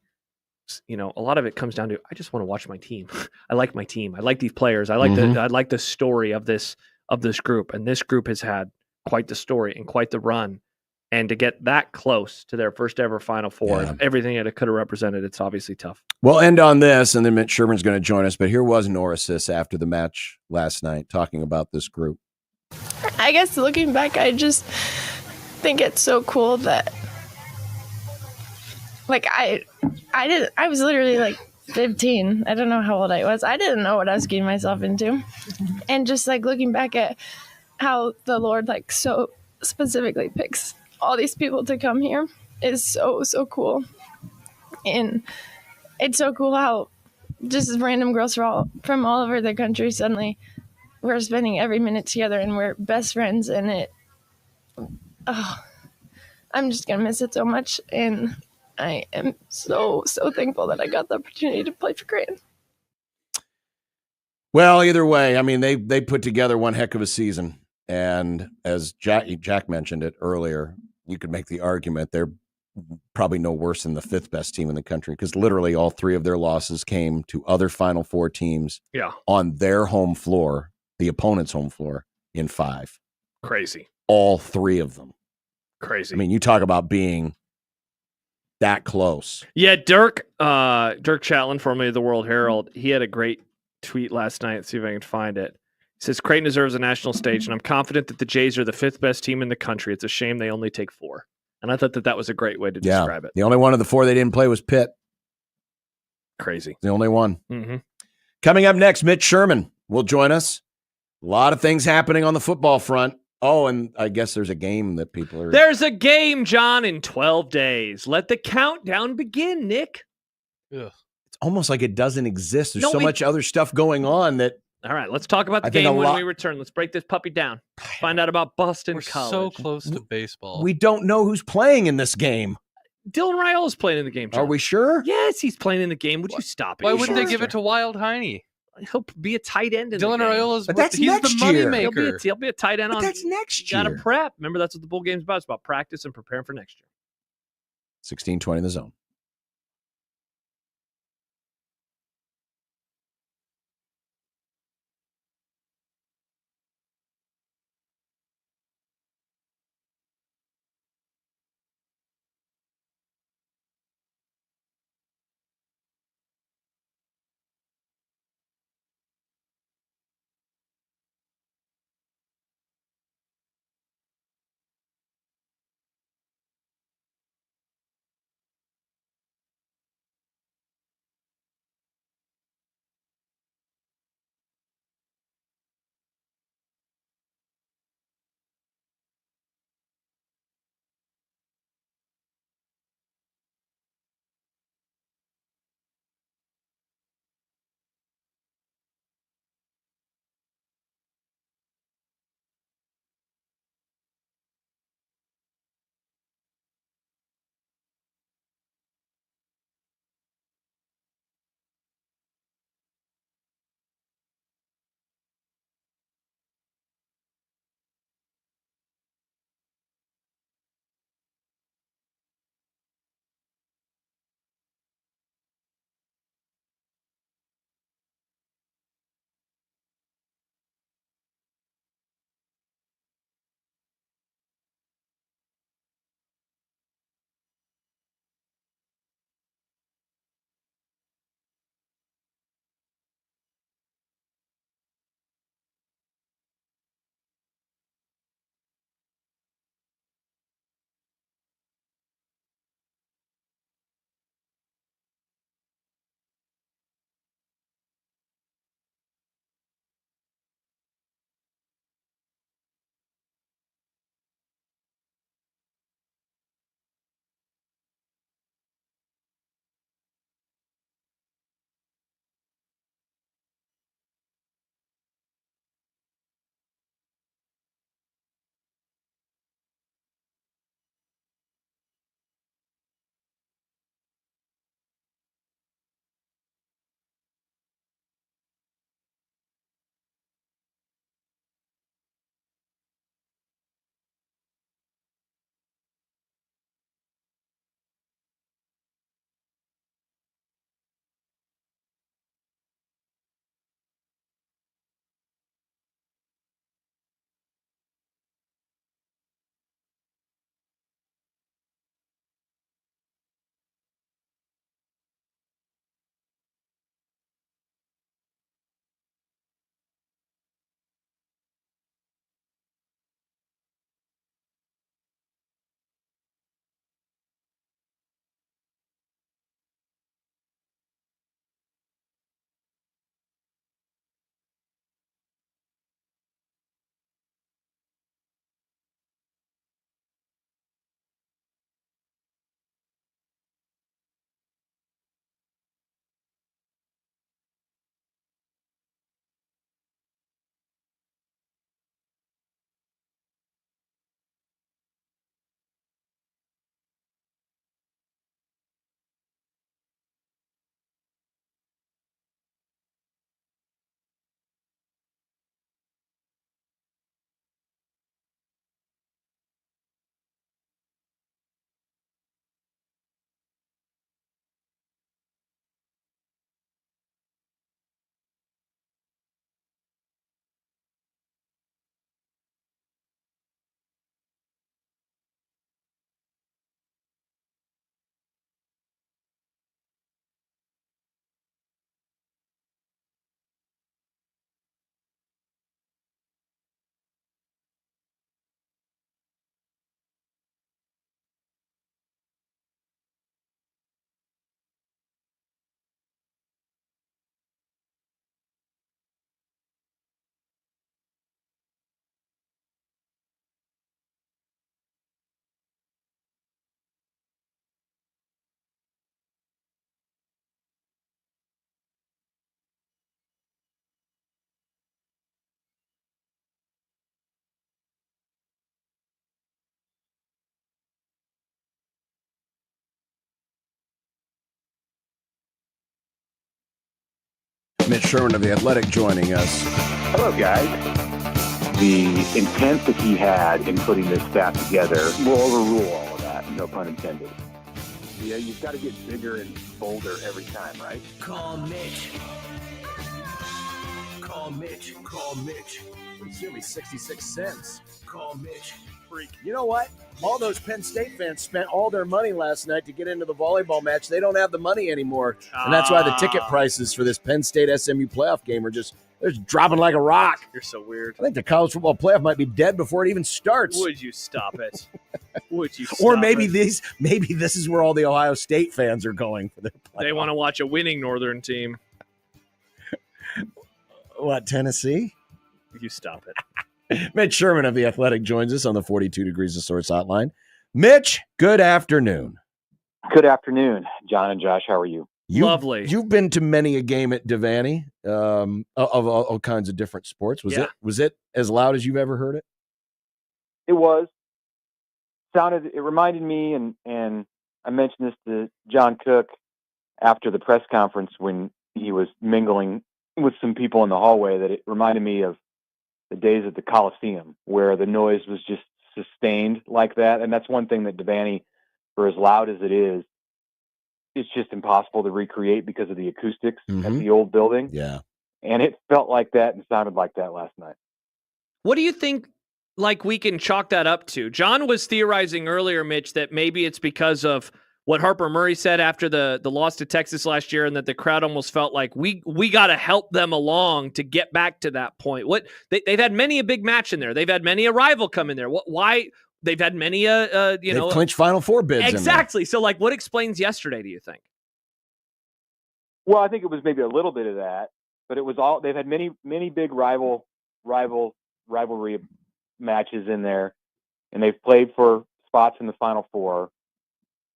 a lot of it comes down to, I just want to watch my team. I like my team. I like these players. I like the story of this group. And this group has had quite the story and quite the run. And to get that close to their first ever Final Four, everything that it could have represented, it's obviously tough. We'll end on this, and then Mitch Sherman's going to join us. But here was Norris after the match last night, talking about this group. I guess looking back, I just think it's so cool that, like, I was literally like 15. I don't know how old I was. I didn't know what I was getting myself into. And just like looking back at how the Lord like so specifically picks all these people to come here is so cool. And it's so cool how just random girls from all over the country suddenly we're spending every minute together and we're best friends, and I'm just gonna miss it so much. And I am so thankful that I got the opportunity to play for Creighton. Well, either way, I mean, they put together one heck of a season. And as Jack mentioned it earlier, you could make the argument they're probably no worse than the 5th best team in the country, because literally all 3 of their losses came to other Final Four teams on their home floor, the opponent's home floor, in 5. Crazy. All 3 of them. Crazy. I mean, you talk about being that close. Yeah, Dirk Chatelain, formerly of the World Herald, he had a great tweet last night. Let's see if I can find it. Says Creighton deserves a national stage, and I'm confident that the Jays are the 5th best team in the country. It's a shame they only take 4. And I thought that was a great way to describe it. The only one of the 4 they didn't play was Pitt. Crazy. The only one. Mm-hmm. Coming up next, Mitch Sherman will join us. A lot of things happening on the football front. Oh, and I guess there's a game that people are... There's a game, John, in 12 days. Let the countdown begin, Nick. Ugh. It's almost like it doesn't exist. There's much other stuff going on that... All right, let's talk about the game when we return. Let's break this puppy down. Find out about Boston College. So close to baseball. We don't know who's playing in this game. Dylan Raiola's playing in the game, John. Are we sure? Yes, he's playing in the game. Would you stop it? Why wouldn't they give it to Wild Heine? He'll be a tight end in Dylan the game. Raiola's But that's he's next the money year. maker. He'll be a tight end But on. that's next You year. gotta prep. Remember, that's what the bowl game's about. It's about practice and preparing for next year. 16:20 in the zone. Mitch Sherman of The Athletic joining us. Hello, guys. The intent that he had in putting this staff together will overrule all of that, no pun intended. Yeah, you've got to get bigger and bolder every time, right? Call Mitch. Call Mitch. Call Mitch. It's only 66 cents. Call Mitch. Freak. You know what? All those Penn State fans spent all their money last night to get into the volleyball match. They don't have the money anymore. And that's why the ticket prices for this Penn State SMU playoff game are just dropping like a rock. You're so weird. I think the college football playoff might be dead before it even starts. Would you stop it? Would you stop Or maybe it? maybe this is where all the Ohio State fans are going for their playoff. They want to watch a winning Northern team. What, Tennessee? You stop it. Mitch Sherman of The Athletic joins us on the 42 Degrees of Source hotline. Mitch, good afternoon. Good afternoon, John and Josh. How are you? Lovely. You've been to many a game at Devaney of all kinds of different sports. Was it as loud as you've ever heard it? It was. It reminded me, and I mentioned this to John Cook after the press conference when he was mingling with some people in the hallway, that it reminded me of the days at the Coliseum where the noise was just sustained like that. And that's one thing that Devaney, for as loud as it is, it's just impossible to recreate because of the acoustics at the old building. Yeah. And it felt like that and sounded like that last night. What do you think, like, we can chalk that up to? John was theorizing earlier, Mitch, that maybe it's because of what Harper Murray said after the loss to Texas last year, and that the crowd almost felt like we got to help them along to get back to that point. They've had many a big match in there. They've had many a rival come in there. Why they've had many they've clinched Final Four bids. Exactly. So, like, what explains yesterday, do you think? Well, I think it was maybe a little bit of that, but it was all, they've had many big rivalry matches in there, and they've played for spots in the Final Four,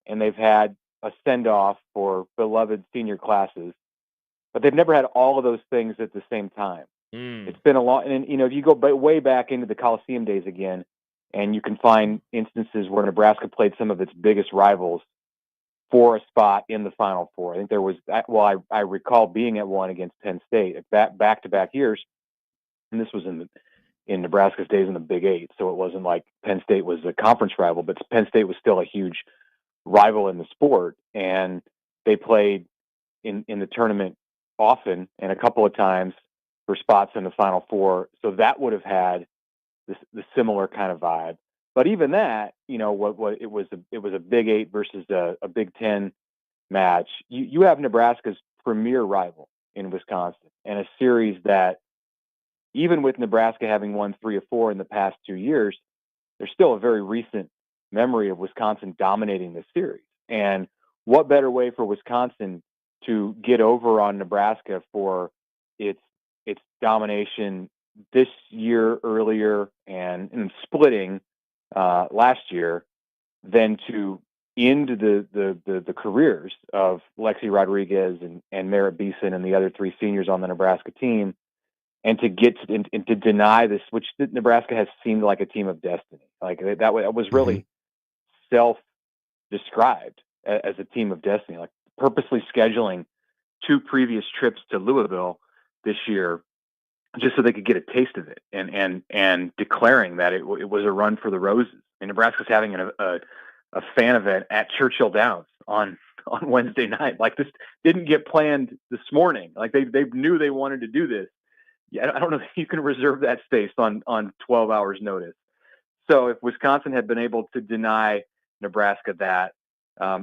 and they've had a send-off for beloved senior classes, but they've never had all of those things at the same time. It's been a long, and if you go way back into the Coliseum days again, and you can find instances where Nebraska played some of its biggest rivals for a spot in the Final Four. I think there was, I recall being at one against Penn State back-to-back years, and this was in Nebraska's days in the Big Eight, so it wasn't like Penn State was a conference rival, but Penn State was still a huge rival in the sport, and they played in the tournament often and a couple of times for spots in the Final Four. So that would have had the similar kind of vibe. But even that, what it was a Big Eight versus a Big Ten match. You have Nebraska's premier rival in Wisconsin, and a series that, even with Nebraska having won 3 of 4 in the past 2 years, there's still a very recent memory of Wisconsin dominating this series. And what better way for Wisconsin to get over on Nebraska for its domination this year earlier and splitting last year than to end the careers of Lexi Rodriguez and Merritt Beeson and the other 3 seniors on the Nebraska team, and to get and to deny this, which Nebraska has seemed like a team of destiny. Like that was really self-described as a team of destiny, like purposely scheduling 2 previous trips to Louisville this year just so they could get a taste of it, and declaring that it was a run for the roses. And Nebraska's having a fan event at Churchill Downs on Wednesday night. Like, this didn't get planned this morning. Like they knew they wanted to do this. Yeah, I don't know if you can reserve that space on 12 hours notice. So if Wisconsin had been able to deny Nebraska that,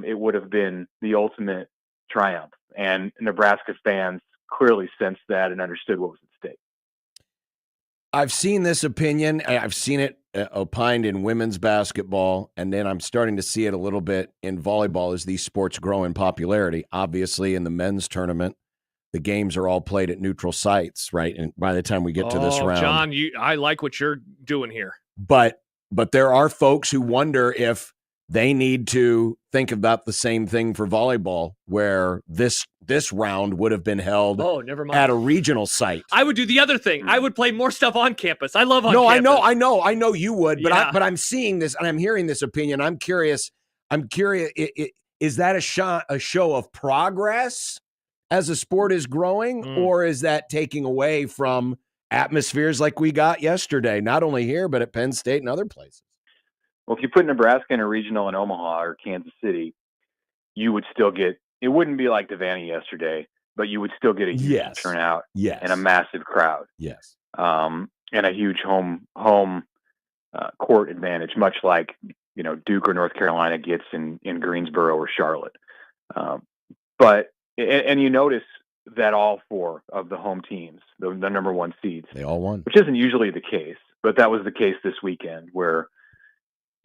it would have been the ultimate triumph. And Nebraska fans clearly sensed that and understood what was at stake. I've seen this opinion. I've seen it opined in women's basketball, and then I'm starting to see it a little bit in volleyball as these sports grow in popularity. Obviously, in the men's tournament, the games are all played at neutral sites, right? And by the time we get to this round, John, I like what you're doing here. But there are folks who wonder if they need to think about the same thing for volleyball, where this round would have been held never mind. at a regional site. I would do the other thing. I would play more stuff on campus. I love on campus. campus. I know you would, but Yeah. I'm seeing this and I'm hearing this opinion. I'm curious. Is that a show of progress as a sport is growing, or is that taking away from atmospheres like we got yesterday, not only here, but at Penn State and other places? Well, if you put Nebraska in a regional in Omaha or Kansas City, you would still get, it wouldn't be like Devaney yesterday, but you would still get a huge turnout and a massive crowd. Yes. And a huge home court advantage, much like, Duke or North Carolina gets in Greensboro or Charlotte. But you notice that all four of the home teams, the number one seeds, they all won, which isn't usually the case, but that was the case this weekend where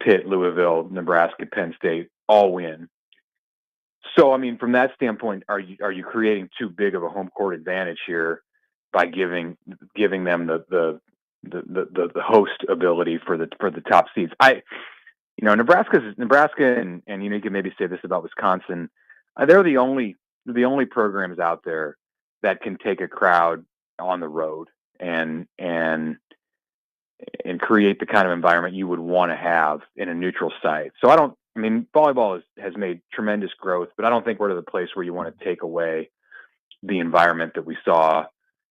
Pitt, Louisville, Nebraska, Penn State all win. So, I mean, from that standpoint, are you creating too big of a home court advantage here by giving them the host ability for the top seeds? Nebraska, and you can maybe say this about Wisconsin. They're the only programs out there that can take a crowd on the road and create the kind of environment you would want to have in a neutral site. So volleyball has made tremendous growth, but I don't think we're to the place where you want to take away the environment that we saw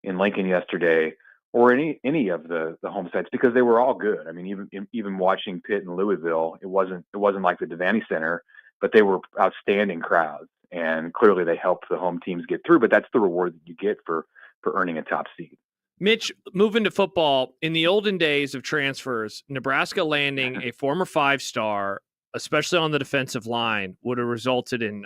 in Lincoln yesterday or any of the home sites, because they were all good. I mean, even watching Pitt and Louisville, it wasn't like the Devaney Center, but they were outstanding crowds, and clearly they helped the home teams get through. But that's the reward that you get for earning a top seed. Mitch, moving to football, in the olden days of transfers, Nebraska landing a former 5-star, especially on the defensive line, would have resulted in,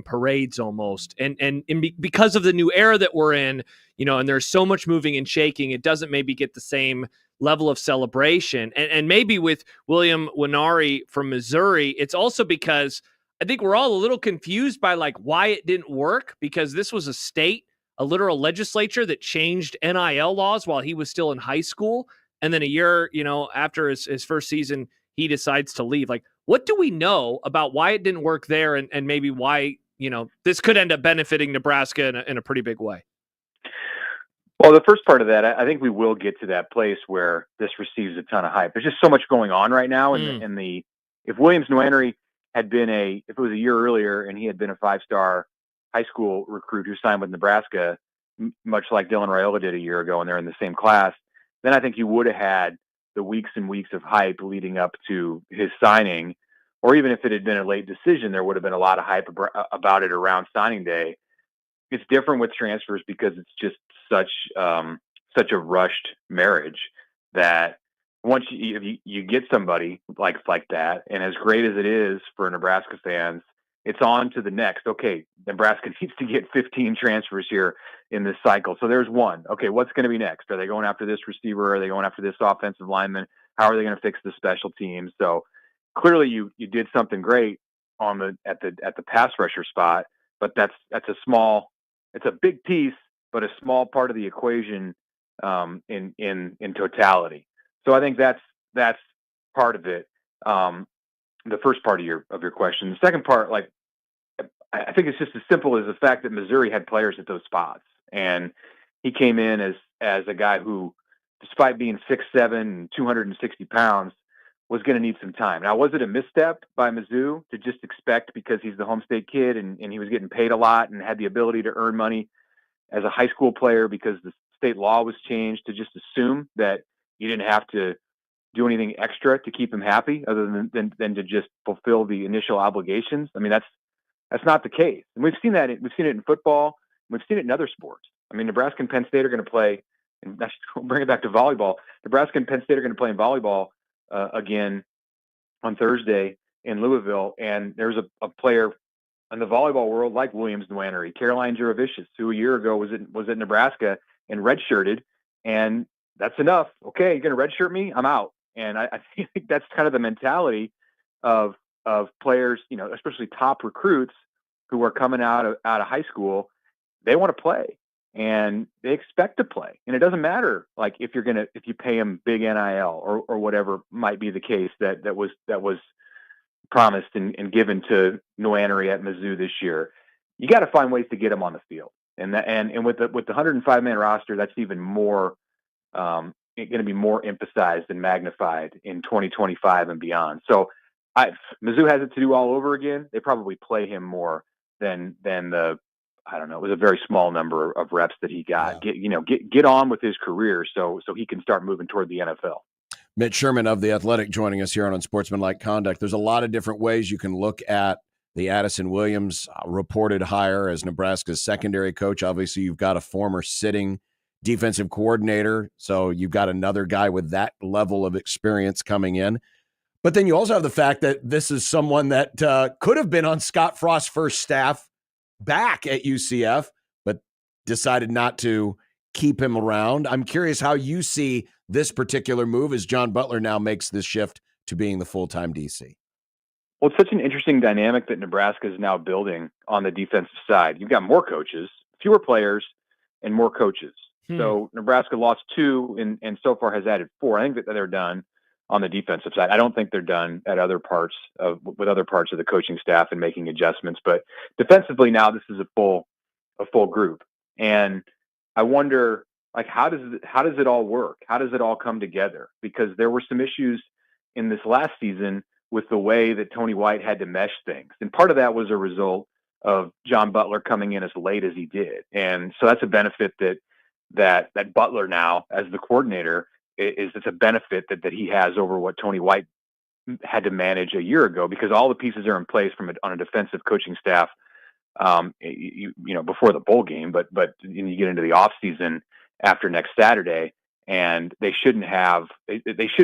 parades almost. And because of the new era that we're in, and there's so much moving and shaking, it doesn't maybe get the same level of celebration. And maybe with William Winari from Missouri, it's also because I think we're all a little confused by why it didn't work, because this was a literal legislature that changed NIL laws while he was still in high school. And then a year, after his first season, he decides to leave. What do we know about why it didn't work there, and maybe why, this could end up benefiting Nebraska in a pretty big way? Well, the first part of that, I think we will get to that place where this receives a ton of hype. There's just so much going on right now. If Williams Nwaneri had been if it was a year earlier and he had been a 5-star high school recruit who signed with Nebraska, much like Dylan Raiola did a year ago, and they're in the same class, then I think you would have had the weeks and weeks of hype leading up to his signing. Or even if it had been a late decision, there would have been a lot of hype about it around signing day. It's different with transfers because it's just such a rushed marriage that once you get somebody like that, and as great as it is for Nebraska fans, it's on to the next. Okay, Nebraska needs to get 15 transfers here in this cycle. So there's one. Okay, what's going to be next? Are they going after this receiver? Are they going after this offensive lineman? How are they going to fix the special teams? So clearly you did something great at the pass rusher spot, but that's it's a big piece, but a small part of the equation in totality. So I think that's part of it. The first part of your question. The second part, I think it's just as simple as the fact that Missouri had players at those spots, and he came in as a guy who, despite being 6'7" and 260 pounds, was going to need some time. Now, was it a misstep by Mizzou to just expect, because he's the home state kid and he was getting paid a lot and had the ability to earn money as a high school player because the state law was changed, to just assume that you didn't have to do anything extra to keep him happy other than to just fulfill the initial obligations? I mean, that's not the case. And we've seen that. We've seen it in football. We've seen it in other sports. I mean, Nebraska and Penn State are going to play, and let's bring it back to volleyball. Nebraska and Penn State are going to play in volleyball again on Thursday in Louisville. And there's a player in the volleyball world like Williams Nwaneri, Caroline Juravicius, who a year ago was at Nebraska and redshirted, and that's enough. Okay, you're going to redshirt me? I'm out. And I think that's kind of the mentality of players, especially top recruits who are coming out of high school. They want to play, and they expect to play. And it doesn't matter, if you pay them big NIL or whatever might be the case that was promised and given to Nwaneri at Mizzou this year. You got to find ways to get them on the field, and with the 105-man roster, that's even more going to be more emphasized and magnified in 2025 and beyond. So Mizzou has it to do all over again. They probably play him more than the I don't know, it was a very small number of reps that he got. Get on with his career so he can start moving toward the NFL. Mitch Sherman of The Athletic joining us here on Unsportsmanlike Conduct. There's a lot of different ways you can look at the Addison Williams reported hire as Nebraska's secondary coach. Obviously, you've got a former sitting defensive coordinator, so you've got another guy with that level of experience coming in. But then you also have the fact that this is someone that could have been on Scott Frost's first staff back at UCF, but decided not to keep him around. I'm curious how you see this particular move as John Butler now makes this shift to being the full-time DC. Well, it's such an interesting dynamic that Nebraska is now building on the defensive side. You've got more coaches, fewer players, and more coaches. So Nebraska lost 2 and so far has added 4. I think that they're done on the defensive side. I don't think they're done at other parts of the coaching staff and making adjustments. But defensively now, this is a full group, and I wonder, like, how does it all work? How does it all come together? Because there were some issues in this last season with the way that Tony White had to mesh things, and part of that was a result of John Butler coming in as late as he did, and so that's a benefit that Butler now, as the coordinator, it's a benefit that he has over what Tony White had to manage a year ago, because all the pieces are in place on a defensive coaching staff, before the bowl game, but you get into the off season after next Saturday, and they should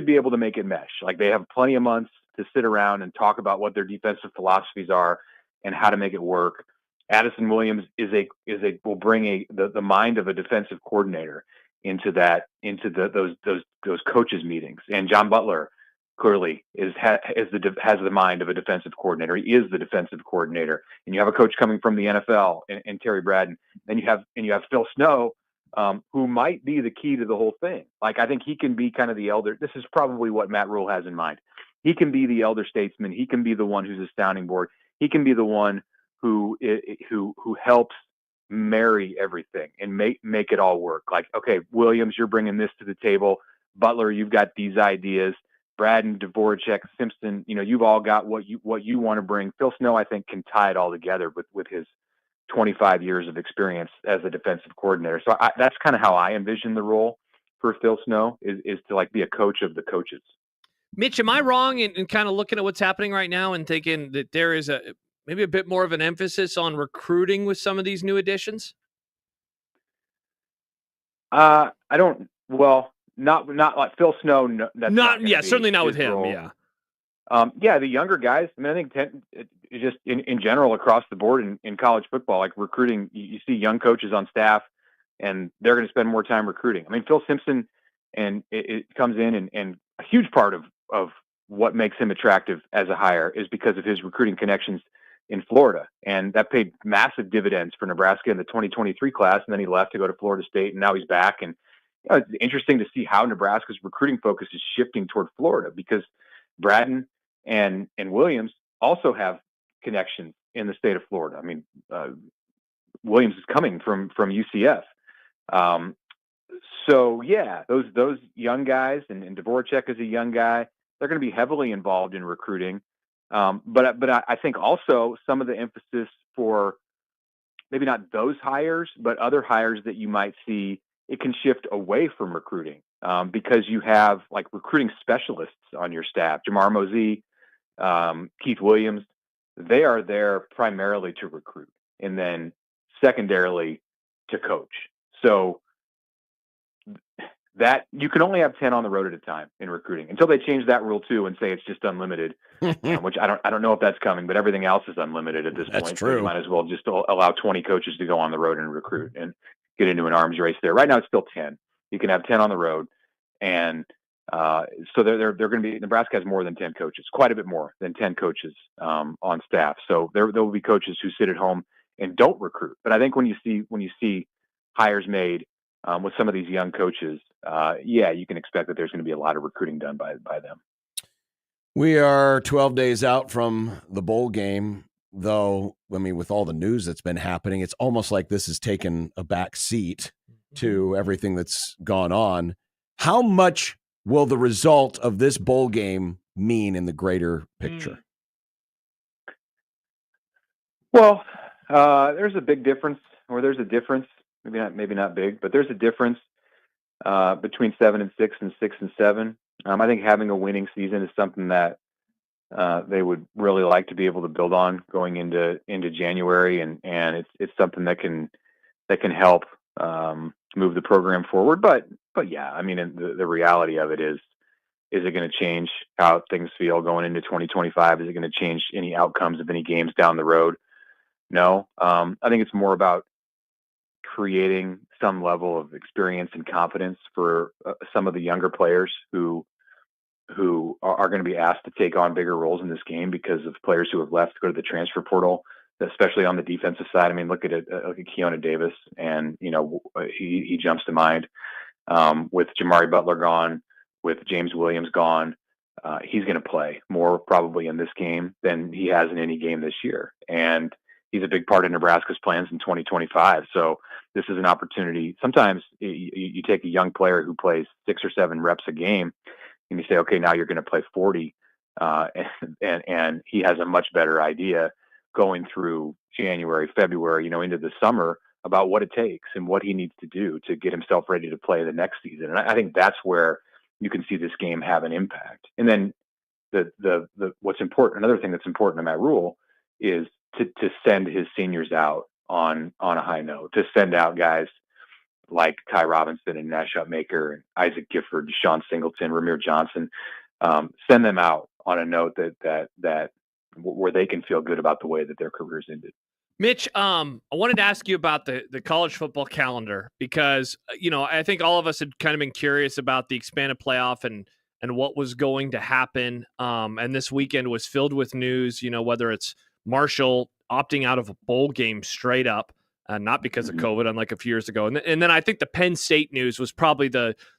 be able to make it mesh. Like, they have plenty of months to sit around and talk about what their defensive philosophies are and how to make it work. Addison Williams will bring the mind of a defensive coordinator into those coaches meetings, and John Butler clearly has the mind of a defensive coordinator. He is the defensive coordinator, and you have a coach coming from the NFL and Terry Braden. Then you have Phil Snow, who might be the key to the whole thing. Like, I think he can be kind of the elder. This is probably what Matt Rule has in mind. He can be the elder statesman. He can be the one who's a sounding board. He can be the one who helps marry everything and make it all work. Like, okay, Williams, you're bringing this to the table. Butler, you've got these ideas. Braden, Dvorak, Simpson, you've all got what you want to bring. Phil Snow, I think, can tie it all together with his 25 years of experience as a defensive coordinator. So that's kind of how I envision the role for Phil Snow is to, like, be a coach of the coaches. Mitch, am I wrong in kind of looking at what's happening right now and thinking that there is maybe a bit more of an emphasis on recruiting with some of these new additions? I don't. Well, not like Phil Snow. Certainly not with him. Role. Yeah. The younger guys. I mean, I think just in general across the board in college football, like recruiting, you see young coaches on staff, and they're going to spend more time recruiting. I mean, Phil Simpson, and it comes in, and a huge part of what makes him attractive as a hire is because of his recruiting connections in Florida. And that paid massive dividends for Nebraska in the 2023 class. And then he left to go to Florida State, and now he's back. And it's interesting to see how Nebraska's recruiting focus is shifting toward Florida, because Braden and Williams also have connections in the state of Florida. I mean, Williams is coming from UCF. So yeah, those young guys, and Dvorak is a young guy. They're going to be heavily involved in recruiting. But I think also some of the emphasis for maybe not those hires, but other hires that you might see, it can shift away from recruiting, because you have, like, recruiting specialists on your staff. Jamar Mosey, Keith Williams, they are there primarily to recruit, and then secondarily to coach. So that you can only have 10 on the road at a time in recruiting until they change that rule too and say it's just unlimited, which I don't know if that's coming, but everything else is unlimited at this point. That's true. So you might as well just allow 20 coaches to go on the road and recruit and get into an arms race there. Right now it's still 10. You can have 10 on the road. And so they're going to be, Nebraska has more than 10 coaches, quite a bit more than 10 coaches on staff. So there will be coaches who sit at home and don't recruit. But I think when you see hires made with some of these young coaches, you can expect that there's going to be a lot of recruiting done by them. We are 12 days out from the bowl game, though. I mean, with all the news that's been happening, it's almost like this has taken a back seat to everything that's gone on. How much will the result of this bowl game mean in the greater picture? Well, there's a big difference where there's a difference, maybe not big, but there's a difference between 7-6 and 6-7. I think having a winning season is something that they would really like to be able to build on going into January, and it's something that can help move the program forward. But yeah, I mean, the reality of it is it going to change how things feel going into 2025? Is it going to change any outcomes of any games down the road? No. I think it's more about creating some level of experience and confidence for some of the younger players who are going to be asked to take on bigger roles in this game because of players who have left to go to the transfer portal, especially on the defensive side. I mean, look at Keona Davis, and he jumps to mind. With Jamari Butler gone, with James Williams gone, he's going to play more probably in this game than he has in any game this year, and he's a big part of Nebraska's plans in 2025. So this is an opportunity. Sometimes you take a young player who plays 6 or 7 reps a game, and you say, okay, now you're going to play 40, and he has a much better idea going through January, February, into the summer about what it takes and what he needs to do to get himself ready to play the next season. And I think that's where you can see this game have an impact. And then the what's important, another thing that's important to Matt Rule is to send his seniors out on a high note, to send out guys like Ty Robinson and Nash Upmaker and Isaac Gifford, Deshaun Singleton, Ramir Johnson, send them out on a note that where they can feel good about the way that their careers ended. Mitch, I wanted to ask you about the college football calendar because, I think all of us had kind of been curious about the expanded playoff and what was going to happen. And this weekend was filled with news, whether it's Marshall opting out of a bowl game straight up, not because of COVID, unlike a few years ago. And then I think the Penn State news was probably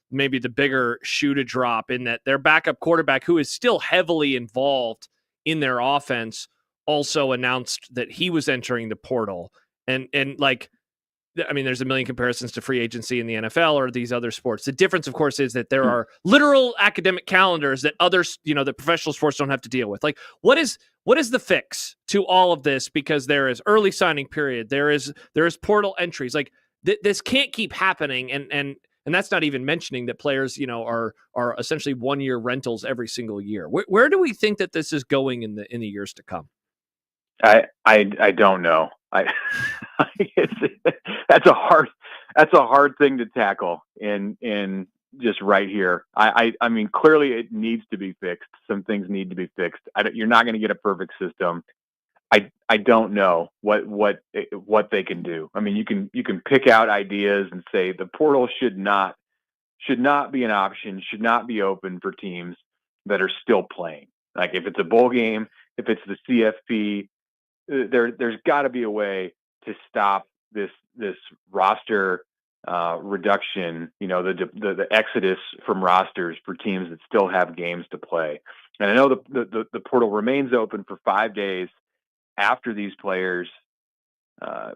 maybe the bigger shoe to drop, in that their backup quarterback, who is still heavily involved in their offense, also announced that he was entering the portal. And there's a million comparisons to free agency in the NFL or these other sports. The difference, of course, is that there are literal academic calendars that others, that professional sports don't have to deal with. Like, what is the fix to all of this? Because there is early signing period. There is portal entries. Like, this can't keep happening. And that's not even mentioning that players, are essentially 1-year rentals every single year. Where do we think that this is going in the years to come? I don't know. That's a hard thing to tackle in just right here. I mean, clearly it needs to be fixed. Some things need to be fixed. You're not going to get a perfect system. I don't know what they can do. I mean, you can pick out ideas and say the portal should not be an option, should not be open for teams that are still playing. Like, if it's a bowl game, if it's the CFP, there's got to be a way to stop this roster reduction, the exodus from rosters for teams that still have games to play. And I know the portal remains open for 5 days after these players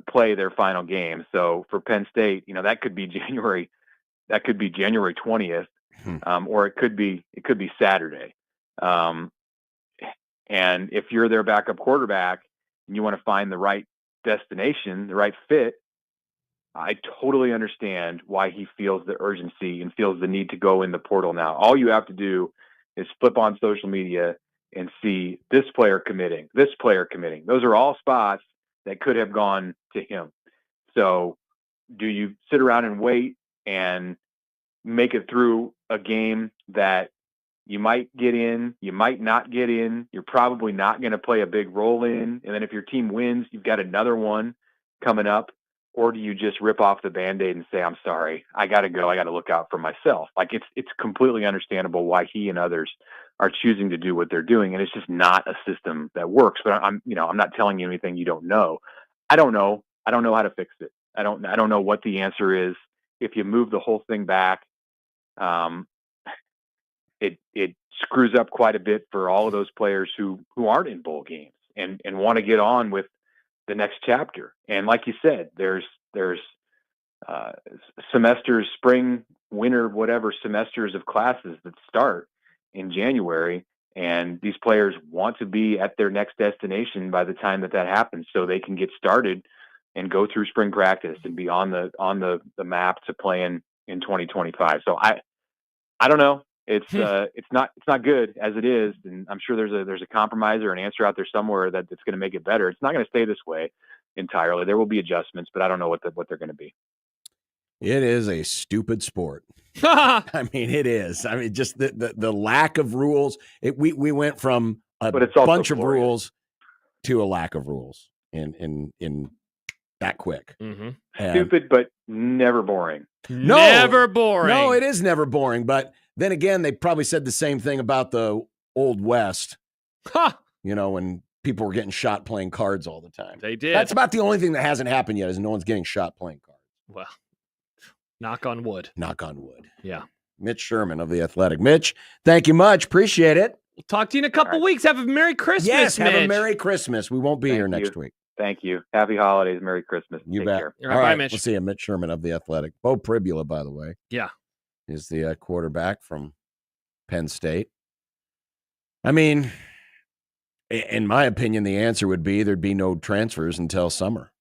play their final game. So for Penn State, that could be January 20th, or it could be Saturday. And if you're their backup quarterback and you want to find the right destination, the right fit, I totally understand why he feels the urgency and feels the need to go in the portal now. All you have to do is flip on social media and see this player committing. Those are all spots that could have gone to him. So do you sit around and wait and make it through a game that you might get in, you might not get in, you're probably not going to play a big role in, and then if your team wins, you've got another one coming up? Or do you just rip off the Band-Aid and say, I'm sorry, I got to go, I got to look out for myself? Like, it's completely understandable why he and others are choosing to do what they're doing, and it's just not a system that works. But I'm not telling you anything you don't know. I don't know how to fix it. I don't know what the answer is. If you move the whole thing back, it screws up quite a bit for all of those players who aren't in bowl games and want to get on with the next chapter. And like you said, there's semesters, spring, winter, whatever semesters of classes that start in January, and these players want to be at their next destination by the time that happens, so they can get started and go through spring practice and be on the map to play in 2025. So I don't know. It's not good as it is, and I'm sure there's a compromise or an answer out there somewhere that's going to make it better. It's not going to stay this way entirely. There will be adjustments, but I don't know what they're going to be. It is a stupid sport. I mean, it is. I mean, just the lack of rules. We went from a bunch of rules to a lack of rules in that quick. Mm-hmm. Stupid, but never boring. Never boring. No, it is never boring. But then again, they probably said the same thing about the Old West. When people were getting shot playing cards all the time. They did. That's about the only thing that hasn't happened yet, is no one's getting shot playing cards. Well, knock on wood. Knock on wood. Yeah. Mitch Sherman of The Athletic. Mitch, thank you much. Appreciate it. We'll talk to you in a couple weeks. Have a Merry Christmas, Yes, have Mitch. a Merry Christmas. We won't be here next week. Thank you. Happy holidays. Merry Christmas. You Take bet. care. All right, Mitch. We'll see you. Mitch Sherman of The Athletic. Bo Pribula, by the way. Yeah. Is the quarterback from Penn State. I mean, in my opinion, the answer would be there'd be no transfers until summer.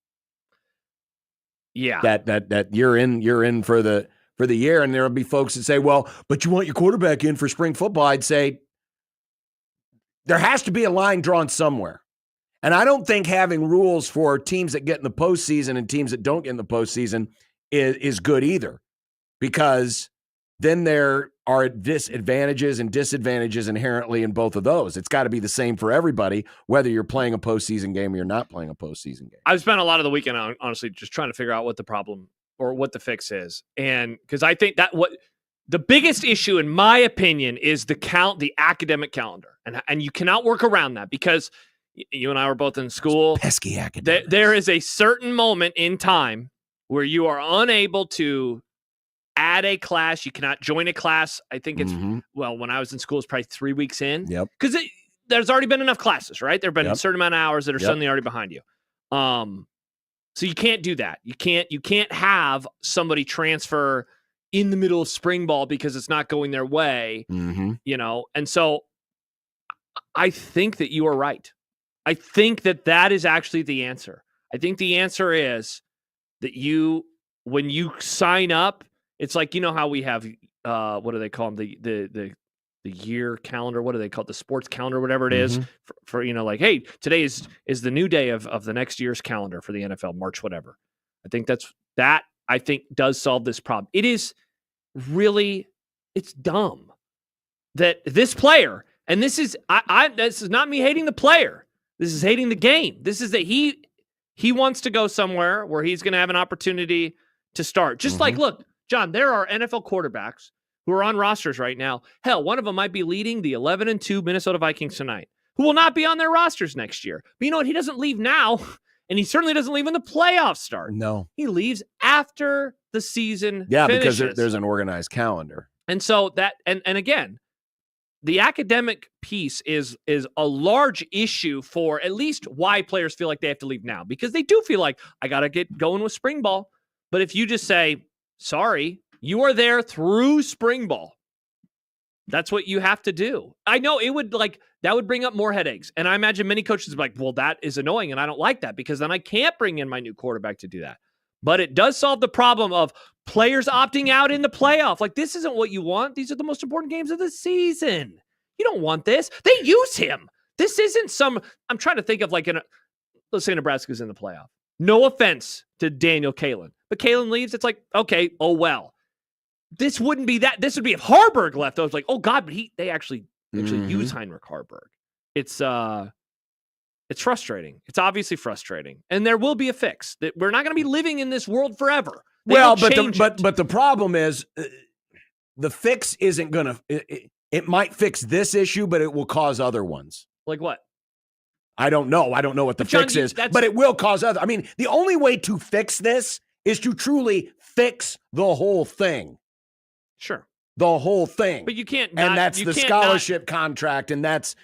Yeah. That you're in for the year, and there'll be folks that say, well, but you want your quarterback in for spring football. I'd say there has to be a line drawn somewhere. And I don't think having rules for teams that get in the postseason and teams that don't get in the postseason is good either, because then there are disadvantages and disadvantages inherently in both of those. It's got to be the same for everybody, whether you're playing a postseason game or you're not playing a postseason game. I've spent a lot of the weekend, honestly, just trying to figure out what the problem or what the fix is. And because I think that what the biggest issue, in my opinion, is the academic calendar. And you cannot work around that, because you and I were both in school. Pesky academics. There is a certain moment in time where you are unable to add a class. You cannot join a class. I think it's, when I was in school, it's probably 3 weeks in. Yep. Because there's already been enough classes, right? There have been a certain amount of hours that are Yep. suddenly already behind you. So you can't do that. You can't have somebody transfer in the middle of spring ball because it's not going their way, And so I think that you are right. I think that is actually the answer. I think the answer is that when you sign up, it's like, how we have, what do they call them? The year calendar. What do they call it? The sports calendar, whatever it is for like, hey, today is the new day of the next year's calendar for the NFL, March, whatever. I think that I think does solve this problem. It is really, it's dumb that this player, and this is not me hating the player. This is hating the game. This is that he wants to go somewhere where he's going to have an opportunity to start. Just like, look, John, there are NFL quarterbacks who are on rosters right now. Hell, one of them might be leading the 11-2 Minnesota Vikings tonight, who will not be on their rosters next year. But you know what? He doesn't leave now, and he certainly doesn't leave when the playoffs start. No. He leaves after the season finishes. Because there's an organized calendar. And so that, and again, the academic piece is a large issue for at least why players feel like they have to leave now, because they do feel like, I got to get going with spring ball. But if you just say, sorry, you are there through spring ball, that's what you have to do. I know that would bring up more headaches. And I imagine many coaches would be like, well, that is annoying, and I don't like that, because then I can't bring in my new quarterback to do that. But it does solve the problem of players opting out in the playoff. Like, this isn't what you want. These are the most important games of the season. You don't want this. They use him. This isn't I'm trying to think of let's say Nebraska's in the playoff. No offense to Daniel Kalen, but Kalen leaves. It's like, okay, oh well. This wouldn't be that. This would be if Harburg left. I was like, oh God, but they actually use Heinrich Harburg. It's frustrating. It's obviously frustrating, and there will be a fix. That we're not going to be living in this world forever. But the problem is, the fix isn't going to. It might fix this issue, but it will cause other ones. Like what? I don't know. I don't know what the fix is, but it will cause other. I mean, the only way to fix this is to truly fix the whole thing. Sure. The whole thing. But you can't. And that's the scholarship contract, and that's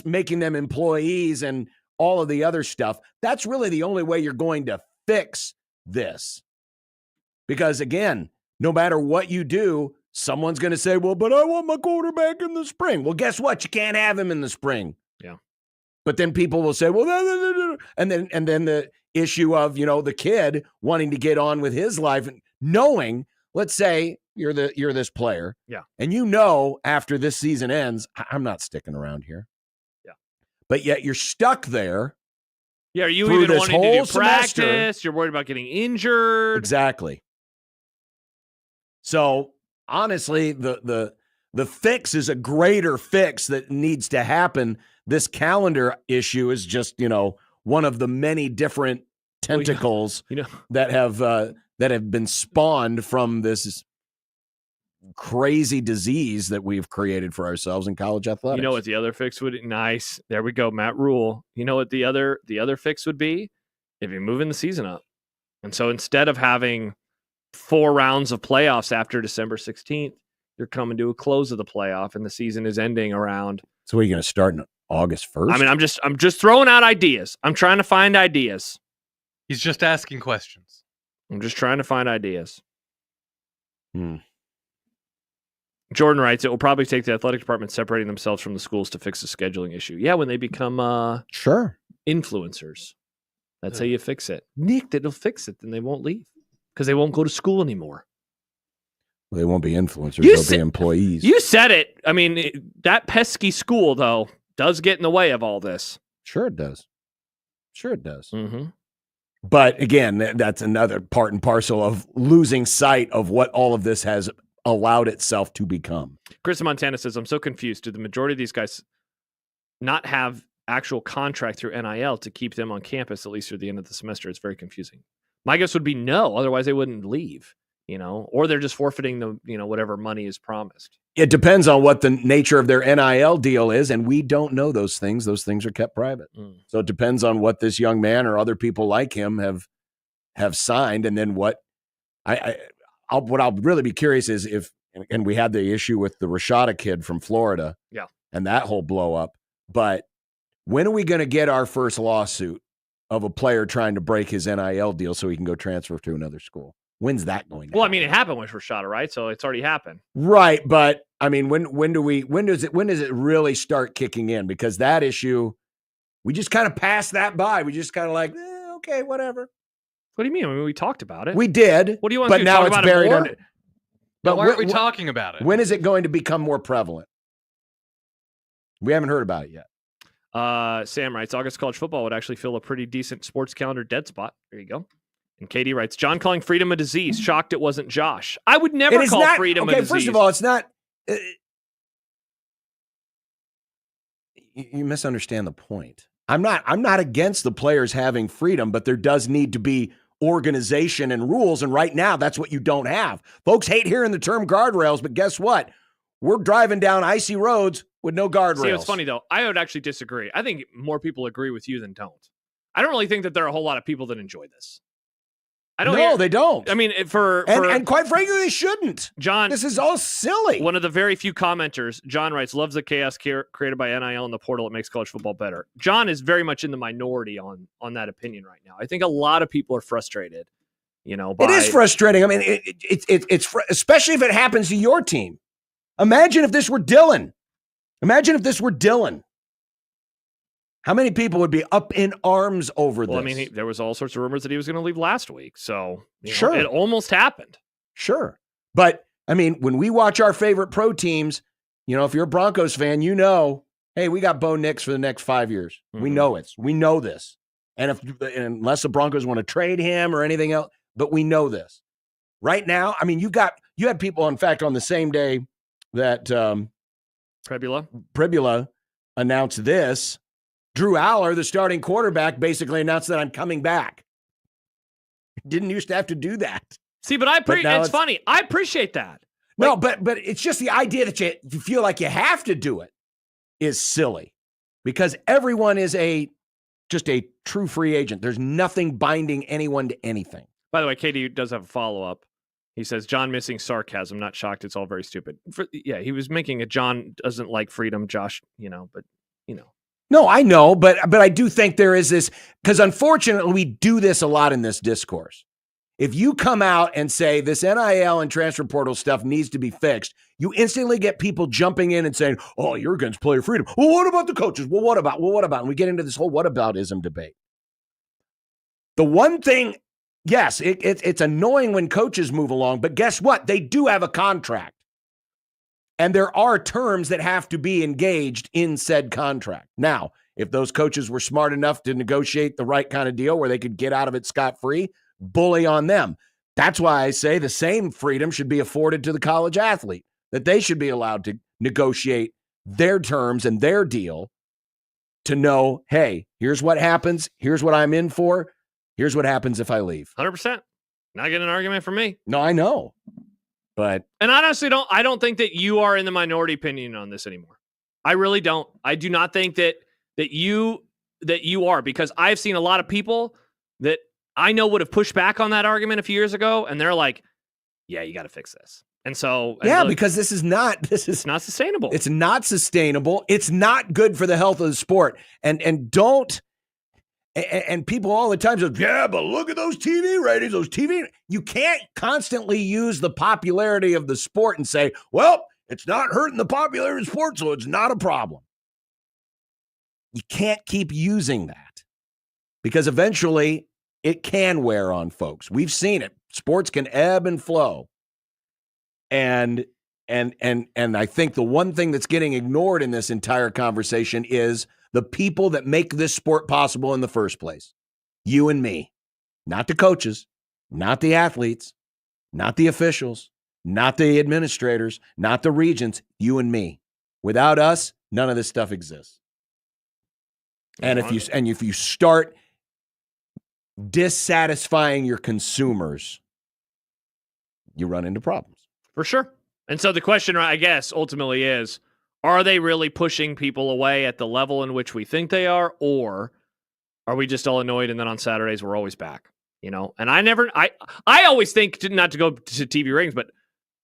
making them employees and all of the other stuff. That's really the only way you're going to fix this. Because again, no matter what you do, someone's going to say, well, but I want my quarterback in the spring. Well, guess what? You can't have him in the spring. Yeah. But then people will say, well, and then issue of, the kid wanting to get on with his life and knowing, let's say you're this player. Yeah. And after this season ends, I'm not sticking around here. Yeah. But yet you're stuck there. Yeah, are you through even this wanting to whole do practice? You're worried about getting injured. Exactly. So honestly, the fix is a greater fix that needs to happen. This calendar issue is just, one of the many different tentacles that have been spawned from this crazy disease that we've created for ourselves in college athletics. You know what the other fix would nice. There we go, Matt Rule. You know what the other fix would be? If you're moving the season up. And so instead of having 4 rounds of playoffs after December 16th, you're coming to a close of the playoff and the season is ending around. So are you going to start in August 1st? I mean, I'm just throwing out ideas. I'm trying to find ideas. He's just asking questions. I'm just trying to find ideas. Jordan writes, it will probably take the athletic department separating themselves from the schools to fix the scheduling issue. Yeah, when they become influencers. That's how you fix it. Nick, that'll fix it. Then they won't leave because they won't go to school anymore. Well, they won't be influencers. They'll be employees. You said it. I mean, that pesky school, though, does get in the way of all this. Sure it does. Mm-hmm. But again, that's another part and parcel of losing sight of what all of this has allowed itself to become. Chris in Montana says, I'm so confused. Do the majority of these guys not have actual contract through NIL to keep them on campus, at least through the end of the semester? It's very confusing. My guess would be no. Otherwise, they wouldn't leave, or they're just forfeiting the, whatever money is promised. It depends on what the nature of their NIL deal is, and we don't know those things. Those things are kept private. So it depends on what this young man or other people like him have signed, and then what I'll really be curious is if, and we had the issue with the Rashada kid from Florida, and that whole blow up. But when are we going to get our first lawsuit of a player trying to break his NIL deal so he can go transfer to another school? When's that going to happen? It happened with Rashada, right? So it's already happened. Right. But I mean, when does it really start kicking in? Because that issue, we just kind of passed that by. We just kind of like, okay, whatever. What do you mean? I mean, we talked about it. We did. What do you want to do? Now Talk it's about buried it more? under. But why aren't we talking about it? When is it going to become more prevalent? We haven't heard about it yet. Sam writes, August college football would actually fill a pretty decent sports calendar dead spot. There you go. And Katie writes, John calling freedom a disease. Shocked it wasn't Josh. I would never call freedom a disease. First of all, it's not. You misunderstand the point. I'm not against the players having freedom, but there does need to be organization and rules. And right now, that's what you don't have. Folks hate hearing the term guardrails, but guess what? We're driving down icy roads with no guardrails. See, it's funny, though. I would actually disagree. I think more people agree with you than don't. I don't really think that there are a whole lot of people that enjoy this. They don't. I mean, and quite frankly, they shouldn't. John, this is all silly. One of the very few commenters, John writes, loves the chaos created by NIL and the portal. It makes college football better. John is very much in the minority on that opinion right now. I think a lot of people are frustrated. It is frustrating. I mean, it's especially if it happens to your team. Imagine if this were Dylan. How many people would be up in arms over this? Well, I mean, there was all sorts of rumors that he was going to leave last week. So sure, it almost happened. Sure. But I mean, when we watch our favorite pro teams, if you're a Broncos fan, hey, we got Bo Nix for the next 5 years. Mm-hmm. We know this. And unless the Broncos want to trade him or anything else, but we know this. Right now, I mean, you had people, in fact, on the same day that Pribula announced this, Drew Aller, the starting quarterback, basically announced that I'm coming back. Didn't used to have to do that. See, but it's funny. I appreciate that. No, but it's just the idea that you feel like you have to do it is silly, because everyone is just a true free agent. There's nothing binding anyone to anything. By the way, Katie does have a follow-up. He says, John missing sarcasm. Not shocked. It's all very stupid. He was making a John doesn't like freedom, Josh, but. No, I know, but I do think there is this, because unfortunately we do this a lot in this discourse. If you come out and say this NIL and transfer portal stuff needs to be fixed, you instantly get people jumping in and saying, oh, you're against player freedom. Well, what about the coaches? Well, what about? And we get into this whole whataboutism debate. The one thing, yes, it's annoying when coaches move along, but guess what? They do have a contract. And there are terms that have to be engaged in said contract. Now, if those coaches were smart enough to negotiate the right kind of deal where they could get out of it scot-free, bully on them. That's why I say the same freedom should be afforded to the college athlete, that they should be allowed to negotiate their terms and their deal to know, hey, here's what happens. Here's what I'm in for. Here's what happens if I leave. 100%. Not getting an argument from me. No, I know. But and I honestly don't think that you are in the minority opinion on this anymore. I really don't. I do not think that you are, because I've seen a lot of people that I know would have pushed back on that argument a few years ago, and they're like, yeah, you got to fix this. And so because this is not sustainable. It's not sustainable. It's not good for the health of the sport. And don't and people all the time say, yeah, but look at those TV ratings, you can't constantly use the popularity of the sport and say, well, it's not hurting the popularity of the sport, so it's not a problem. You can't keep using that because eventually it can wear on folks. We've seen it. Sports can ebb and flow. And I think the one thing that's getting ignored in this entire conversation is the people that make this sport possible in the first place. You and me. Not the coaches, not the athletes, not the officials, not the administrators, not the regents, you and me. Without us, none of this stuff exists. And if you start dissatisfying your consumers, you run into problems. For sure. And so the question, I guess, ultimately is, are they really pushing people away at the level in which we think they are, or are we just all annoyed and then on Saturdays we're always back? You know, and I always think not to go to TV ratings, but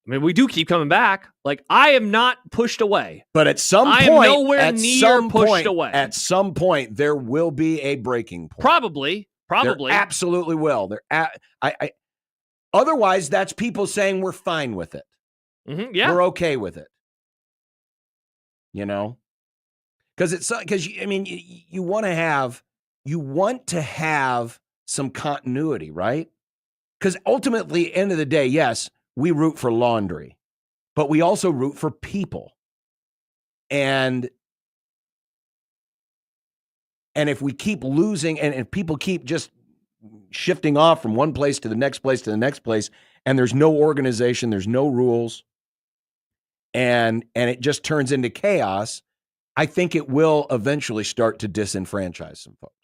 I mean, we do keep coming back. Like, I am not pushed away. But at some point, I am nowhere near pushed away. At some point, there will be a breaking point. Probably. There absolutely will. Otherwise, that's people saying we're fine with it. Mm-hmm, yeah. We're okay with it. You know? Because I mean, you want to have some continuity, right? Because ultimately, end of the day, yes, we root for laundry, but we also root for people. And if we keep losing and if people keep just shifting off from one place to the next place to the next place, and there's no organization, there's no rules, and it just turns into chaos, I think it will eventually start to disenfranchise some folks.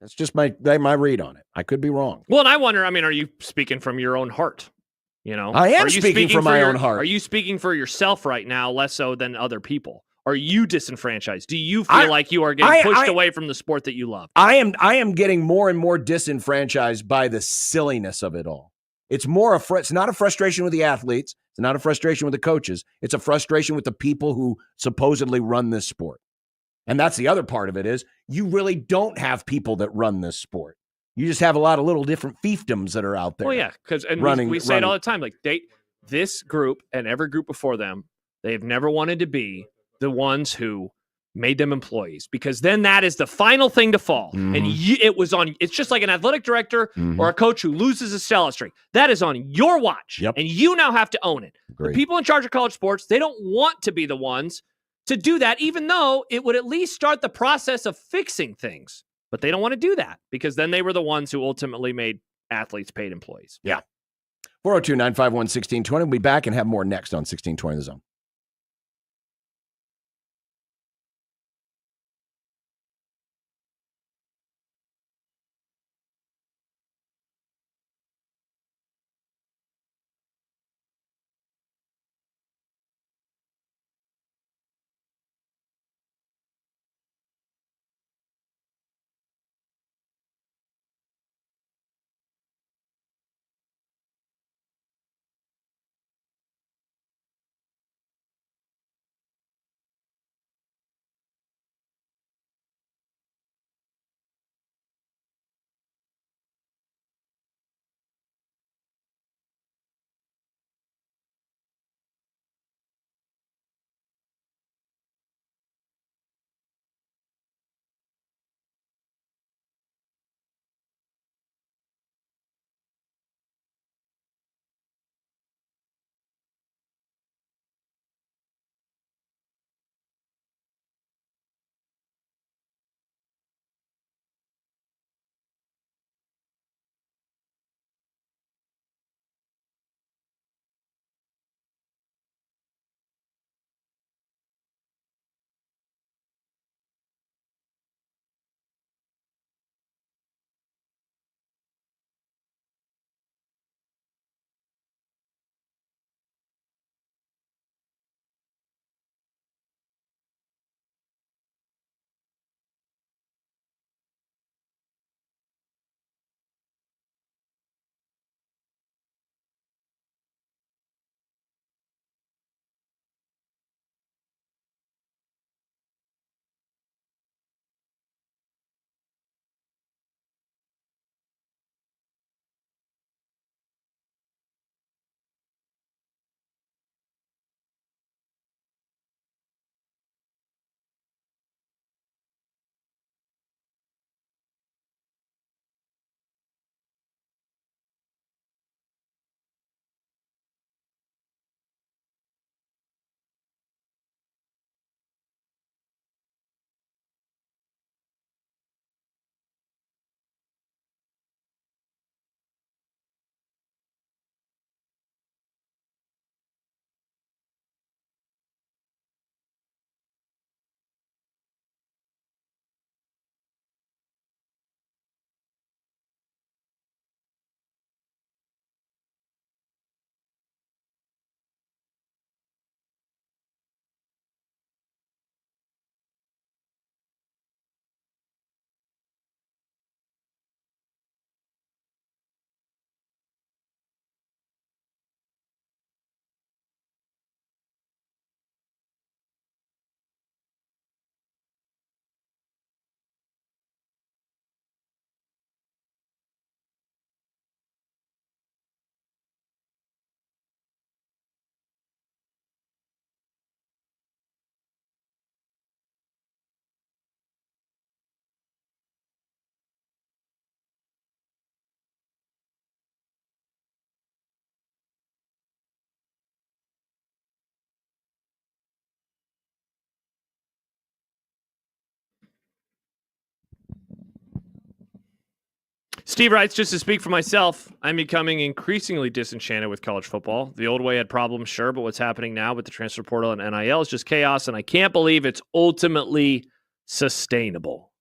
That's just my read on it. I could be wrong. Well, and I wonder, I mean, are you speaking from your own heart? You know, I am speaking from my own heart. Are you speaking for yourself right now, less so than other people? Are you disenfranchised? Do you feel like you are getting pushed away from the sport that you love? I am getting more and more disenfranchised by the silliness of it all. It's it's not a frustration with the athletes. It's not a frustration with the coaches. It's a frustration with the people who supposedly run this sport. And that's the other part of it is you really don't have people that run this sport. You just have a lot of little different fiefdoms that are out there. Well, yeah, because we say it all the time. Like this group and every group before them, they've never wanted to be the ones who made them employees, because then that is the final thing to fall. Mm-hmm. And it's just like an athletic director or a coach who loses a salary streak. That is on your watch. Yep. And you now have to own it. Agreed. The people in charge of college sports, they don't want to be the ones to do that, even though it would at least start the process of fixing things. But they don't want to do that because then they were the ones who ultimately made athletes paid employees. Yeah. 402-951-1620. We'll be back and have more next on 1620 The Zone. Steve writes, just to speak for myself, I'm becoming increasingly disenchanted with college football. The old way had problems, sure, but what's happening now with the transfer portal and NIL is just chaos, and I can't believe it's ultimately sustainable.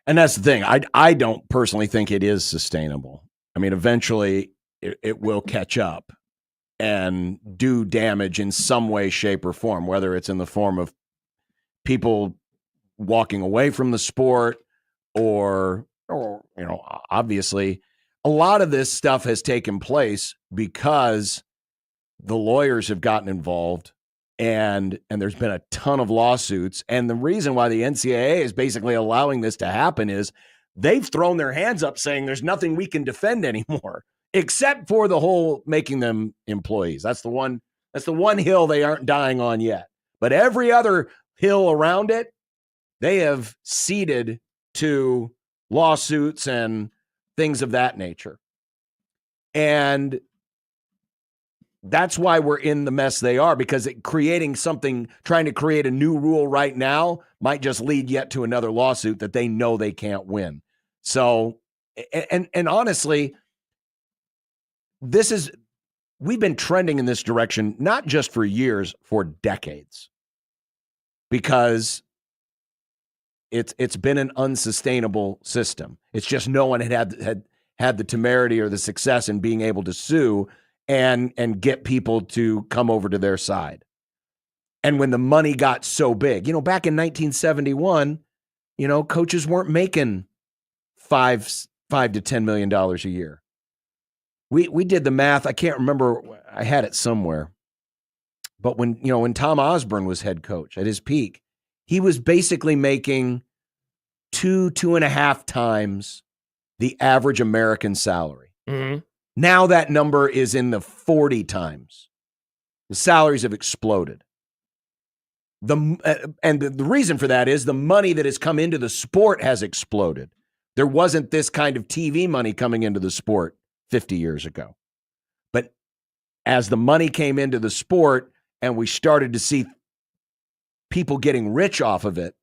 And that's the thing. I don't personally think it is sustainable. I mean, eventually it will catch up and do damage in some way, shape, or form, whether it's in the form of people walking away from the sport or obviously a lot of this stuff has taken place because the lawyers have gotten involved and there's been a ton of lawsuits. And the reason why the NCAA is basically allowing this to happen is they've thrown their hands up saying there's nothing we can defend anymore, except for the whole making them employees. That's the one hill they aren't dying on yet. But every other hill around it, they have ceded to lawsuits and things of that nature. And that's why we're in the mess they are, because trying to create a new rule right now might just lead yet to another lawsuit that they know they can't win. So, and honestly, we've been trending in this direction, not just for years, for decades, because it's been an unsustainable system. It's just no one had the temerity or the success in being able to sue and get people to come over to their side. And when the money got so big, back in 1971, coaches weren't making $5 to $10 million a year. We did the math. I can't remember. I had it somewhere. But when Tom Osborne was head coach at his peak, he was basically making 2.5 times the average American salary. Mm-hmm. Now that number is in the 40 times. The salaries have exploded. The reason for that is the money that has come into the sport has exploded. There wasn't this kind of TV money coming into the sport 50 years ago. But as the money came into the sport and we started to see people getting rich off of it,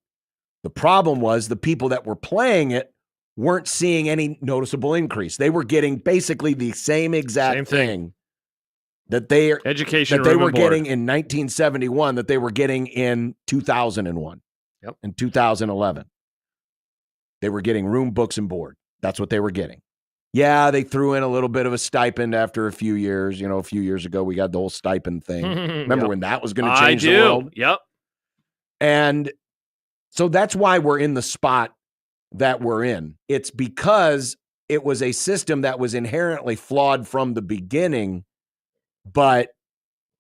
the problem was the people that were playing it weren't seeing any noticeable increase. They were getting basically the same exact thing that they were getting in 1971 that they were getting in 2001 and 2011. They were getting room, books, and board. That's what they were getting. Yeah, they threw in a little bit of a stipend after a few years. A few years ago, we got the whole stipend thing. Remember when that was going to change the world? Yep. And so that's why we're in the spot that we're in. It's because it was a system that was inherently flawed from the beginning, but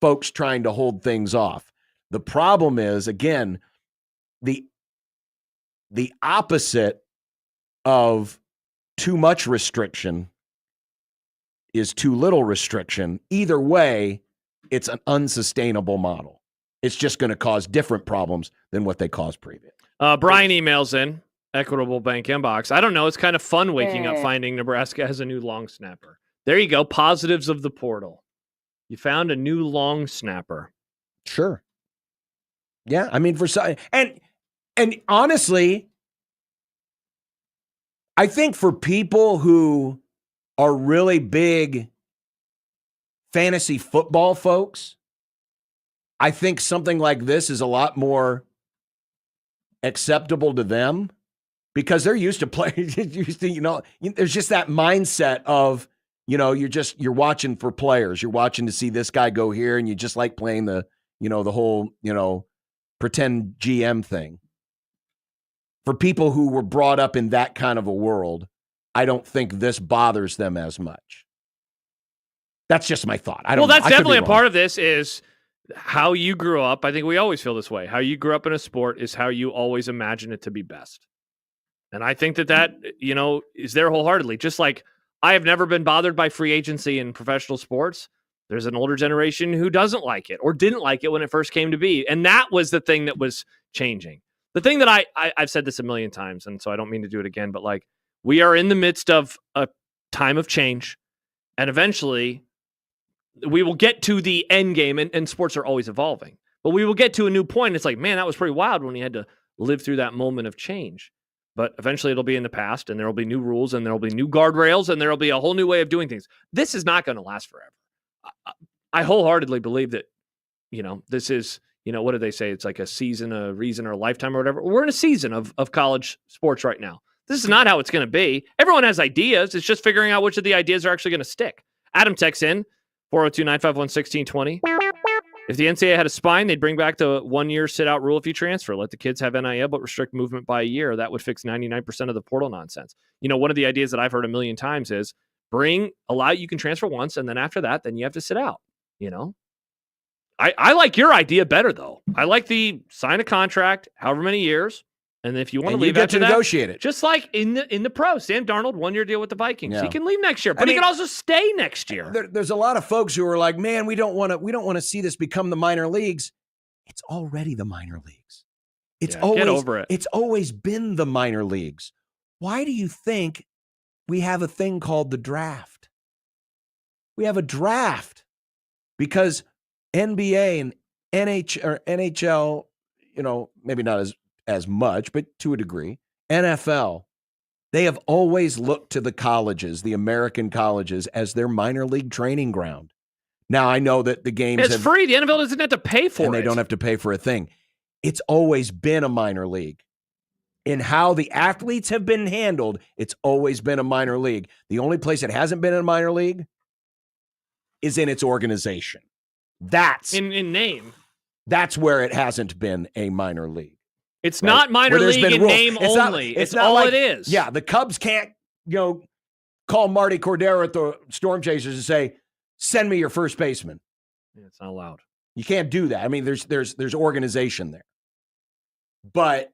folks trying to hold things off. The problem is, again, the opposite of too much restriction is too little restriction. Either way, it's an unsustainable model. It's just going to cause different problems than what they caused previous. Brian emails in, Equitable Bank inbox. I don't know. It's kind of fun waking up finding Nebraska has a new long snapper. There you go. Positives of the portal. You found a new long snapper. Sure. Yeah. I mean, and honestly, I think for people who are really big fantasy football folks, I think something like this is a lot more acceptable to them because they're used to playing. There's just that mindset of, you're watching for players. You're watching to see this guy go here, and you just like playing the whole, pretend GM thing. For people who were brought up in that kind of a world, I don't think this bothers them as much. That's just my thought. That's definitely a part of this is how you grew up. I think we always feel this way. How you grew up in a sport is how you always imagine it to be best. And I think that is there wholeheartedly. Just like I have never been bothered by free agency in professional sports. There's an older generation who doesn't like it or didn't like it when it first came to be. And that was the thing that was changing. The thing that I've said this a million times, and so I don't mean to do it again, but like we are in the midst of a time of change, and eventually we will get to the end game, and sports are always evolving, but we will get to a new point. It's like, man, that was pretty wild when you had to live through that moment of change. but eventually it'll be in the past, and there will be new rules, and there will be new guardrails, and there will be a whole new way of doing things. This is not going to last forever. I wholeheartedly believe that, this is, what do they say? It's like a season, a reason, or a lifetime or whatever. We're in a season of college sports right now. This is not how it's going to be. Everyone has ideas. It's just figuring out which of the ideas are actually going to stick. Adam texts in, 402-951-1620. If the NCAA had a spine, they'd bring back the 1-year sit-out rule if you transfer. Let the kids have NIL, but restrict movement by a year. That would fix 99% of the portal nonsense. One of the ideas that I've heard a million times is you can transfer once, and then after that, then you have to sit out. I like your idea better, though. I like the sign a contract, however many years, and if you want to leave, you get to negotiate it. Just like in the pro, Sam Darnold, 1-year deal with the Vikings. Yeah. He can leave next year, but he can also stay next year. There's a lot of folks who are like, man, we don't want to see this become the minor leagues. It's already the minor leagues. Get over it. It's always been the minor leagues. Why do you think we have a thing called the draft? We have a draft because NBA and NHL, maybe not as much, but to a degree, NFL, they have always looked to the colleges, the American colleges, as their minor league training ground. Now, I know that the games it's free. The NFL doesn't have to pay for it. And they don't have to pay for a thing. It's always been a minor league. In how the athletes have been handled, it's always been a minor league. The only place it hasn't been a minor league is in its organization. That's in name. That's where it hasn't been a minor league. It's not minor league in name only. It's all it is. Yeah, the Cubs can't, call Marty Cordero at the Storm Chasers and say, "Send me your first baseman." Yeah, it's not allowed. You can't do that. I mean, there's organization there. But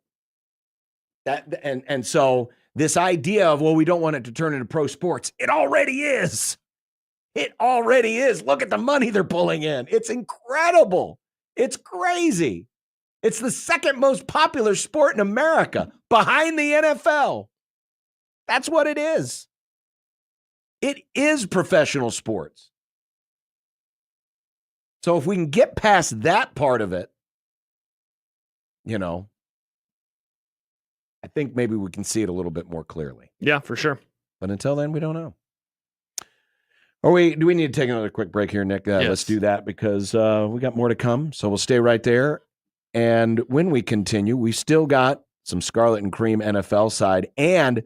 so this idea of, we don't want it to turn into pro sports, it already is. It already is. Look at the money they're pulling in. It's incredible. It's crazy. It's the second most popular sport in America behind the NFL. That's what it is. It is professional sports. So if we can get past that part of it, I think maybe we can see it a little bit more clearly. Yeah, for sure. But until then, we don't know. Do we need to take another quick break here, Nick? Yes. Let's do that because we got more to come. So we'll stay right there. And when we continue, we've still got some Scarlet and Cream NFL side and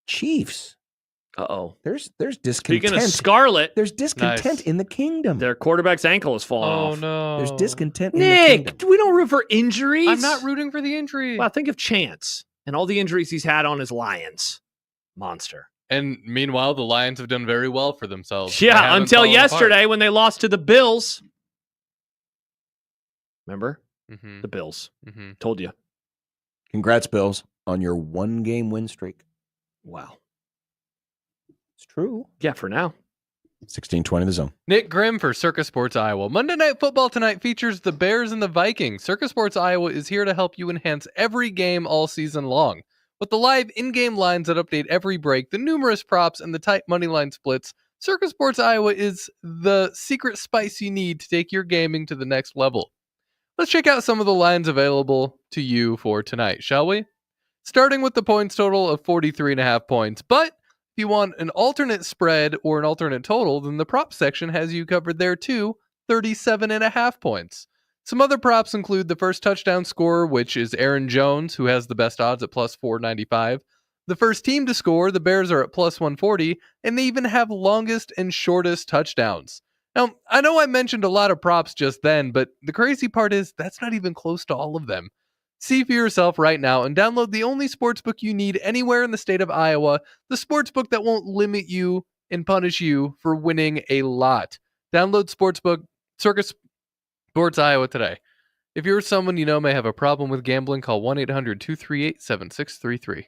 Chiefs. Uh-oh. There's discontent. Speaking of Scarlet, there's discontent in the kingdom. Their quarterback's ankle has fallen off. Oh, no. There's discontent in the kingdom. Nick, we don't root for injuries. I'm not rooting for the injury. Well, think of Chance and all the injuries he's had on his Lions. Monster. And meanwhile, the Lions have done very well for themselves. Yeah, until yesterday when they lost to the Bills. Remember? Mm-hmm. The Bills. Mm-hmm. Told you. Congrats, Bills, on your 1-game win streak. Wow. It's true. Yeah, for now. 1620 The Zone. Nick Grim for Circus Sports Iowa. Monday Night Football tonight features the Bears and the Vikings. Circus Sports Iowa is here to help you enhance every game all season long. With the live in-game lines that update every break, the numerous props, and the tight money line splits, Circus Sports Iowa is the secret spice you need to take your gaming to the next level. Let's check out some of the lines available to you for tonight, shall we? Starting with the points total of 43.5 points. But if you want an alternate spread or an alternate total, then the prop section has you covered there too, 37.5 points. Some other props include the first touchdown scorer, which is Aaron Jones, who has the best odds at plus 495. The first team to score, the Bears are at plus 140, and they even have longest and shortest touchdowns. Now, I know I mentioned a lot of props just then, but the crazy part is that's not even close to all of them. See for yourself right now and download the only sportsbook you need anywhere in the state of Iowa, the sportsbook that won't limit you and punish you for winning a lot. Download sportsbook Circus Sports Iowa today. If you're someone you know may have a problem with gambling, call 1-800-238-7633.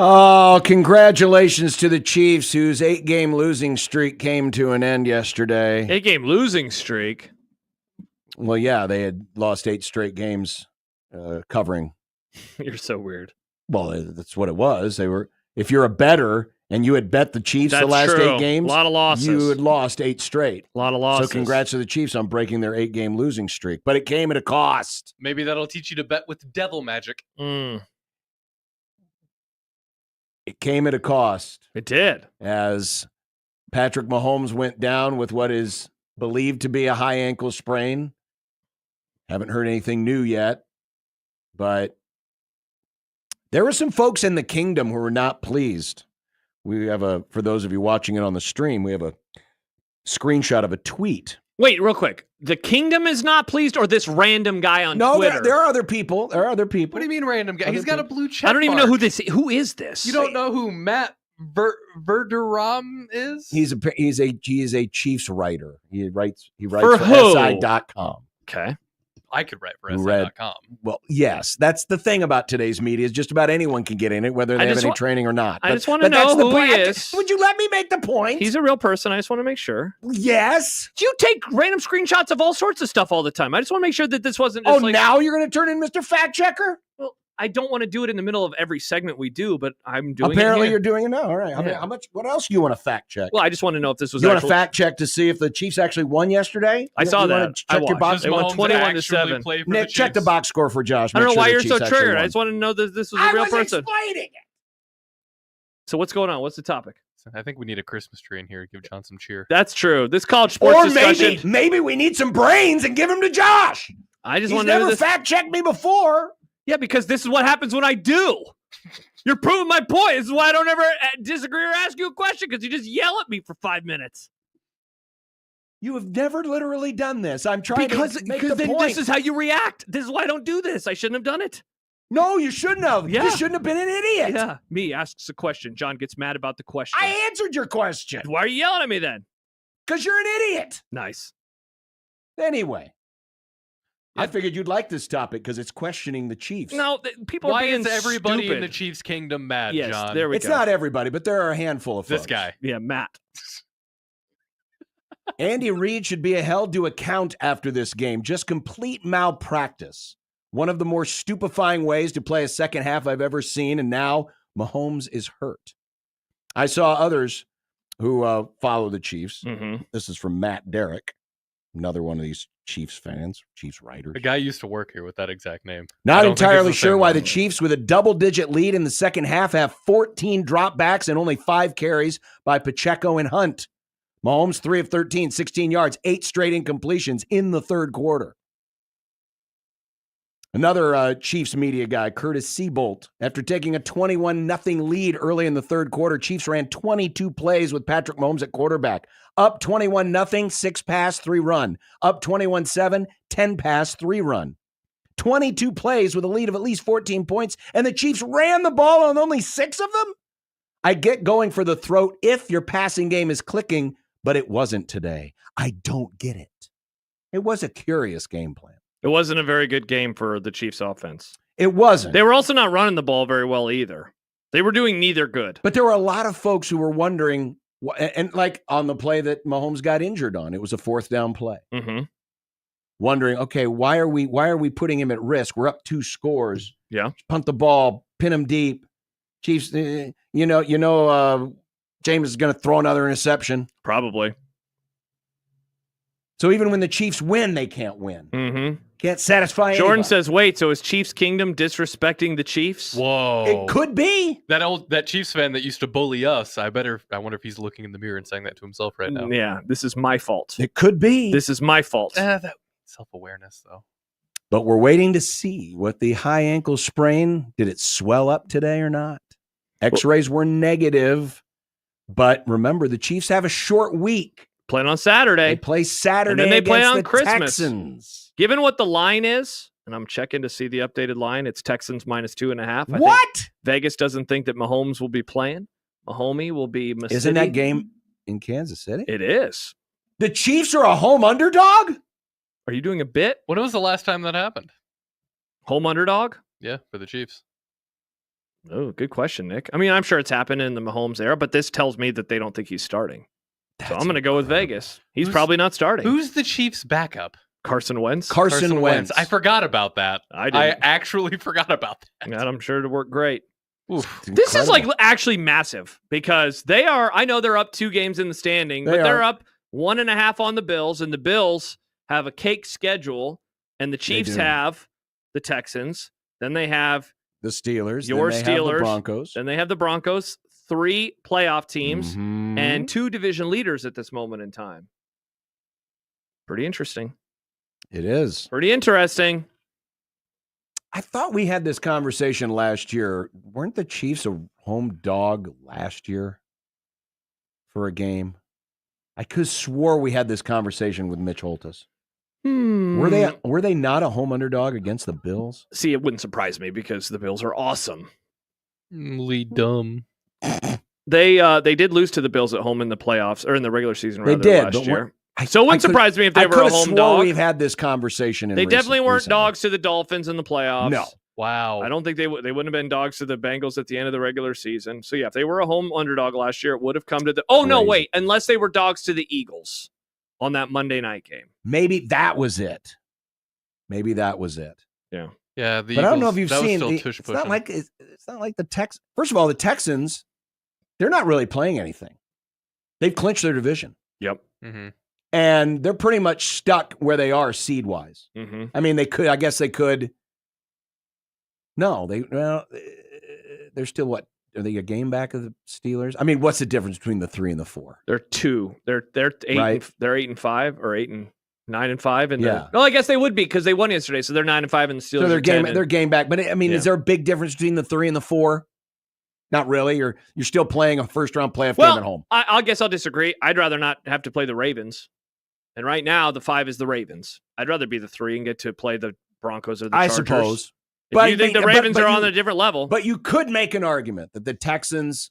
Oh, congratulations to the Chiefs, whose 8-game losing streak came to an end yesterday. 8-game losing streak? Well, yeah, they had lost 8 straight games covering. You're so weird. Well, that's what it was. They were. If you're a bettor and you had bet the Chiefs the last true. 8 games, a lot of losses. You had lost 8 straight. A lot of losses. So congrats to the Chiefs on breaking their 8-game losing streak. But it came at a cost. Maybe that'll teach you to bet with devil magic. It came at a cost. It did. As Patrick Mahomes went down with what is believed to be a high ankle sprain. Haven't heard anything new yet. But there were some folks in the kingdom who were not pleased. We have for those of you watching it on the stream, we have a screenshot of a tweet. Wait, real quick. The kingdom is not pleased, or this random guy on Twitter? No, there are other people. There are other people. What do you mean random guy? He's got a blue check I don't even know who is this? You don't know who Matt Verderam is? He is a Chiefs writer. He writes for who? SI.com. Okay. I could write for SI.com. Well, yes. That's the thing about today's media is just about anyone can get in it, whether they have any training or not. I just want to know who he is. Would you let me make the point? He's a real person. I just want to make sure. Yes. You take random screenshots of all sorts of stuff all the time. I just want to make sure that this wasn't just now you're going to turn in Mr. Fact Checker? Well, I don't want to do it in the middle of every segment we do, but I'm doing Apparently it you're doing it now. All right. Yeah. How much? What else do you want to fact check? Well, I just want to know if this was You want to fact check to see if the Chiefs actually won yesterday? I saw that. Check your box. They won 21-7. Nick, check the box score for Josh. I don't Make know why sure you're the so Chiefs actually triggered. won. I just want to know that this was a real person. Explaining it. So what's going on? What's the topic? I think we need a Christmas tree in here to give John some cheer. That's true. This college sports discussion. Maybe we need some brains and give them to Josh. I just He's want to know never this. fact checked me before. Yeah, because this is what happens when I do. You're proving my point. This is why I don't ever disagree or ask you a question, because you just yell at me for 5 minutes. You have never literally done this. I'm trying to make the then point. this is how you react. This is why I don't do this. I shouldn't have done it. No, you shouldn't have. Yeah. You shouldn't have been an idiot. Yeah. Me asks a question. John gets mad about the question. I answered your question. Why are you yelling at me then? Because you're an idiot. Nice. Anyway. I figured you'd like this topic because it's questioning the Chiefs. No, people Why are being is everybody stupid. in the Chiefs kingdom mad, Yes, John? there we It's go. not everybody, but there are a handful of folks. This guy. Yeah, Matt. Andy Reid should be held to account after this game. Just complete malpractice. One of the more stupefying ways to play a second half I've ever seen, and now Mahomes is hurt. I saw others who follow the Chiefs. Mm-hmm. This is from Matt Derrick, another one of these Chiefs fans, Chiefs writers. The guy used to work here with that exact name. Not entirely sure why the Chiefs, with a double-digit lead in the second half, have 14 dropbacks and only 5 carries by Pacheco and Hunt. Mahomes, 3 of 13, 16 yards, 8 straight incompletions in the third quarter. Another Chiefs media guy, Curtis Seabolt. After taking a 21-0 lead early in the third quarter, Chiefs ran 22 plays with Patrick Mahomes at quarterback. Up 21-0, 6 pass, 3 run. Up 21-7, 10 pass, 3 run. 22 plays with a lead of at least 14 points, and the Chiefs ran the ball on only 6 of them? I get going for the throat if your passing game is clicking, but it wasn't today. I don't get it. It was a curious game plan. It wasn't a very good game for the Chiefs offense. It wasn't. They were also not running the ball very well either. They were doing neither good. But there were a lot of folks who were wondering, and like on the play that Mahomes got injured on, it was a 4th down play. Mm-hmm. Wondering, okay, why are we putting him at risk? We're up 2 scores. Yeah. Punt the ball, pin him deep. Chiefs, James is going to throw another interception. Probably. So even when the Chiefs win, they can't win. Mm-hmm. Can't satisfy Jordan anybody. says, wait, so is Chiefs Kingdom disrespecting the Chiefs? Whoa. It could be. That Chiefs fan that used to bully us, I wonder if he's looking in the mirror and saying that to himself right now. Yeah, this is my fault. It could be. This is my fault. That self-awareness, though. But we're waiting to see what the high ankle sprain, did it swell up today or not? X-rays were negative. But remember, the Chiefs have a short week. Playing on Saturday. They play Saturday. And then they play against on the Christmas. Texans. Given what the line is, and I'm checking to see the updated line, it's Texans -2.5. What? Vegas doesn't think that Mahomes will be playing. Mahomie will be Mississippi. Isn't that game in Kansas City? It is. The Chiefs are a home underdog? Are you doing a bit? When was the last time that happened? Home underdog? Yeah, for the Chiefs. Oh, good question, Nick. I mean, I'm sure it's happened in the Mahomes era, but this tells me that they don't think he's starting. So I'm going to go with Vegas. He's probably not starting. Who's the Chiefs' backup? Carson Wentz. Carson Wentz. I forgot about that. I actually forgot about that. And I'm sure to work great. Oof. This is like actually massive because they are, I know they're up 2 games in the standing, but they're up 1.5 on the Bills, and the Bills have a cake schedule, and the Chiefs have the Texans. Then they have the Steelers. Your then they Steelers. Have the Broncos. Then they have the Broncos, 3 playoff teams, Mm-hmm. and 2 division leaders at this moment in time. Pretty interesting. It is. Pretty interesting. I thought we had this conversation last year. Weren't the Chiefs a home dog last year for a game? I could swore we had this conversation with Mitch Holtis. Were they not a home underdog against the Bills? See, it wouldn't surprise me because the Bills are awesome. Dumb. They did lose to the Bills at home in the playoffs or in the regular season. They rather, did last but year. So it wouldn't surprise me if they were a home dog. We've had this conversation. They definitely weren't dogs to the Dolphins in the playoffs. No. Wow. I don't think they wouldn't have been dogs to the Bengals at the end of the regular season. So yeah, if they were a home underdog last year, it would have come to the. Oh no, wait! Unless they were dogs to the Eagles on that Monday night game. Maybe that was it. Yeah. Yeah. But I don't know if you've seen. It's not like the Texans. First of all, the Texans, they're not really playing anything. They've clinched their division. Yep. Mm-hmm. And they're pretty much stuck where they are seed-wise. Mm-hmm. I mean, I guess they could. No, they're still what? Are they a game back of the Steelers? I mean, what's the difference between the 3 and the 4? They're 2. They're 8. Right. They're 8-5 or 9-5. And yeah. Well, I guess they would be because they won yesterday, so they're 9-5, and the Steelers. So are 10 they're game back. But I mean, is there a big difference between the 3 and the 4? Not really. You're still playing a first-round playoff game at home. I guess I'll disagree. I'd rather not have to play the Ravens. And right now, the 5 is the Ravens. I'd rather be the 3 and get to play the Broncos or the Chargers. I suppose. If you think the Ravens are on a different level. But you could make an argument that the Texans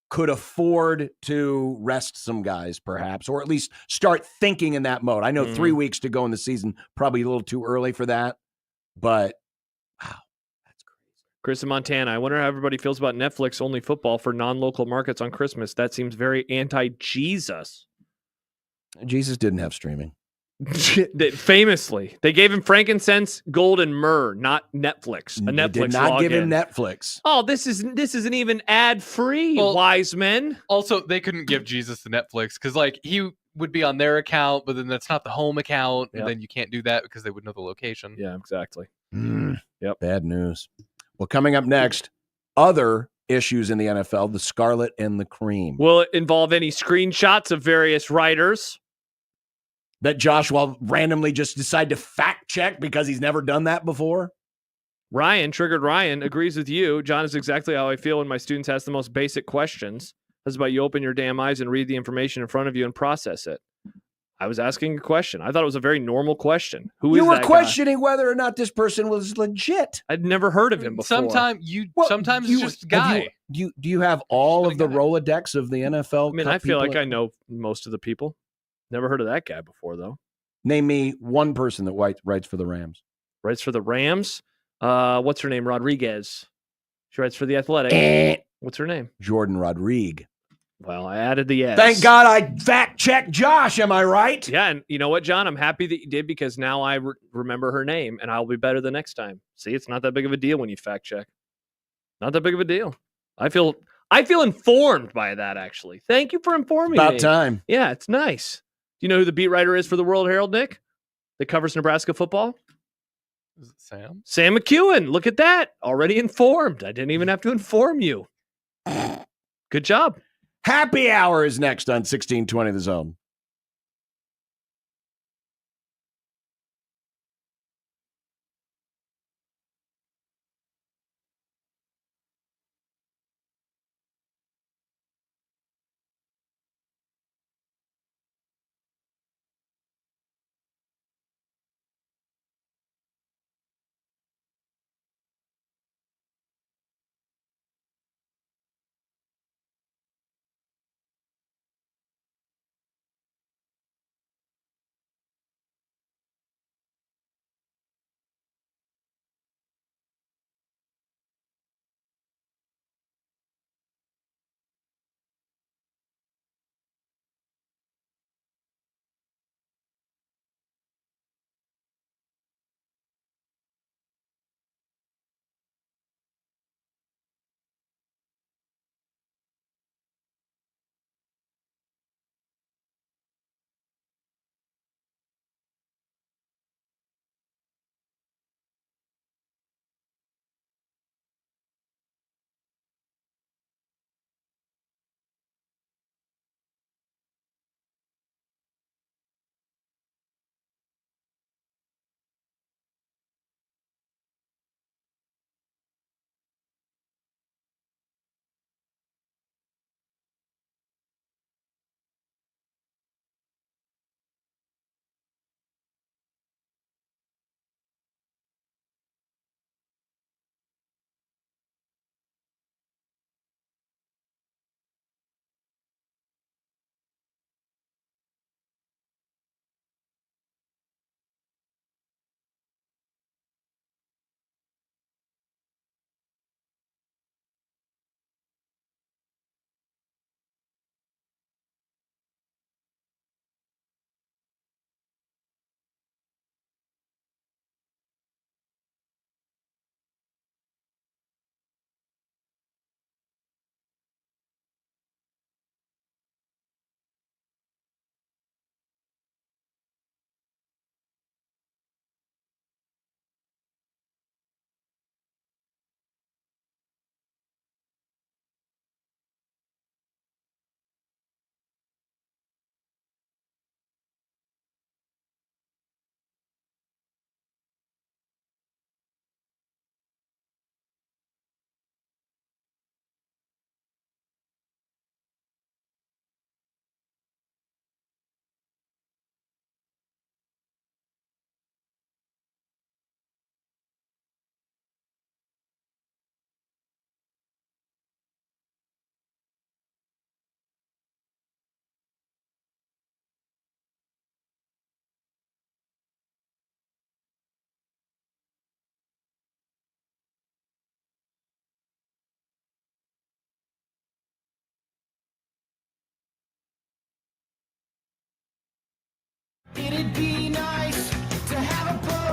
could afford to rest some guys, perhaps, or at least start thinking in that mode. I know 3 weeks to go in the season, probably a little too early for that. But, wow, that's crazy. Chris in Montana, I wonder how everybody feels about Netflix-only football for non-local markets on Christmas. That seems very anti-Jesus. Jesus didn't have streaming. Famously, they gave him frankincense, gold, and myrrh, not Netflix. A Netflix did not give him login. Netflix. Oh, this isn't even ad-free, wise men. Also, they couldn't give Jesus the Netflix because, like, he would be on their account, but then that's not the home account, and then you can't do that because they would know the location. Yeah, exactly. Yep. Bad news. Well, coming up next, other issues in the NFL, the Scarlet and the Cream. Will it involve any screenshots of various writers? That Josh will randomly just decide to fact check because he's never done that before? Triggered Ryan, agrees with you. John, is exactly how I feel when my students ask the most basic questions. That's about you open your damn eyes and read the information in front of you and process it. I was asking a question. I thought it was a very normal question. Who is you were that questioning guy? Whether or not this person was legit. I'd never heard of him before. Sometimes it's just a guy. Do you have all of the Rolodex of the NFL? I mean, I feel like I know most of the people. Never heard of that guy before, though. Name me one person that writes for the Rams. Writes for the Rams? What's her name? Rodriguez. She writes for the Athletic. What's her name? Jordan Rodriguez. Well, I added the S. Thank God I fact-checked Josh, am I right? Yeah, and you know what, John? I'm happy that you did because now I remember her name, and I'll be better the next time. See, it's not that big of a deal when you fact-check. Not that big of a deal. I feel informed by that, actually. Thank you for informing me. About time. Yeah, it's nice. Do you know who the beat writer is for the World Herald, Nick? That covers Nebraska football? Is it Sam? Sam McEwen. Look at that. Already informed. I didn't even have to inform you. Good job. Happy Hour is next on 1620 The Zone.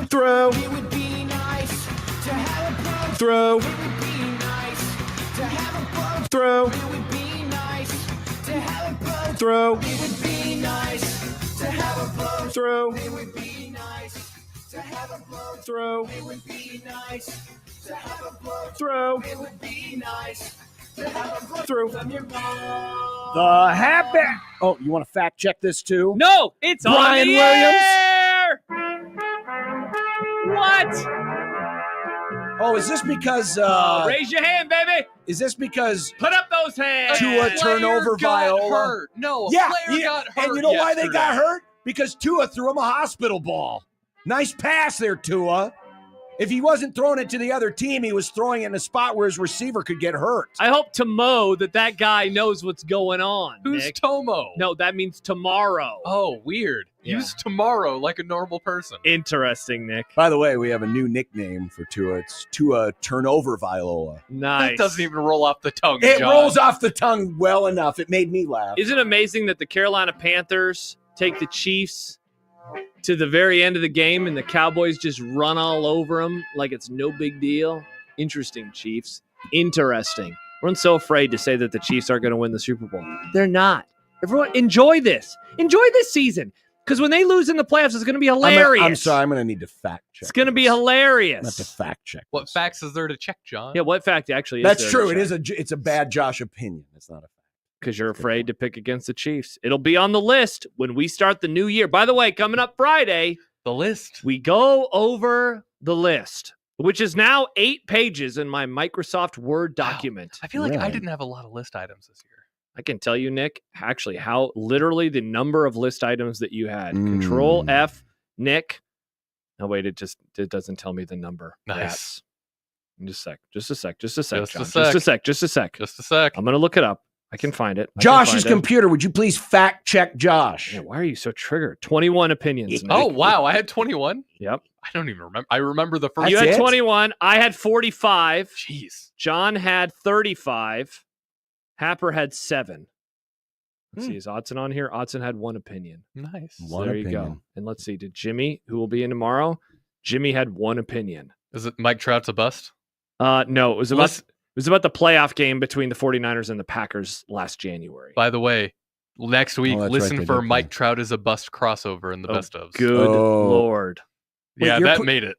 Throw. It would be nice to have a blow. Throw. It would be nice to have a blow. Throw. It would be nice to have a blow. Throw. It would be nice to have a blow. Throw. It would be nice to have a blow. Throw. It would be nice to have a blow. Throw. It would be nice to have a blow. Throw. From your mom. The happy. Oh, you want to fact check this too? No, it's Brian on the Williams. air! What? Oh, is this because Raise your hand, baby. is this because Put up those hands. Tua turnover Viola? Hurt. No, a Yeah, player got hurt. and you know why they got yesterday. hurt? Because Tua threw him a hospital ball. Nice pass there, Tua. If he wasn't throwing it to the other team, he was throwing it in a spot where his receiver could get hurt. I hope Tomo that guy knows what's going on. Who's Nick. Tomo? No, that means tomorrow. Oh, weird. Yeah. Use tomorrow like a normal person. Interesting, Nick. By the way, we have a new nickname for Tua. It's Tua Turnover Viola. Nice. That doesn't even roll off the tongue. It John. rolls off the tongue well enough. It made me laugh. Isn't it amazing that the Carolina Panthers take the Chiefs to the very end of the game and the Cowboys just run all over them like it's no big deal? Interesting, Chiefs. Interesting. Everyone's so afraid to say that the Chiefs aren't going to win the Super Bowl. They're not. Everyone, enjoy this. Enjoy this season. Because when they lose in the playoffs, it's going to be hilarious. I'm sorry. I'm going to need to fact check. It's going to be this. hilarious. I'm going to have to fact check. What facts is there to check, John? Yeah, what fact actually is That's there true. to It check? it's a bad Josh opinion. It's not a fact. Because you're afraid to pick against the Chiefs. It'll be on the list when we start the new year. By the way, coming up Friday, the list. We go over the list, which is now 8 pages in my Microsoft Word document. Wow. I feel like I didn't have a lot of list items this year. I can tell you, Nick, actually how literally the number of list items that you had. Control F, Nick. No, wait, it doesn't tell me the number. Nice. Just a sec, John. Just a sec. I'm going to look it up. I can find it. Josh's computer, would you please fact check Josh? Yeah, why are you so triggered? 21 opinions. Nick. Oh, wow. I had 21? Yep. I don't even remember. I remember the first. You had 21. I had 45. Jeez. John had 35. Happer had 7. Let's see. Is Otson on here? Otson had 1 opinion. Nice. So there you go. And let's see. Did Jimmy, who will be in tomorrow? Jimmy had 1 opinion. Is it Mike Trout's a bust? No, it was about the playoff game between the 49ers and the Packers last January. By the way, next week, listen right, for Mike Trout is a bust crossover in the best ofs. Good Lord. Yeah, that made it.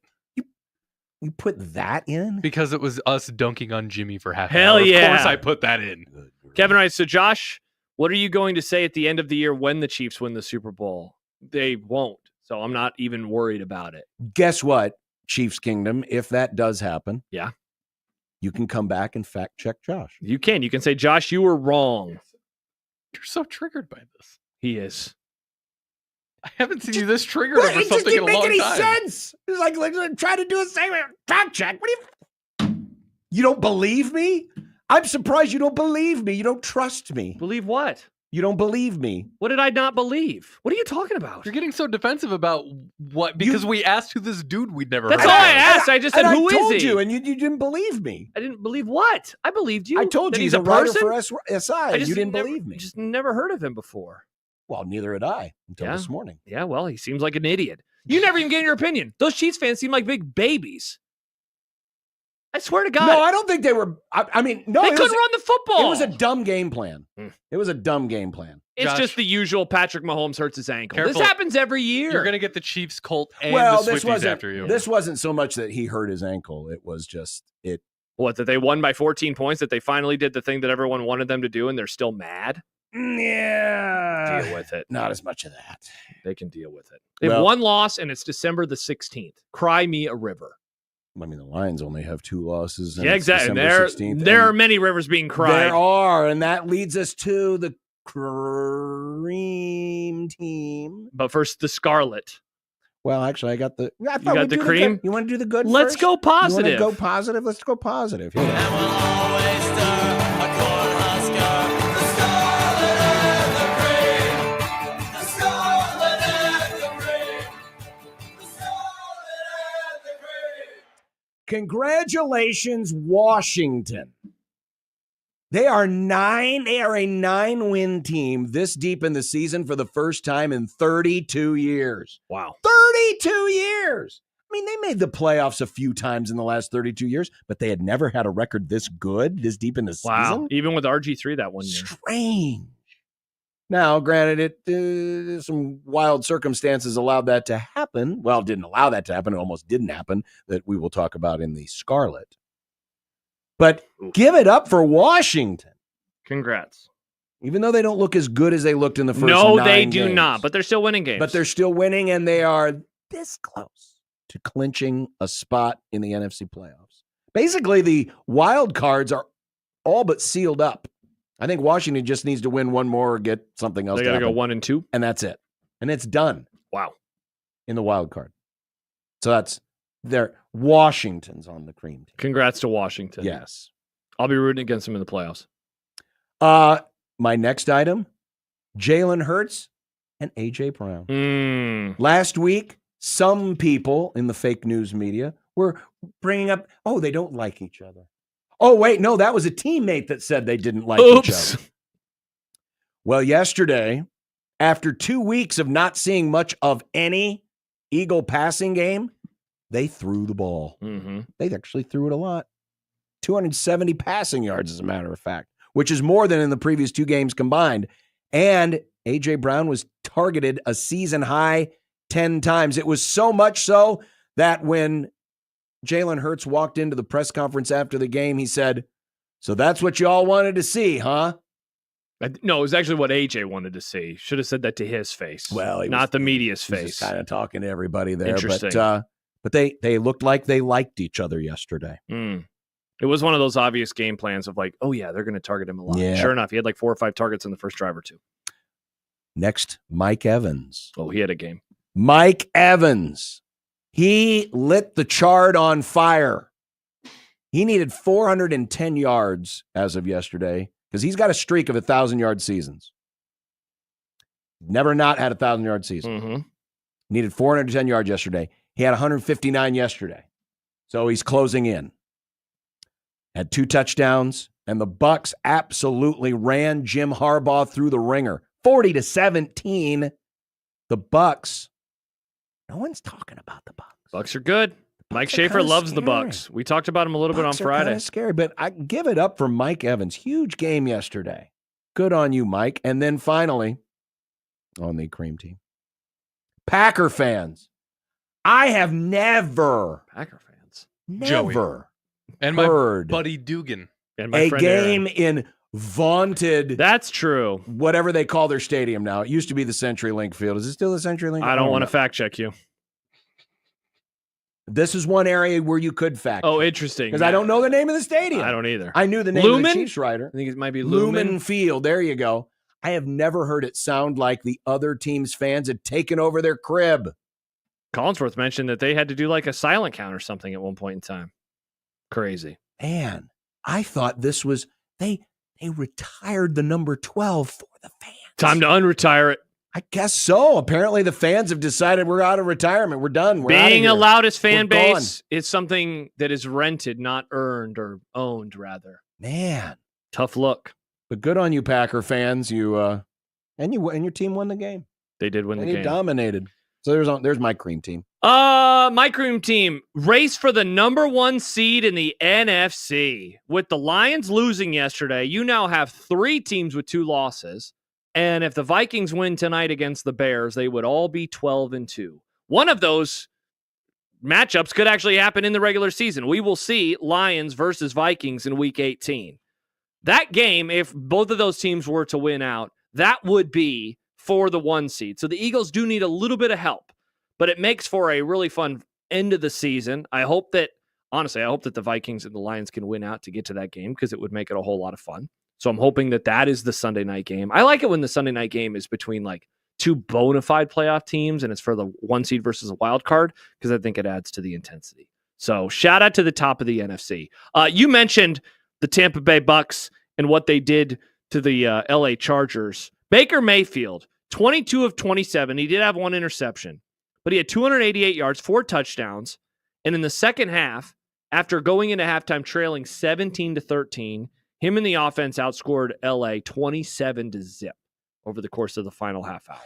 You put that in? Because it was us dunking on Jimmy for half Hell an hour. yeah. Of course I put that in. Kevin Wright, so Josh, what are you going to say at the end of the year when the Chiefs win the Super Bowl? They won't. So I'm not even worried about it. Guess what, Chiefs Kingdom? If that does happen, yeah, you can come back and fact check Josh. You can. You can say, Josh, you were wrong. You're so triggered by this. He is. I haven't seen you this triggered over something in a long time. It doesn't make any sense. It's like try to do a same fact check. What do you don't believe me? I'm surprised you don't believe me. You don't trust me. Believe what? You don't believe me. What did I not believe? What are you talking about? You're getting so defensive about what? Because we asked who this dude we'd never That's heard all of. I asked. I just said, who is he? I told you, and you didn't believe me. I didn't believe what? I believed you. I told that you he's a writer person? for SI. And you didn't believe me. Just never heard of him before. Well, neither had I until this morning. Yeah, well, he seems like an idiot. You never even gave your opinion. Those Chiefs fans seem like big babies. I swear to God. No, I don't think they were. I mean, no. They couldn't run the football. It was a dumb game plan. It was a dumb game plan. It's just the usual Patrick Mahomes hurts his ankle. Careful. This happens every year. You're going to get the Chiefs Colt and Well, the this Swifties wasn't after you. This wasn't so much that he hurt his ankle. It was just it. What, that they won by 14 points, that they finally did the thing that everyone wanted them to do, and they're still mad? Yeah. Deal with it. Not as much of that. They can deal with it. They have one loss, and it's December the 16th. Cry me a river. I mean, the Lions only have 2 losses. And Yeah, it's exactly. December 16th, There and are many rivers being cried. There are, and that leads us to the cream team. But first, the Scarlet. Well, actually, I got the. I You got the cream? Good. You want to do the good? Let's first? go positive. You want to go positive? Let's go positive. Here. Congratulations, Washington. They are a 9-win team this deep in the season for the first time in 32 years. Wow. 32 years. I mean, they made the playoffs a few times in the last 32 years, but they had never had a record this good, this deep in the season. Even with RG3 that one year. Strange. Now, granted, some wild circumstances allowed that to happen. Well, didn't allow that to happen. It almost didn't happen, that we will talk about in the Scarlet. But give it up for Washington. Congrats. Even though they don't look as good as they looked in the first 9 No, they games. do not, but they're still winning games. But they're still winning, and they are this close to clinching a spot in the NFC playoffs. Basically, the wild cards are all but sealed up. I think Washington just needs to win one more or get something else. They got to go 1-2. And that's it. And it's done. Wow. In the wild card. So that's Washington's on the cream team. Congrats to Washington. Yes. I'll be rooting against them in the playoffs. My next item, Jalen Hurts and A.J. Brown. Last week, some people in the fake news media were bringing up, they don't like each other. Oh, wait, no, that was a teammate that said they didn't like each other. Well, yesterday, after 2 weeks of not seeing much of any Eagle passing game, they threw the ball. Mm-hmm. They actually threw it a lot. 270 passing yards, as a matter of fact, which is more than in the previous 2 games combined. And A.J. Brown was targeted a season high 10 times. It was so much so that when Jalen Hurts walked into the press conference after the game, he said, "So that's what you all wanted to see, huh?" No, it was actually what AJ wanted to see. Should have said that to his face. Well, not the media's face. Just kind of talking to everybody there. Interesting. But they looked like they liked each other yesterday. It was one of those obvious game plans of like, oh yeah, they're going to target him a lot. Yeah. Sure enough, he had like 4 or 5 targets in the first drive or 2. Next, Mike Evans. Oh, he had a game. Mike Evans. He lit the chart on fire. He needed 410 yards as of yesterday because he's got a streak of 1,000-yard seasons. Never not had a 1,000-yard season. Mm-hmm. Needed 410 yards yesterday. He had 159 yesterday. So he's closing in. Had 2 touchdowns, and the Bucs absolutely ran Jim Harbaugh through the ringer. 40-17. The Bucs. No one's talking about the Bucs. Bucs are good. Mike Schaefer loves the Bucs. We talked about him a little bit on Friday. Kind of scary, but I give it up for Mike Evans. Huge game yesterday. Good on you, Mike. And then finally, on the cream team, Packer fans. I have never, Packer fans, never and heard my buddy Dugan and my a friend game Aaron. in vaunted. That's true. Whatever they call their stadium now. It used to be the CenturyLink Field. Is it still the CenturyLink? I don't want to fact check you. This is one area where you could fact. Oh, interesting. Because I don't know the name of the stadium. I don't either. I knew the name of the Chiefs writer. I think it might be Lumen Field. There you go. I have never heard it sound like the other team's fans had taken over their crib. Collinsworth mentioned that they had to do like a silent count or something at one point in time. Crazy. Man, I thought this was they retired the number 12 for the fans. Time to unretire it. I guess so. Apparently the fans have decided we're out of retirement. We're done. We're Being a loudest fan We're gone. base is something that is rented, not earned or owned, rather. Man. Tough look. But good on you, Packer fans. You and your team won the game. They did win the They game. dominated. So there's my cream team. My cream team race for the number 1 seed in the NFC. With the Lions losing yesterday, you now have 3 teams with 2 losses. And if the Vikings win tonight against the Bears, they would all be 12-2. One of those matchups could actually happen in the regular season. We will see Lions versus Vikings in Week 18. That game, if both of those teams were to win out, that would be for the 1 seed. So the Eagles do need a little bit of help, but it makes for a really fun end of the season. I hope that the Vikings and the Lions can win out to get to that game because it would make it a whole lot of fun. So I'm hoping that is the Sunday night game. I like it when the Sunday night game is between like 2 bona fide playoff teams and it's for the 1 seed versus a wild card because I think it adds to the intensity. So shout out to the top of the NFC. You mentioned the Tampa Bay Bucs and what they did to the LA Chargers. Baker Mayfield, 22 of 27. He did have 1 interception, but he had 288 yards, 4 touchdowns. And in the second half, after going into halftime trailing 17-13, him and the offense outscored LA 27-0 over the course of the final half hour.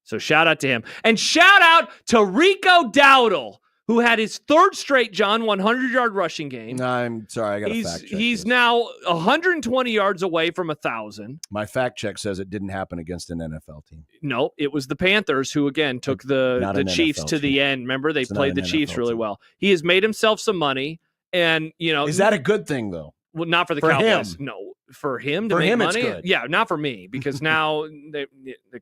So shout out to him. And shout out to Rico Dowdle, who had his third straight, John, 100-yard rushing game. I'm sorry, I got to fact check. He's now 120 yards away from 1,000. My fact check says it didn't happen against an NFL team. No, it was the Panthers who, again, took the Chiefs to the end. Remember, they played the Chiefs really well. He has made himself some money, and, is that a good thing, though? Well, not for the Cowboys. No, for him to make money. It's good. Yeah, not for me, because now the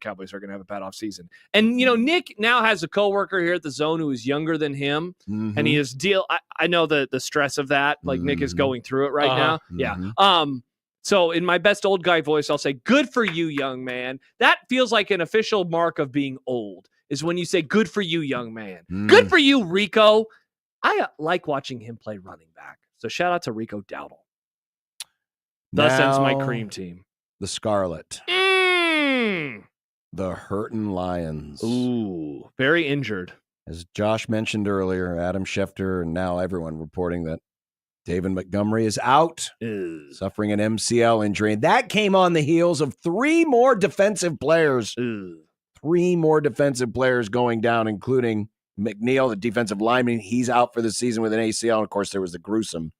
Cowboys are going to have a bad off season. And Nick now has a coworker here at the Zone who is younger than him, and he is I know the stress of that. Like Nick is going through it right now. Yeah. So in my best old guy voice, I'll say, "Good for you, young man." That feels like an official mark of being old. Is when you say, "Good for you, young man." Good for you, Rico. I like watching him play running back. So shout out to Rico Dowdle. Thus ends my cream team. The Scarlet. The Hurtin' Lions. Ooh, very injured. As Josh mentioned earlier, Adam Schefter and now everyone reporting that David Montgomery is out, suffering an MCL injury. And that came on the heels of 3 more defensive players. 3 more defensive players going down, including McNeil, the defensive lineman. He's out for the season with an ACL. And of course, there was the gruesome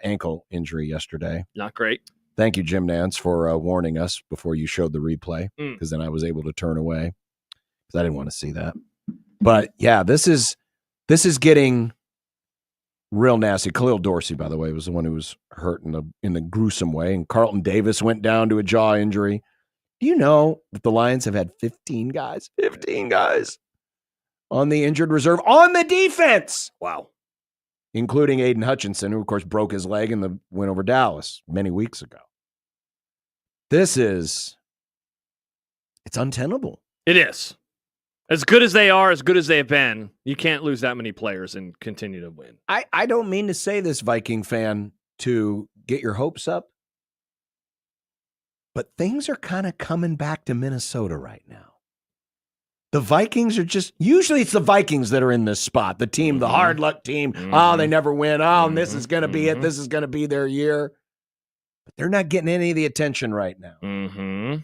ankle injury yesterday. Not great. Thank you, Jim Nance, for warning us before you showed the replay, because then I was able to turn away because I didn't want to see that. But yeah, this is getting real nasty. Khalil Dorsey, by the way, was the one who was hurt in the gruesome way, and Carlton Davis went down to a jaw injury. Do you know that the Lions have had 15 guys on the injured reserve on the defense? Wow. Including Aiden Hutchinson, who, of course, broke his leg in the win over Dallas many weeks ago. It's untenable. It is. As good as they are, as good as they have been, you can't lose that many players and continue to win. I don't mean to say this, Viking fan, to get your hopes up, but things are kind of coming back to Minnesota right now. The Vikings are usually it's the Vikings that are in this spot. The team, the hard luck team. Oh, they never win. Oh, and this is going to be it. This is going to be their year. But they're not getting any of the attention right now.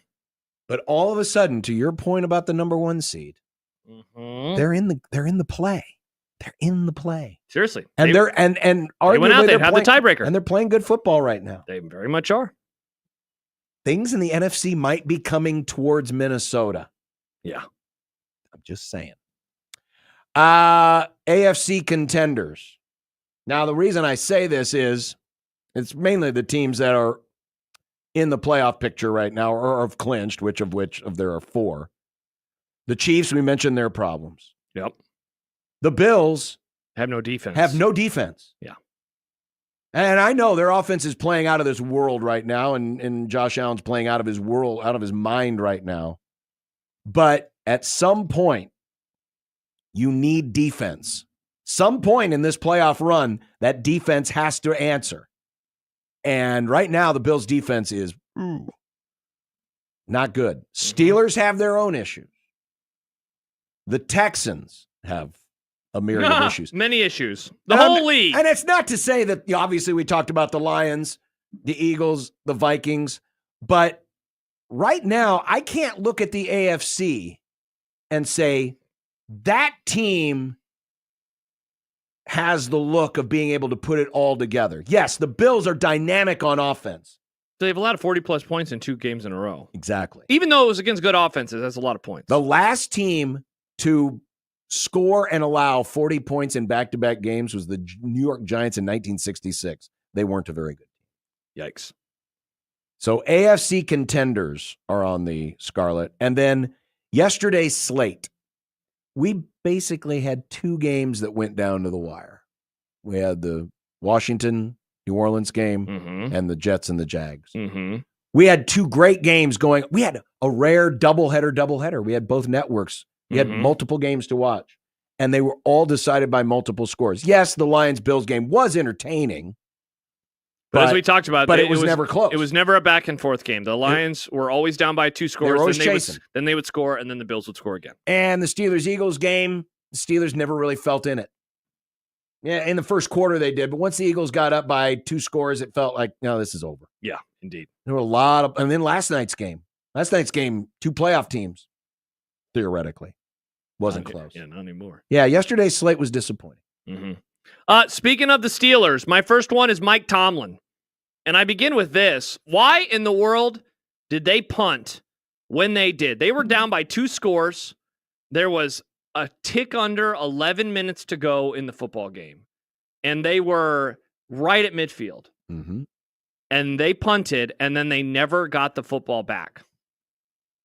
But all of a sudden, to your point about the number 1 seed, they're in the play. They're in the play. Seriously. And they went out there, had the tiebreaker. And they're playing good football right now. They very much are. Things in the NFC might be coming towards Minnesota. Yeah. I'm just saying. AFC contenders. Now, the reason I say this is it's mainly the teams that are in the playoff picture right now or have clinched, which of there are 4. The Chiefs, we mentioned their problems. Yep. The Bills have no defense. Yeah. And I know their offense is playing out of this world right now, and Josh Allen's playing out of his world, out of his mind right now. But at some point, you need defense. Some point in this playoff run, that defense has to answer. And right now, the Bills' defense is not good. Steelers have their own issues. The Texans have a myriad of issues. Many issues. The whole league. And it's not to say that, obviously, we talked about the Lions, the Eagles, the Vikings, but right now, I can't look at the AFC and say that team has the look of being able to put it all together. Yes, the Bills are dynamic on offense. They've allowed 40-plus points in 2 games in a row. Exactly. Even though it was against good offenses, that's a lot of points. The last team to score and allow 40 points in back-to-back games was the New York Giants in 1966. They weren't a very good team. Yikes. So AFC contenders are on the Scarlet. And then yesterday's slate, we basically had 2 games that went down to the wire. We had the Washington, New Orleans game and the Jets and the Jags. We had 2 great games going. We had a rare doubleheader. We had both networks. We had multiple games to watch, and they were all decided by multiple scores. Yes, the Lions-Bills game was entertaining. But as we talked about, it was never close. It was never a back and forth game. The Lions were always down by 2 scores. Then they would score, and then the Bills would score again. And the Steelers-Eagles game, the Steelers never really felt in it. Yeah, in the first quarter they did, but once the Eagles got up by 2 scores, it felt like, no, this is over. Yeah, indeed. There were a lot of, and then last night's game, 2 playoff teams, theoretically. Wasn't close. Yeah, not anymore. Yeah, yesterday's slate was disappointing. Mm-hmm. Speaking of the Steelers, my first one is Mike Tomlin. And I begin with this. Why in the world did they punt when they did? They were down by 2 scores. There was a tick under 11 minutes to go in the football game. And they were right at midfield. Mm-hmm. And they punted, and then they never got the football back.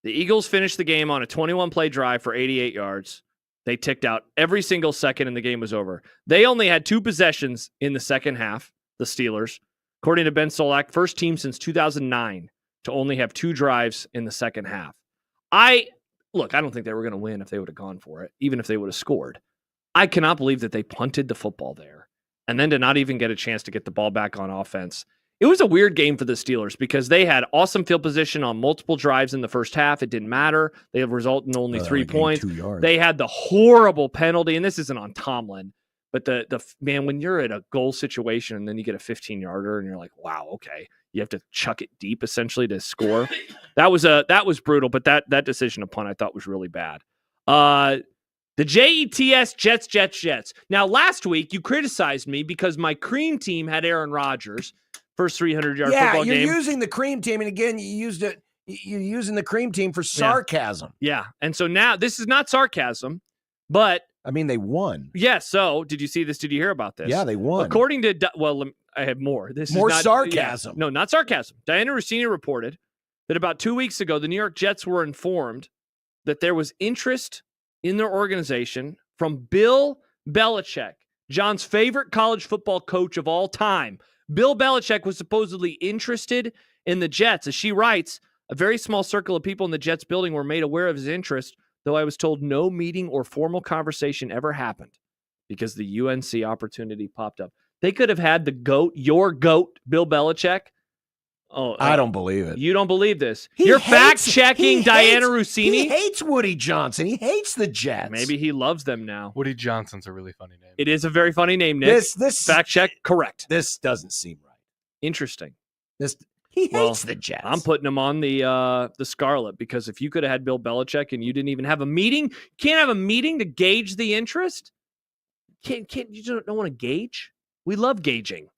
The Eagles finished the game on a 21-play drive for 88 yards. They ticked out every single second, and the game was over. They only had 2 possessions in the second half, the Steelers. According to Ben Solak, first team since 2009 to only have 2 drives in the second half. I don't think they were going to win if they would have gone for it, even if they would have scored. I cannot believe that they punted the football there and then to not even get a chance to get the ball back on offense. It was a weird game for the Steelers because they had awesome field position on multiple drives in the first half. It didn't matter. They have resulted in only 3 points. 2 yards. They had the horrible penalty, and this isn't on Tomlin, but the man, when you're at a goal situation and then you get a 15-yarder and you're like, wow, okay, you have to chuck it deep essentially to score. That was brutal, but that decision to punt I thought was really bad. The JETS Jets. Now, last week you criticized me because my cream team had Aaron Rodgers. First 300-yard football game. Yeah, you're using the cream team, and again, you're using the cream team for sarcasm. Yeah, and so now, this is not sarcasm, but... I mean, they won. Yeah, so, did you see this? Did you hear about this? Yeah, they won. According to... I have more. This more is not, sarcasm. Yeah, no, not sarcasm. Diana Rossini reported that about 2 weeks ago, the New York Jets were informed that there was interest in their organization from Bill Belichick, John's favorite college football coach of all time. Bill Belichick was supposedly interested in the Jets. As she writes, a very small circle of people in the Jets building were made aware of his interest, though I was told no meeting or formal conversation ever happened because the UNC opportunity popped up. They could have had the GOAT, your GOAT, Bill Belichick. Oh, I don't believe it. You don't believe this. You're fact-checking Diana Rossini. He hates Woody Johnson. He hates the Jets. Maybe he loves them now. Woody Johnson's a really funny name. It is a very funny name, Nick. This fact check, correct. This doesn't seem right. Interesting. He hates the Jets. I'm putting him on the Scarlet because if you could have had Bill Belichick and you didn't even have a meeting, you can't have a meeting to gauge the interest. You don't want to gauge? We love gauging.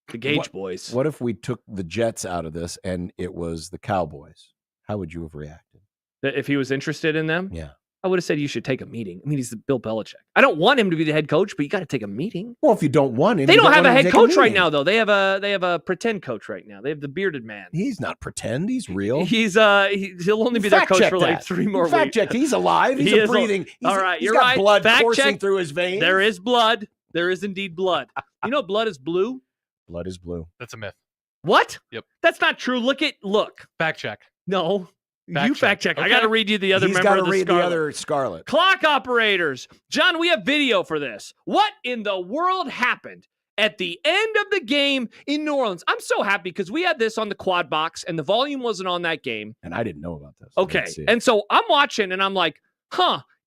The Gauge Boys. What if we took the Jets out of this and it was the Cowboys? How would you have reacted? If he was interested in them? Yeah. I would have said you should take a meeting. I mean, he's the Bill Belichick. I don't want him to be the head coach, but you got to take a meeting. Well, if you don't want him, they don't have a head coach right meeting. now, though. They have a pretend coach right now. They have the bearded man. He's not pretend. He's real. He's he'll only be their coach for like 3 more weeks. Fact check. He's alive. He's a breathing. All right, he's you're got right. blood Fact coursing check. through his veins. There is blood. There is indeed blood. You know, blood is blue. Blood is blue. That's a myth. What? Yep. That's not true. Look. Fact check. No. Fact you fact check. Okay. I got to read you the other He's member got of to the read Scarlet. the other Scarlet. Clock operators. John, we have video for this. What in the world happened at the end of the game in New Orleans? I'm so happy because we had this on the quad box and the volume wasn't on that game. And I didn't know about this. Okay. And so I'm watching and I'm like,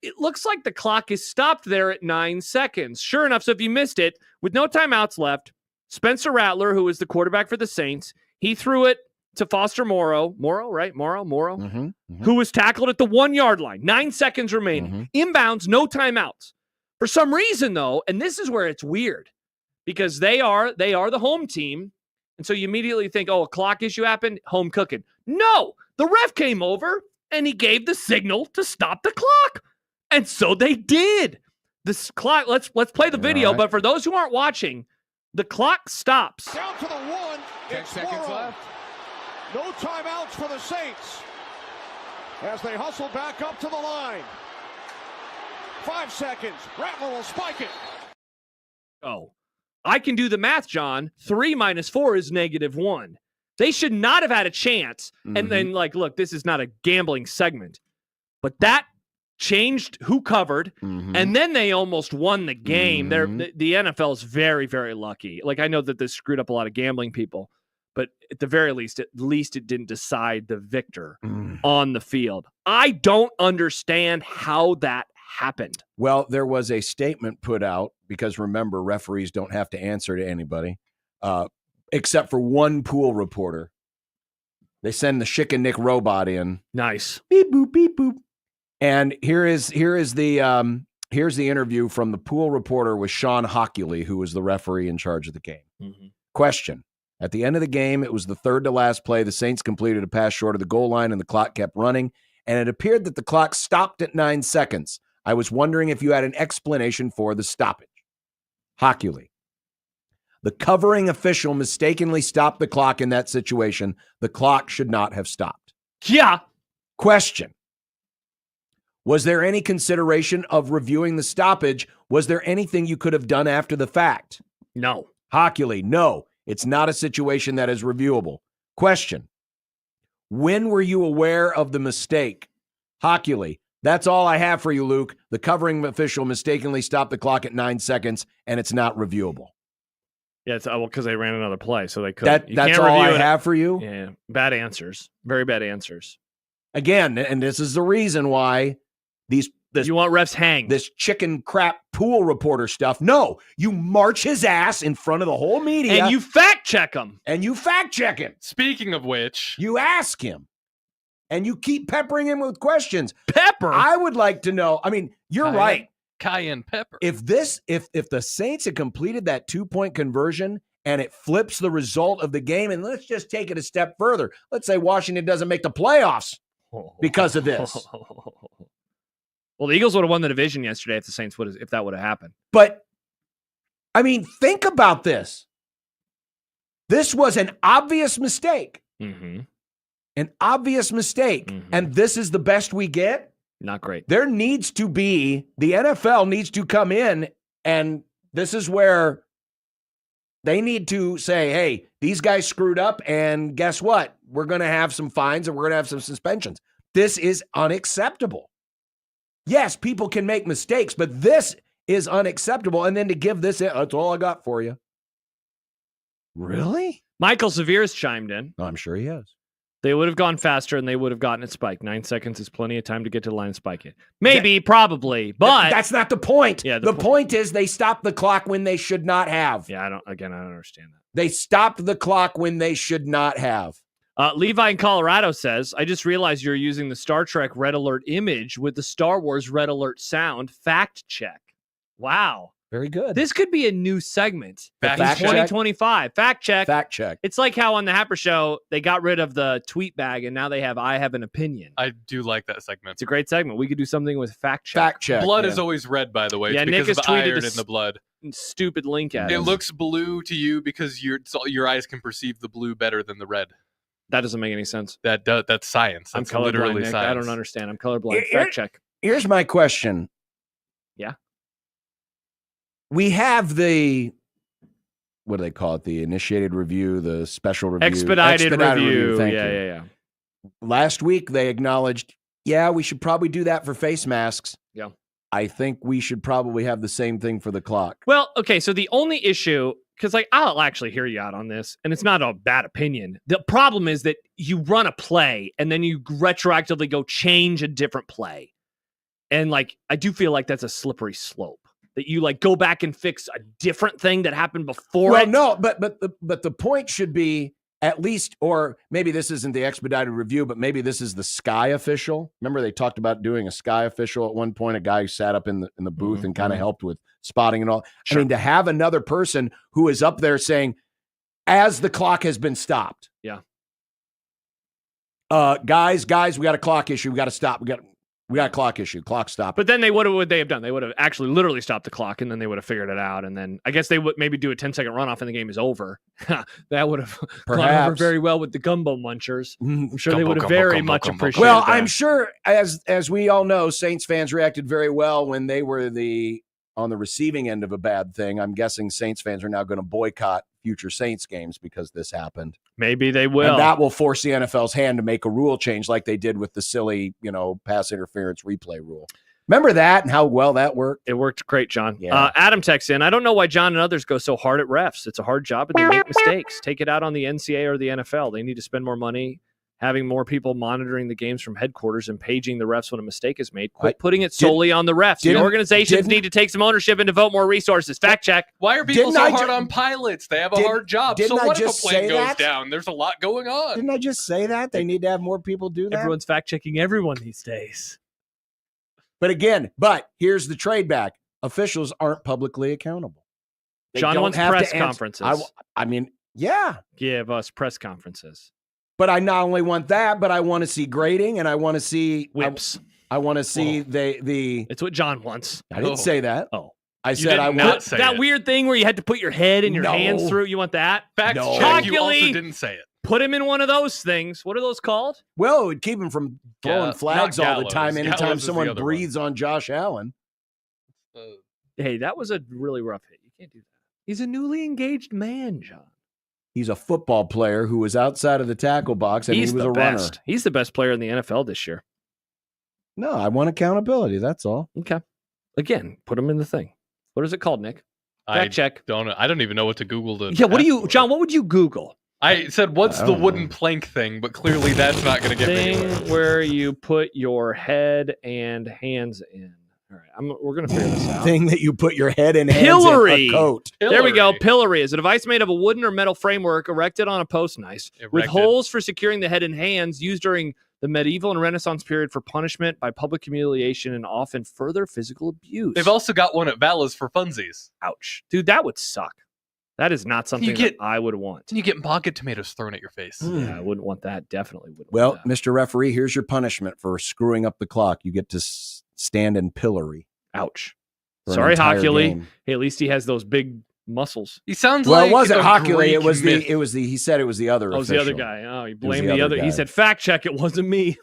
it looks like the clock is stopped there at 9 seconds. Sure enough, so if you missed it, with no timeouts left, Spencer Rattler, who is the quarterback for the Saints, he threw it to Foster Moreau, who was tackled at the 1-yard line. 9 seconds remaining. Inbounds, no timeouts. For some reason, though, and this is where it's weird, because they are the home team, and so you immediately think, a clock issue happened, home cooking. No, the ref came over, and he gave the signal to stop the clock. And so they did. This clock, let's play the video, but for those who aren't watching, the clock stops. Down to the 1. 10 seconds left. No timeouts for the Saints as they hustle back up to the line. 5 seconds. Rattler will spike it. Oh, I can do the math, John. 3 minus 4 is -1. They should not have had a chance. And then, look, this is not a gambling segment, but that changed who covered, and then they almost won the game. The NFL is very, very lucky. Like, I know that this screwed up a lot of gambling people, but at the very least, it didn't decide the victor on the field. I don't understand how that happened. Well, there was a statement put out because remember, referees don't have to answer to anybody, except for one pool reporter. They send the Chick and Nick robot in. Nice. Beep boop, beep boop. And here's the interview from the pool reporter with Sean Hockley, who was the referee in charge of the game. Mm-hmm. Question. At the end of the game, it was the third to last play. The Saints completed a pass short of the goal line, and the clock kept running. And it appeared that the clock stopped at 9 seconds. I was wondering if you had an explanation for the stoppage. Hockley. The covering official mistakenly stopped the clock in that situation. The clock should not have stopped. Yeah. Question. Was there any consideration of reviewing the stoppage? Was there anything you could have done after the fact? No. Hockley, no. It's not a situation that is reviewable. Question. When were you aware of the mistake? Hockley, that's all I have for you, Luke. The covering official mistakenly stopped the clock at 9 seconds, and it's not reviewable. Yeah, it's because they ran another play, so they couldn't. That's all I have for you? Yeah, bad answers. Very bad answers. Again, and this is the reason why you want refs hanged. This chicken crap pool reporter stuff. No, you march his ass in front of the whole media. And you fact check him. Speaking of which. You ask him. And you keep peppering him with questions. Pepper? I would like to know. I mean, you're right. Cayenne pepper. If the Saints had completed that 2-point conversion and it flips the result of the game, and let's just take it a step further. Let's say Washington doesn't make the playoffs because of this. Well, the Eagles would have won the division yesterday if the Saints if that would have happened. But, I mean, think about this. This was an obvious mistake. Mm-hmm. An obvious mistake. Mm-hmm. And this is the best we get? Not great. There needs to be, the NFL needs to come in, and this is where they need to say, hey, these guys screwed up, and guess what? We're going to have some fines and we're going to have some suspensions. This is unacceptable. Yes, people can make mistakes, but this is unacceptable. And then to give this, that's all I got for you. Really? Michael Severe's chimed in. I'm sure he has. They would have gone faster and they would have gotten it spiked. 9 seconds is plenty of time to get to the line and spike it. Maybe, probably, but that's not the point. Yeah, the point is they stopped the clock when they should not have. Yeah, I don't understand that. They stopped the clock when they should not have. Levi in Colorado says, I just realized you're using the Star Trek Red Alert image with the Star Wars Red Alert sound. Fact check. Wow. Very good. This could be a new segment. Fact in check? 2025. Fact check. Fact check. It's like how on the Happer Show, they got rid of the tweet bag and now they have I have an opinion. I do like that segment. It's a great segment. We could do something with fact check. Fact check. Blood is always red, by the way. Yeah, It's Nick because has of tweeted iron in the blood. Stupid link at It us. looks blue to you because your eyes can perceive the blue better than the red. That doesn't make any sense. That's science. I'm That's colorblind, literally Nick. science. I don't understand. I'm colorblind. Fact check. Here's my question. Yeah. We have the, what do they call it? The initiated review, the special review. Expedited review. Thank you. Yeah. Last week, they acknowledged, yeah, we should probably do that for face masks. Yeah. I think we should probably have the same thing for the clock. Well, okay, so the only issue, because I'll actually hear you out on this, and it's not a bad opinion. The problem is that you run a play, and then you retroactively go change a different play. And I do feel like that's a slippery slope. That you go back and fix a different thing that happened before. Well, no, but the point should be at least, or maybe this isn't the expedited review, but maybe this is the Sky official. Remember they talked about doing a Sky official at one point, a guy who sat up in the booth and kind of helped with spotting and all. Sure. I mean, to have another person who is up there saying, as the clock has been stopped. Yeah. Guys, we got a clock issue. We got to stop. We got a clock issue. Clock stop. But then what would they have done? They would have actually literally stopped the clock, and then they would have figured it out. And then I guess they would maybe do a 10-second runoff, and the game is over. That would have gone over very well with the gumbo munchers. I'm sure they would have very much appreciated Well, that. I'm sure, as we all know, Saints fans reacted very well when they were on the receiving end of a bad thing. I'm guessing Saints fans are now going to boycott future Saints games because this happened. Maybe they will. And that will force the NFL's hand to make a rule change like they did with the silly, pass interference replay rule. Remember that and how well that worked? It worked great, John. Yeah. Adam texts in, I don't know why John and others go so hard at refs. It's a hard job and they make mistakes. Take it out on the NCAA or the NFL. They need to spend more money having more people monitoring the games from headquarters and paging the refs when a mistake is made. Quit putting it solely on the refs. The organizations need to take some ownership and devote more resources. Fact check. Why are people so hard on pilots? They have a hard job. So what if a plane goes down? There's a lot going on. Didn't I just say that? They need to have more people do that? Everyone's fact checking everyone these days. But here's the trade back. Officials aren't publicly accountable. They John don't wants have press to answer. conferences. I mean, yeah. Give us press conferences. But I not only want that, but I want to see grading, and I want to see whips. I want to see the. It's what John wants. I didn't say that. Oh, I said I want that weird thing where you had to put your head and your hands through. You want that? Fact check. You also didn't say it. Put him in one of those things. What are those called? Well, it would keep him from throwing flags all the time. Anytime Gallows someone breathes on Josh Allen. Hey, that was a really rough hit. You can't do that. He's a newly engaged man, John. He's a football player who was outside of the tackle box, and he was a runner. He's the best player in the NFL this year. No, I want accountability. That's all. Okay. Again, put him in the thing. What is it called, Nick? Fact check. I don't even know what to Google to. Yeah, John, what would you Google? I said, what's the wooden plank thing? But clearly that's not going to get me anywhere. Where you put your head and hands in. All right, we're going to figure this out. Thing that you put your head and pillory. Hands in a coat. There we go. Pillory is a device made of a wooden or metal framework erected on a post, with holes for securing the head and hands, used during the medieval and Renaissance period for punishment by public humiliation and often further physical abuse. They've also got one at Vala's for funsies. Ouch. Dude, that would suck. That is not something that I would want. You get pocket tomatoes thrown at your face. Yeah, I wouldn't want that. Definitely wouldn't Well, want that. Mr. Referee, here's your punishment for screwing up the clock. You get to stand in pillory. Ouch. For an Sorry, entire Hockley. game. Hey, at least he has those big muscles. He sounds Well, like it wasn't a Hockley. Greek It was myth. he said it was the other. Oh, it was the other official. guy. Oh, he It was blamed the other. guy. He said, fact check, it wasn't me.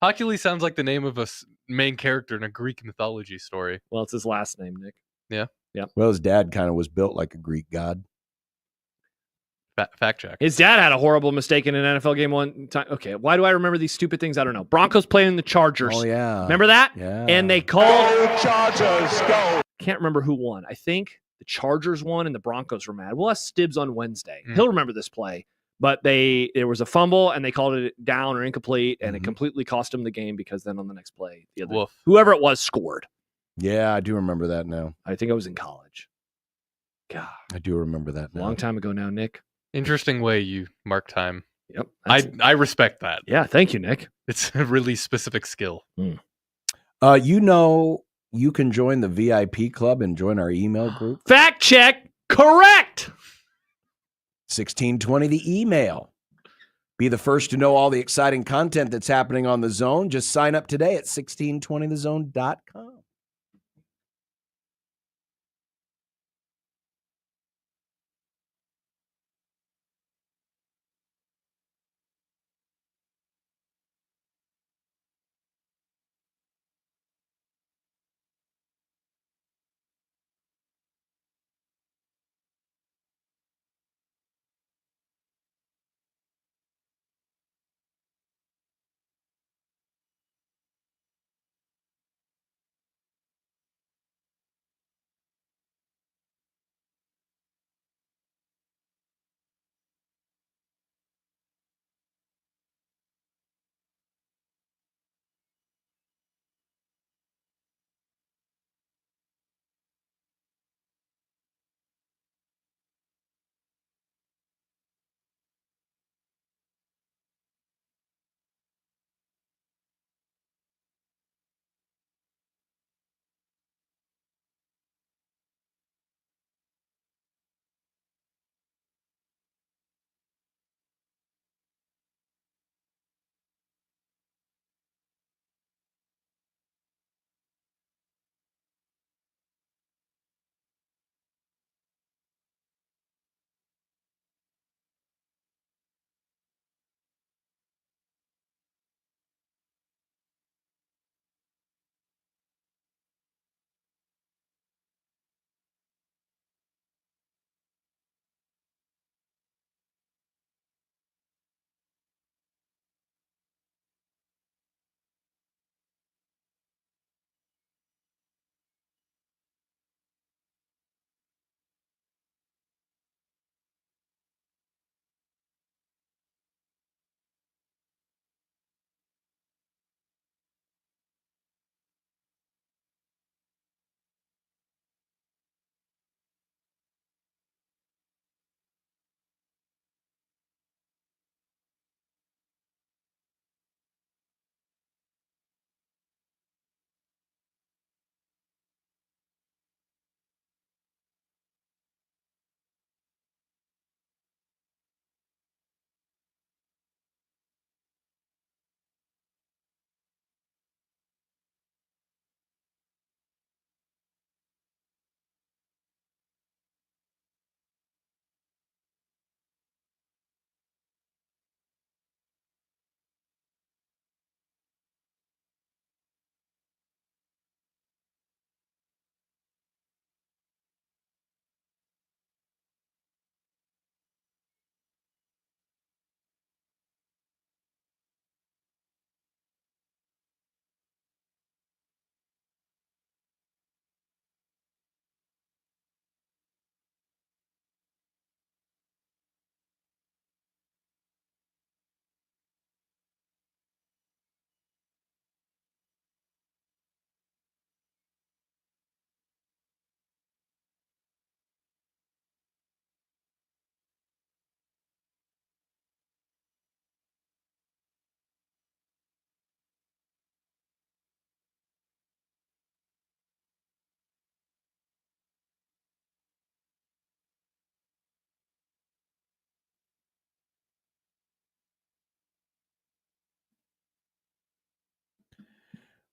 Hockley sounds like the name of a main character in a Greek mythology story. Well, it's his last name, Nick. Yeah. Yeah. Well, his dad kind of was built like a Greek god. Fact check. His dad had a horrible mistake in an NFL game one time. Okay, why do I remember these stupid things? I don't know. Broncos playing the Chargers. Oh, yeah. Remember that? Yeah. And they called... Chargers, go! Can't remember who won. I think the Chargers won and the Broncos were mad. We'll ask Stibbs on Wednesday. He'll remember this play. But there was a fumble and they called it down or incomplete, and it completely cost him the game because then on the next play, whoever it was scored. Yeah, I do remember that now. I think I was in college. God. I do remember that now. Long time ago now, Nick. Interesting way you mark time. Yep. I respect that. Yeah, thank you, Nick. It's a really specific skill. You can join the VIP club and join our email group. Fact check, correct. 1620 the email. Be the first to know all the exciting content that's happening on the Zone. Just sign up today at 1620thezone.com.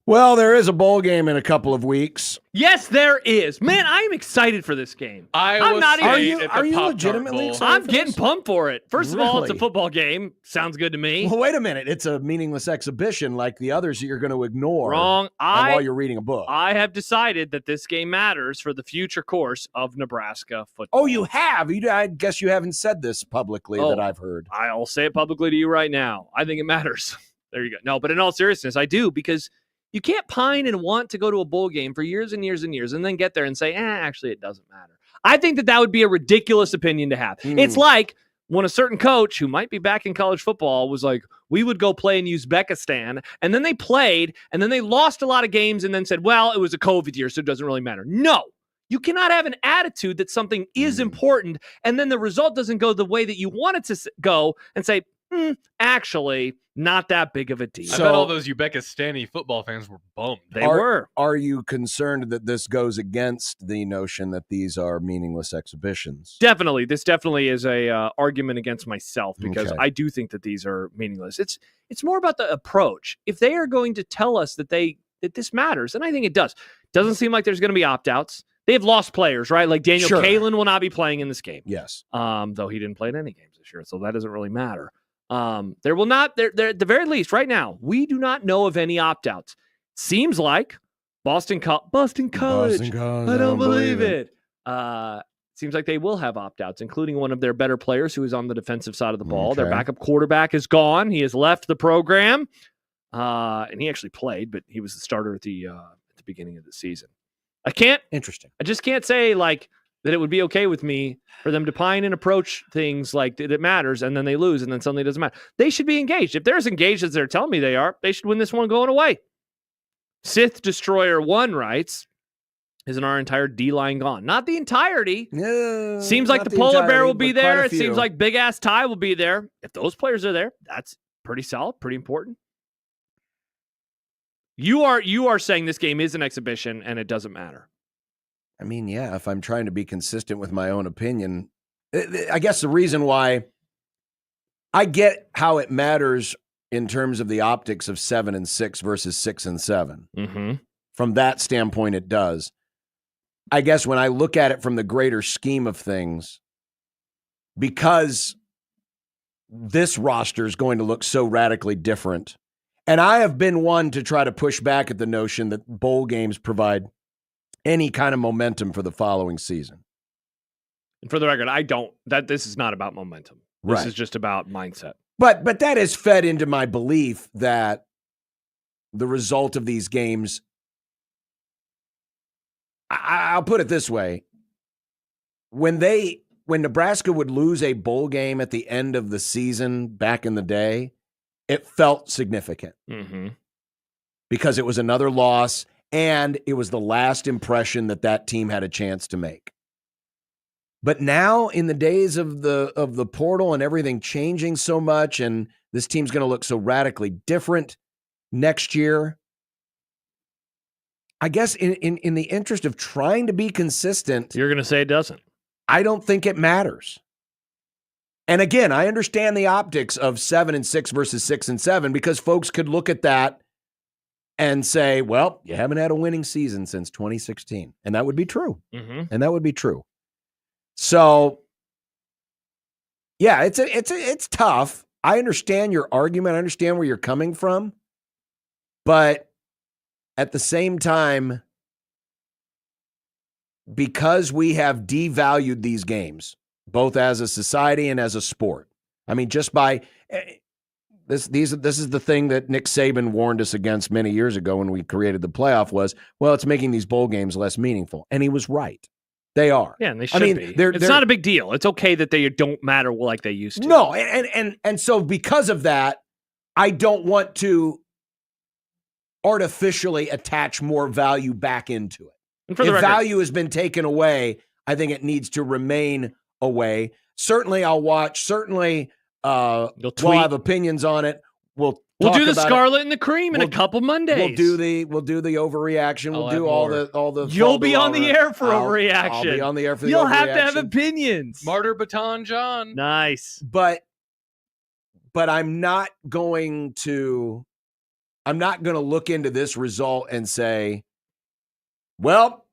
Well, there is a bowl game in a couple of weeks. Yes, there is. Man, I'm excited for this game. I'm not even. Are you legitimately excited? I'm getting pumped for it. First of all, it's a Really? football game. Sounds good to me. Well, wait a minute. It's a meaningless exhibition like the others that you're going to ignore. Wrong. While you're reading a book. I have decided that this game matters for the future course of Nebraska football. Oh, you have? I guess you haven't said this publicly that I've heard. I'll say it publicly to you right now. I think it matters. There you go. No, but in all seriousness, I do, because you can't pine and want to go to a bowl game for years and years and years and then get there and say, actually, it doesn't matter. I think that would be a ridiculous opinion to have. It's like when a certain coach who might be back in college football was like, we would go play in Uzbekistan, and then they played, and then they lost a lot of games and then said, well, it was a COVID year, so it doesn't really matter. No. You cannot have an attitude that something is important, and then the result doesn't go the way that you want it to go and say, actually, not that big of a deal. I bet all those Uzbekistani football fans were bummed. They were. Are you concerned that this goes against the notion that these are meaningless exhibitions? Definitely. This definitely is a argument against myself, because Okay. I do think that these are meaningless. It's more about the approach. If they are going to tell us that this matters, and I think it does. Doesn't seem like there's going to be opt-outs. They have lost players, right? Like Daniel Sure. Kalen will not be playing in this game. Yes. Though he didn't play in any games this year, so that doesn't really matter. There will not, there at the very least, right now, we do not know of any opt-outs. Seems like Boston College. I don't believe it. Seems like they will have opt-outs, including one of their better players who is on the defensive side of the ball. Their Okay. backup quarterback is gone. He has left the program. And he actually played, but he was the starter at the beginning of the season. Interesting. I just can't say that it would be okay with me for them to pine and approach things like that it matters, and then they lose, and then suddenly it doesn't matter. They should be engaged. If they're as engaged as they're telling me they are, they should win this one going away. Sith Destroyer 1 writes, isn't our entire D-line gone? Not the entirety. Yeah, Seems like not the polar bear entirety, will be but quite a there. It few. seems like Big Ass Ty will be there. If those players are there, that's pretty solid, pretty important. You are saying this game is an exhibition and it doesn't matter. I mean, yeah, if I'm trying to be consistent with my own opinion, I guess the reason why I get how it matters in terms of the optics of 7-6 versus 6-7. Mm-hmm. From that standpoint, it does. I guess when I look at it from the greater scheme of things, because this roster is going to look so radically different, and I have been one to try to push back at the notion that bowl games provide any kind of momentum for the following season. And for the record, this is not about momentum. This Right. is just about mindset. But that has fed into my belief that the result of these games, I'll put it this way. When Nebraska would lose a bowl game at the end of the season back in the day, it felt significant Mm-hmm. because it was another loss and it was the last impression that team had a chance to make. But now, in the days of the portal and everything changing so much, and this team's going to look so radically different next year, I guess in the interest of trying to be consistent, you're going to say it doesn't. I don't think it matters. And again, I understand the optics of 7-6 versus 6-7 because folks could look at that and say, well, you haven't had a winning season since 2016. And that would be true. Mm-hmm. And that would be true. So, yeah, it's tough. I understand your argument. I understand where you're coming from. But at the same time, because we have devalued these games, both as a society and as a sport. I mean, just by this is the thing that Nick Saban warned us against many years ago when we created the playoff was, well, it's making these bowl games less meaningful. And he was right. They are. Yeah, and they should be. It's not a big deal. It's okay that they don't matter like they used to. No, and so because of that, I don't want to artificially attach more value back into it. And for the if record, value has been taken away, I think it needs to remain away. Certainly, I'll watch. Certainly, we'll have opinions on it. We'll do the about Scarlet and the Cream in a couple Mondays. We'll do the overreaction. We'll do all the. You'll be on the air for I'll overreaction. be on the air for the You'll overreaction. have to have opinions. Martyr Baton John. Nice. But I'm not going to I'm not going to look into this result and say, well,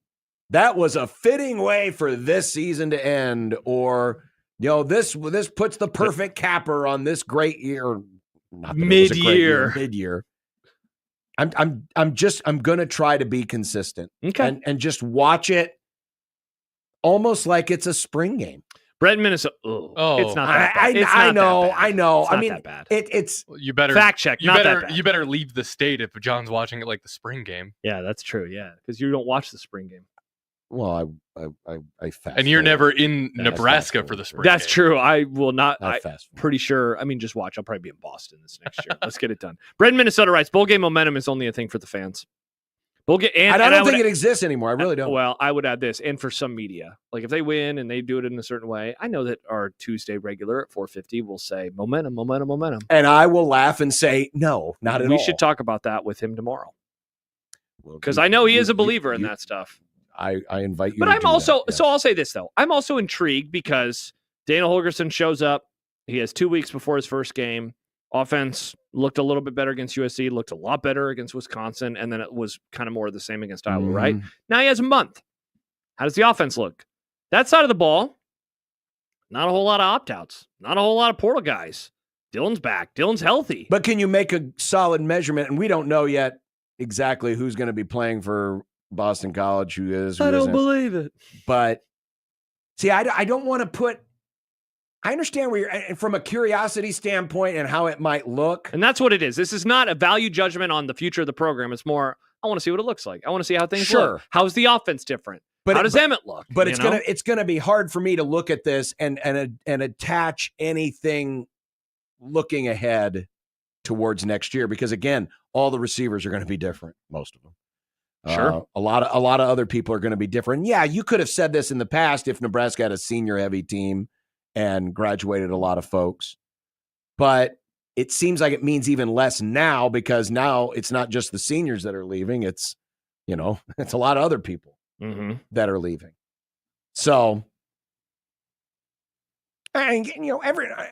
that was a fitting way for this season to end, or this puts the perfect capper on this great year. Not that it was a great year, mid-year. I'm going to try to be consistent, and just watch it almost like it's a spring game. Brett in Minnesota. It's not that bad. I know. I mean, that bad. It's you better fact check. You not better that bad. you better leave the state if John's watching it like the spring game. Yeah, that's true. Yeah, because you don't watch the spring game. Well, I fast. And you're never in Nebraska for the spring. That's game. true. I will not. I'm pretty sure. I mean, just watch. I'll probably be in Boston this next year. Let's get it done. Brett in Minnesota writes, bowl game momentum is only a thing for the fans. I don't think it exists anymore. I really don't. Well, I would add this, and for some media, like if they win and they do it in a certain way, I know that our Tuesday regular at 4:50 will say momentum, and I will laugh and say no, not at all. We should talk about that with him tomorrow, because I know he is a believer in that stuff. I invite you. But I'm also so I'll say this though, I'm also intrigued because Dana Holgorsen shows up. He has 2 weeks before his first game. Offense looked a little bit better against USC, looked a lot better against Wisconsin, and then it was kind of more of the same against Iowa, right? Now he has a month. How does the offense look? That side of the ball, not a whole lot of opt-outs, not a whole lot of portal guys. Dylan's back. Dylan's healthy. But can you make a solid measurement? And we don't know yet exactly who's going to be playing for Boston College, who is. I don't believe it. But, see, I don't want to put... I understand where you're from a curiosity standpoint and how it might look. And that's what it is. This is not a value judgment on the future of the program. It's more, I want to see what it looks like. I want to see how things look. How's the offense different? How does Emmett look? But it's gonna be hard for me to look at this and attach anything looking ahead towards next year, because again, all the receivers are going to be different, most of them. Sure. A lot of other people are going to be different. Yeah, you could have said this in the past if Nebraska had a senior heavy team and graduated a lot of folks. But it seems like it means even less now, because now it's not just the seniors that are leaving. It's, it's a lot of other people that are leaving. So, and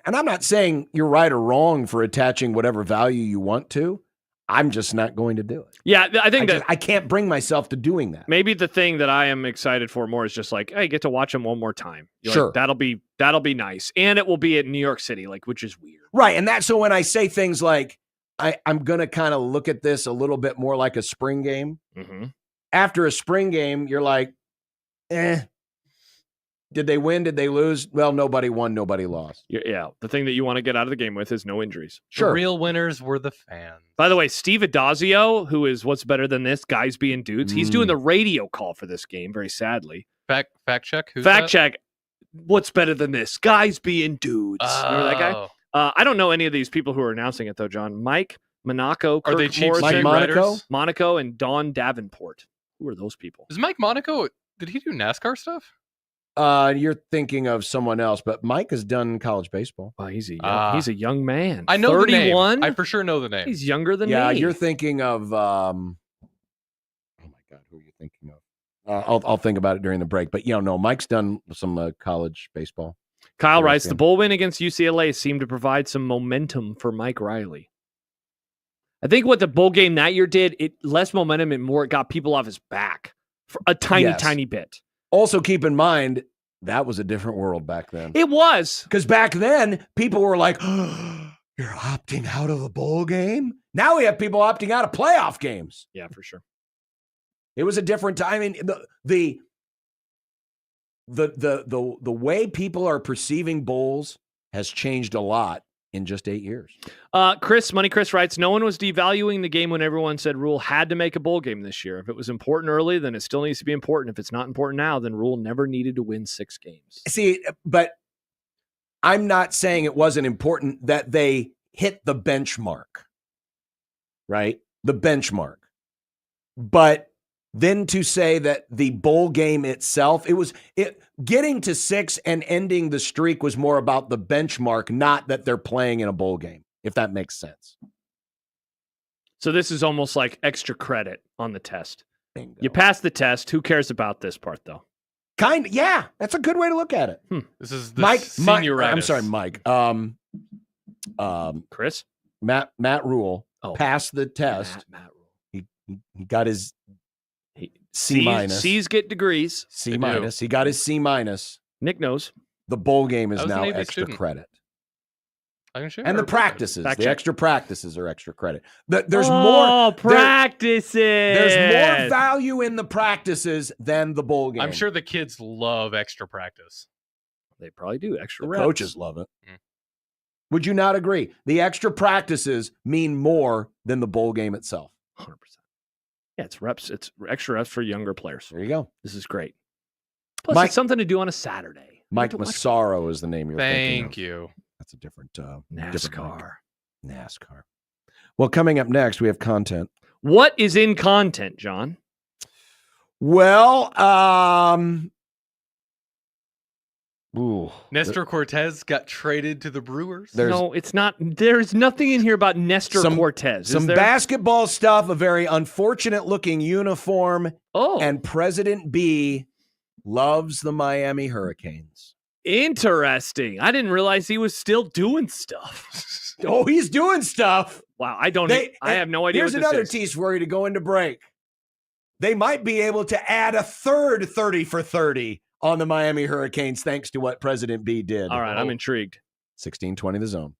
I'm not saying you're right or wrong for attaching whatever value you want to. I'm just not going to do it. Yeah, I think I can't bring myself to doing that. Maybe the thing that I am excited for more is just like, hey, get to watch him one more time. Sure. Like, that'll be nice. And it will be at New York City, which is weird. Right. And so when I say things like, I'm going to kind of look at this a little bit more like a spring game. After a spring game, you're like, did they win? Did they lose? Well, nobody won, nobody lost. Yeah. The thing that you want to get out of the game with is no injuries. Sure. The real winners were the fans. By the way, Steve Adazio, who is What's Better Than This, Guys Being Dudes, he's doing the radio call for this game, very sadly. Fact check? Who's fact that? check. What's Better Than This? Guys Being Dudes. Remember that guy? I don't know any of these people who are announcing it, though, John. Mike Monaco, Are they Kirk Chiefs Morrison, Monaco? Monaco, and Don Davenport. Who are those people? Is Mike Monaco, did he do NASCAR stuff? You're thinking of someone else, but Mike has done college baseball. Oh, he's a young man. I know 31? the name. I for sure know the name. He's younger than me. Yeah, you're thinking of oh my God, who are you thinking of? I'll think about it during the break. But no, Mike's done some college baseball. Kyle writes, the bowl win against UCLA seemed to provide some momentum for Mike Riley. I think what the bowl game that year did, it less momentum and more, it got people off his back for a tiny bit. Also, keep in mind, that was a different world back then. It was. Because back then, people were like, oh, you're opting out of a bowl game? Now we have people opting out of playoff games. Yeah, for sure. It was a different time. I mean, the way people are perceiving bowls has changed a lot in just 8 years. Money Chris writes, no one was devaluing the game when everyone said Rule had to make a bowl game this year. If it was important early, then it still needs to be important. If it's not important now, then Rule never needed to win 6 games. See, but I'm not saying it wasn't important that they hit the benchmark, right? The benchmark. But then to say that the bowl game itself, getting to 6 and ending the streak was more about the benchmark, not that they're playing in a bowl game, if that makes sense. So this is almost like extra credit on the test. Bingo. You pass the test. Who cares about this part, though? Yeah, that's a good way to look at it. This is the senioritis. I'm sorry, Mike. Chris? Matt Rule. passed the test. He got his C minus. C's get degrees. C minus. He got his C minus. Nick knows. The bowl game is I was now an AV extra student. credit. I can share And our the practices, Fact the check. extra practices are extra credit. There's more practices. There's more value in the practices than the bowl game. I'm sure the kids love extra practice. They probably do. Extra the reps. coaches love it. Would you not agree? The extra practices mean more than the bowl game itself. 100%. Yeah, it's reps. It's extra reps for younger players. There you go. This is great. Plus, Mike- it's something to do on a Saturday. Mike Massaro is the name you're thinking Thank of. you. That's a different NASCAR. NASCAR. Well, coming up next, we have content. What is in content, John? Well, Nestor Cortez got traded to the Brewers. No, it's not. There's nothing in here about Nestor Cortez. Some is there? basketball stuff, a very unfortunate looking uniform. Oh. And President B loves the Miami Hurricanes. Interesting. I didn't realize he was still doing stuff. Oh, he's doing stuff. Wow, I have no idea. Here's what this another is. tease for you to go into break. They might be able to add a third 30 for 30 on the Miami Hurricanes thanks to what President B did. All right, I'm intrigued. 1620 The Zone.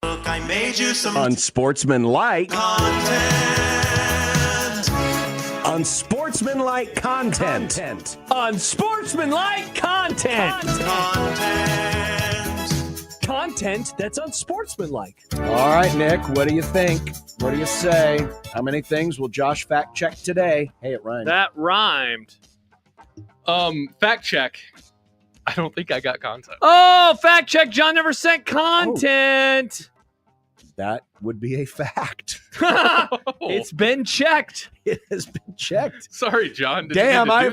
I made you some Unsportsmanlike. content. Unsportsmanlike content. Unsportsmanlike content. Content that's unsportsmanlike. All right, Nick, what do you think? What do you say? How many things will Josh fact check today? Hey, it rhymed. That rhymed. Fact check. I don't think I got content. Oh, fact check. John never sent content. That would be a fact. It's been checked. It has been checked. Sorry, John. Damn, I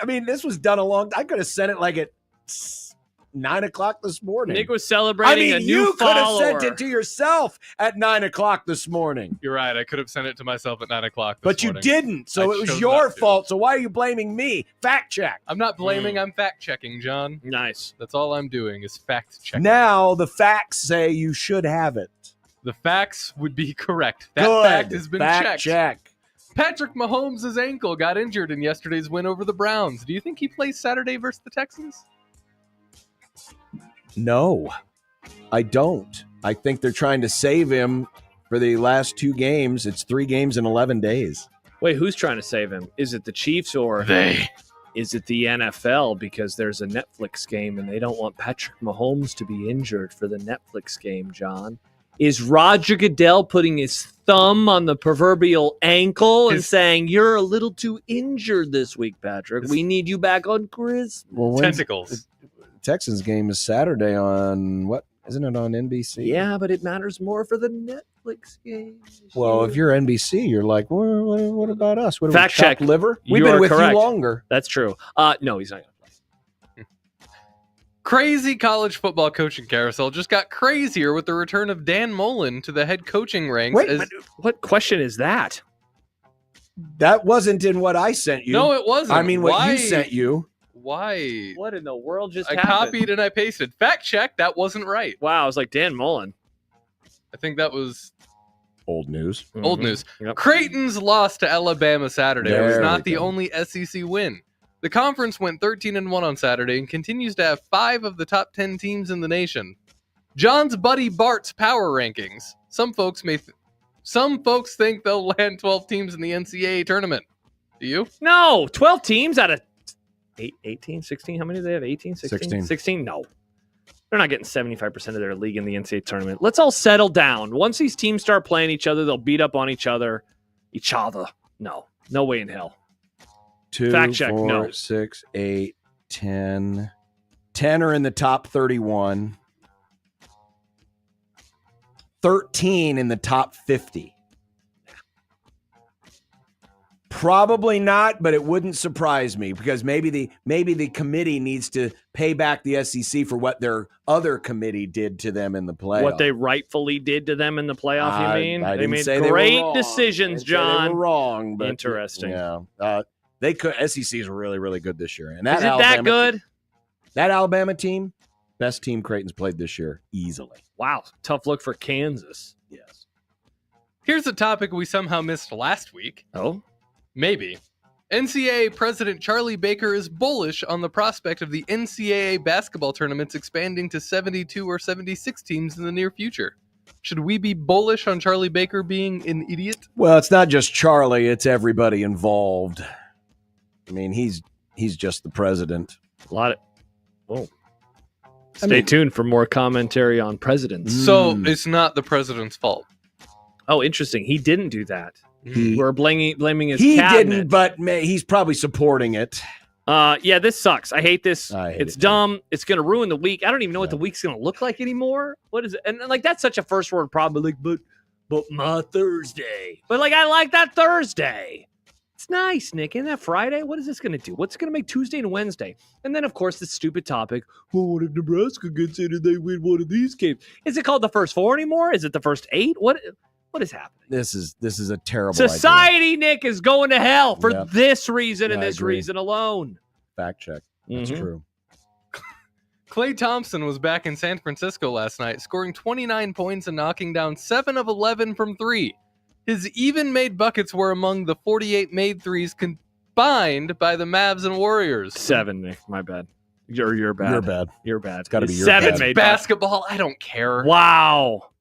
mean, this was done I could have sent it like at 9 o'clock this morning. Nick was celebrating a new you could have follower. sent it to yourself at 9 o'clock this morning. You're right. I could have sent it to myself at 9 o'clock But you didn't, so it was your fault. So why are you blaming me? Fact check. I'm not blaming. I'm fact checking, John. Nice. That's all I'm doing is fact checking. Now the facts say you should have it. The facts would be correct. That Good. fact has been Fact checked. check. Patrick Mahomes' ankle got injured in yesterday's win over the Browns. Do you think he plays Saturday versus the Texans? No, I don't. I think they're trying to save him for the last 2 games. It's 3 games in 11 days. Wait, who's trying to save him? Is it the Chiefs or they? Is it the NFL? Because there's a Netflix game and they don't want Patrick Mahomes to be injured for the Netflix game, John. Is Roger Goodell putting his thumb on the proverbial ankle and saying, you're a little too injured this week, Patrick. We need you back on Christmas. Well, Tentacles. Texans game is Saturday on what? Isn't it on NBC? Yeah, but it matters more for the Netflix game. Well, if you're NBC, you're like, what about us? What Fact check. Liver? You We've been are with correct. you longer. That's true. No, he's not going to play. Crazy college football coaching carousel just got crazier with the return of Dan Mullen to the head coaching ranks. Wait, but what question is that? That wasn't in what I sent you. No, it wasn't. I mean, what you sent you. Why? What in the world just I happened? copied and I pasted. Fact check, that wasn't right. Wow, I was like, Dan Mullen. I think that was old news. Old news. Yep. Creighton's loss to Alabama Saturday was There not we the go. only SEC win. The conference went 13-1 on Saturday and continues to have 5 of the top 10 teams in the nation. John's buddy Bart's power rankings. Some folks think they'll land 12 teams in the NCAA tournament. Do you? No, 12 teams out of 18, 16. How many do they have? 18, 16? 16. 16? No. They're not getting 75% of their league in the NCAA tournament. Let's all settle down. Once these teams start playing each other, they'll beat up on each other. No. No way in hell. 2, Fact check, 4, no. 6, 8, 10. 10 are in the top 31. 13 in the top 50. Probably not, but it wouldn't surprise me because maybe the committee needs to pay back the SEC for what their other committee did to them in the playoff. What they rightfully did to them in the playoff, you mean? I They didn't made say they were great wrong. decisions, I didn't say John. They were wrong, but Interesting. Yeah, they could. SEC is really, really good this year, and Is it that good? That Alabama team, best team Creighton's played this year, easily. Wow, tough look for Kansas. Yes. Here's a topic we somehow missed last week. Oh? Maybe. NCAA President Charlie Baker is bullish on the prospect of the NCAA basketball tournaments expanding to 72 or 76 teams in the near future. Should we be bullish on Charlie Baker being an idiot? Well, it's not just Charlie; it's everybody involved. I mean, he's just the president. A lot of. Oh. Stay tuned for more commentary on presidents. So it's not the president's fault. Oh, interesting. He didn't do that. We're blaming his He cabinet. didn't, but he's probably supporting it. Yeah, this sucks. I hate this. hate It's it, dumb. It's going to ruin the week. I don't even know what the week's going to look like anymore. What is it? And like that's such a first word problem. Like, but my Thursday. But like I like that Thursday. It's nice, Nick. Isn't that Friday? What is this going to do? What's it going to make Tuesday and Wednesday? And then, of course, the stupid topic. Well, what if Nebraska gets in and they win one of these games? Is it called the first 4 anymore? Is it the first 8? What is happening? This is a terrible Society, idea. Nick, is going to hell for Yep. this reason and I this agree. reason alone. Fact check. That's Mhm. true. Klay Thompson was back in San Francisco last night, scoring 29 points and knocking down 7 of 11 from 3. His even-made buckets were among the 48 made threes combined by the Mavs and Warriors. 7, Nick. My bad. You're bad. You're bad. You're bad. It's got to be your 7 bad. made Basketball, I don't care. Wow.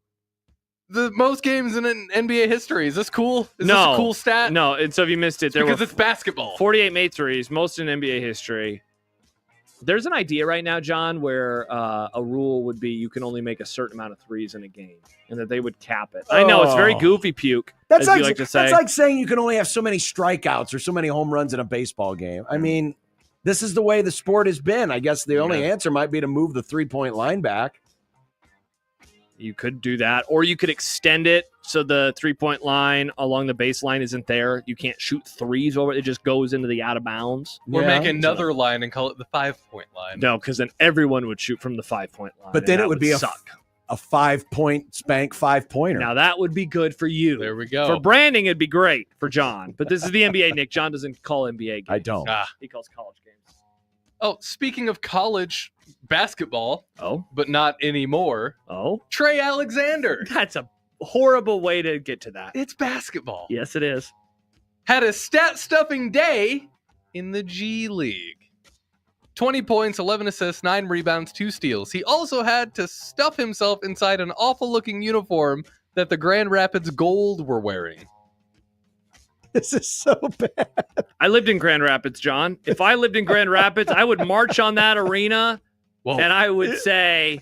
the most games in NBA history. Is this cool? Is this a cool stat? No, and so if you missed it, because it's basketball. 48 made threes, most in NBA history. There's an idea right now, John, where a rule would be you can only make a certain amount of threes in a game, and that they would cap it. I know it's very goofy puke, as you like to say. That's like saying you can only have so many strikeouts or so many home runs in a baseball game. I mean, this is the way the sport has been. I guess the only answer might be to move the 3-point line back. You could do that, or you could extend it so the 3-point line along the baseline isn't there. You can't shoot threes over it. It just goes into the out of bounds. Or make another line and call it the 5-point line. No, because then everyone would shoot from the 5-point line. But then it would be a 5-point spank 5-pointer. Now that would be good for you. There we go. For branding, it'd be great for John. But this is the NBA, Nick. John doesn't call NBA games. I don't. He calls college games. Oh, speaking of college basketball. But not anymore. Trey Alexander. That's a horrible way to get to that. It's basketball. Yes, it is. Had a stat-stuffing day in the G League. 20 points, 11 assists, 9 rebounds, 2 steals. He also had to stuff himself inside an awful-looking uniform that the Grand Rapids Gold were wearing. This is so bad. I lived in Grand Rapids, John. If I lived in Grand Rapids, I would march on that arena and I would say,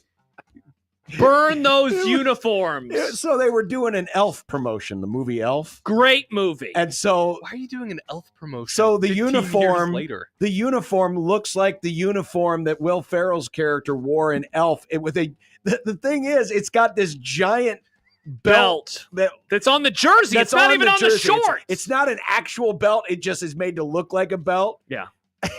burn those uniforms. So they were doing an Elf promotion, the movie Elf. Great movie. And so why are you doing an Elf promotion? So the 15 uniform years later? The uniform looks like the uniform that Will Ferrell's character wore in Elf. The thing is, it's got this giant belt that's on the jersey. It's not even on the shorts. It's not an actual belt. It just is made to look like a belt. Yeah.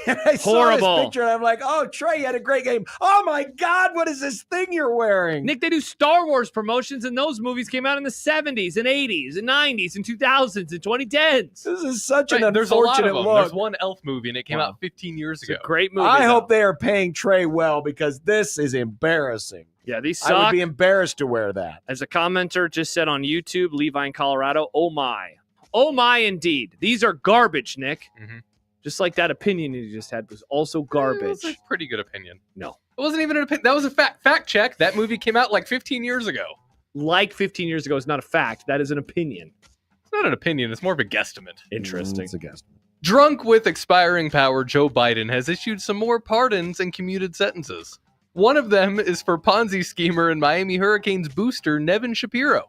And I saw this picture and I'm like, oh, Trey, you had a great game. Oh my God, what is this thing you're wearing? Nick, they do Star Wars promotions and those movies came out in the 70s and 80s and 90s and 2000s and 2010s. This is such an There's a lot of unfortunate them. look. There's one Elf movie and it came out 15 years ago. It's a great movie. I hope they are paying Trey well because this is embarrassing. Yeah, these suck. I would be embarrassed to wear that. As a commenter just said on YouTube, Levi in Colorado, oh my. Oh my, indeed. These are garbage, Nick. Mm-hmm. Just like that opinion you just had was also garbage. It was a pretty good opinion. No. It wasn't even an opinion. That was a fact check. That movie came out like 15 years ago. Like 15 years ago is not a fact. That is an opinion. It's not an opinion. It's more of a guesstimate. Interesting. It's a guesstimate. Drunk with expiring power, Joe Biden has issued some more pardons and commuted sentences. One of them is for Ponzi schemer and Miami Hurricanes booster Nevin Shapiro.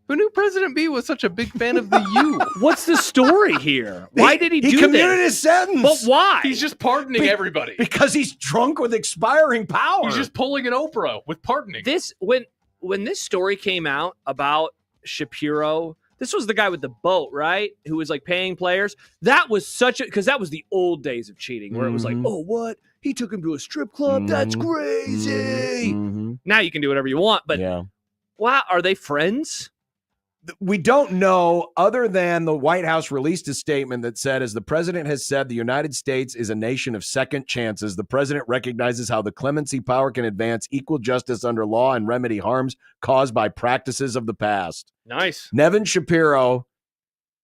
Who knew President B was such a big fan of the U? What's the story here? Why did he do this? He commuted his sentence. But why? He's just pardoning everybody. Because he's drunk with expiring power. He's just pulling an Oprah with pardoning. This when this story came out about Shapiro, this was the guy with the boat, right? Who was like paying players. That was because that was the old days of cheating where it was like, oh, what? He took him to a strip club? That's crazy. Now you can do whatever you want, but wow, are they friends? We don't know, other than the White House released a statement that said, as the president has said, the United States is a nation of second chances. The president recognizes how the clemency power can advance equal justice under law and remedy harms caused by practices of the past. Nice. Nevin Shapiro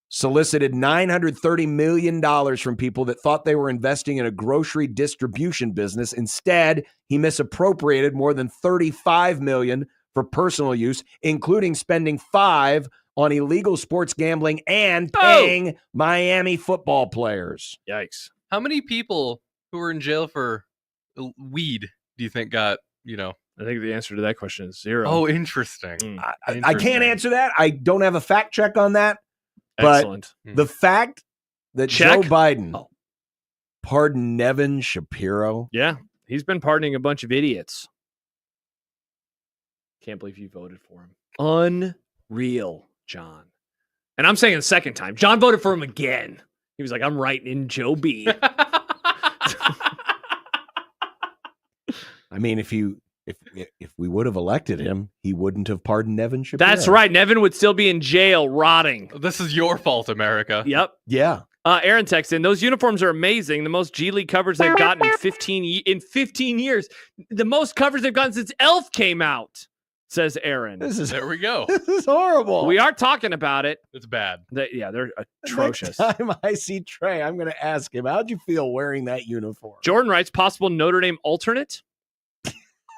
solicited $930 million from people that thought they were investing in a grocery distribution business. Instead, he misappropriated more than $35 million for personal use, including spending $5 on illegal sports gambling and paying Miami football players. Yikes. How many people who were in jail for weed do you think got, I think the answer to that question is 0. Oh, interesting. I can't answer that. I don't have a fact check on that. But Excellent. The fact that Joe Biden pardoned Nevin Shapiro. Yeah, he's been pardoning a bunch of idiots. Can't believe you voted for him. Unreal, John. And I'm saying the second time. John voted for him again. He was like, I'm writing in Joe B. I mean, if we would have elected him, he wouldn't have pardoned Nevin Shapiro. That's right. Nevin would still be in jail rotting. This is your fault, America. Yep. Yeah. Aaron texted in, those uniforms are amazing. The most G League covers they've gotten in 15 years. The most covers they've gotten since Elf came out, says Aaron. There we go. This is horrible. We are talking about it. It's bad. They're atrocious. Next time I see Trey, I'm going to ask him, how'd you feel wearing that uniform? Jordan writes, possible Notre Dame alternate.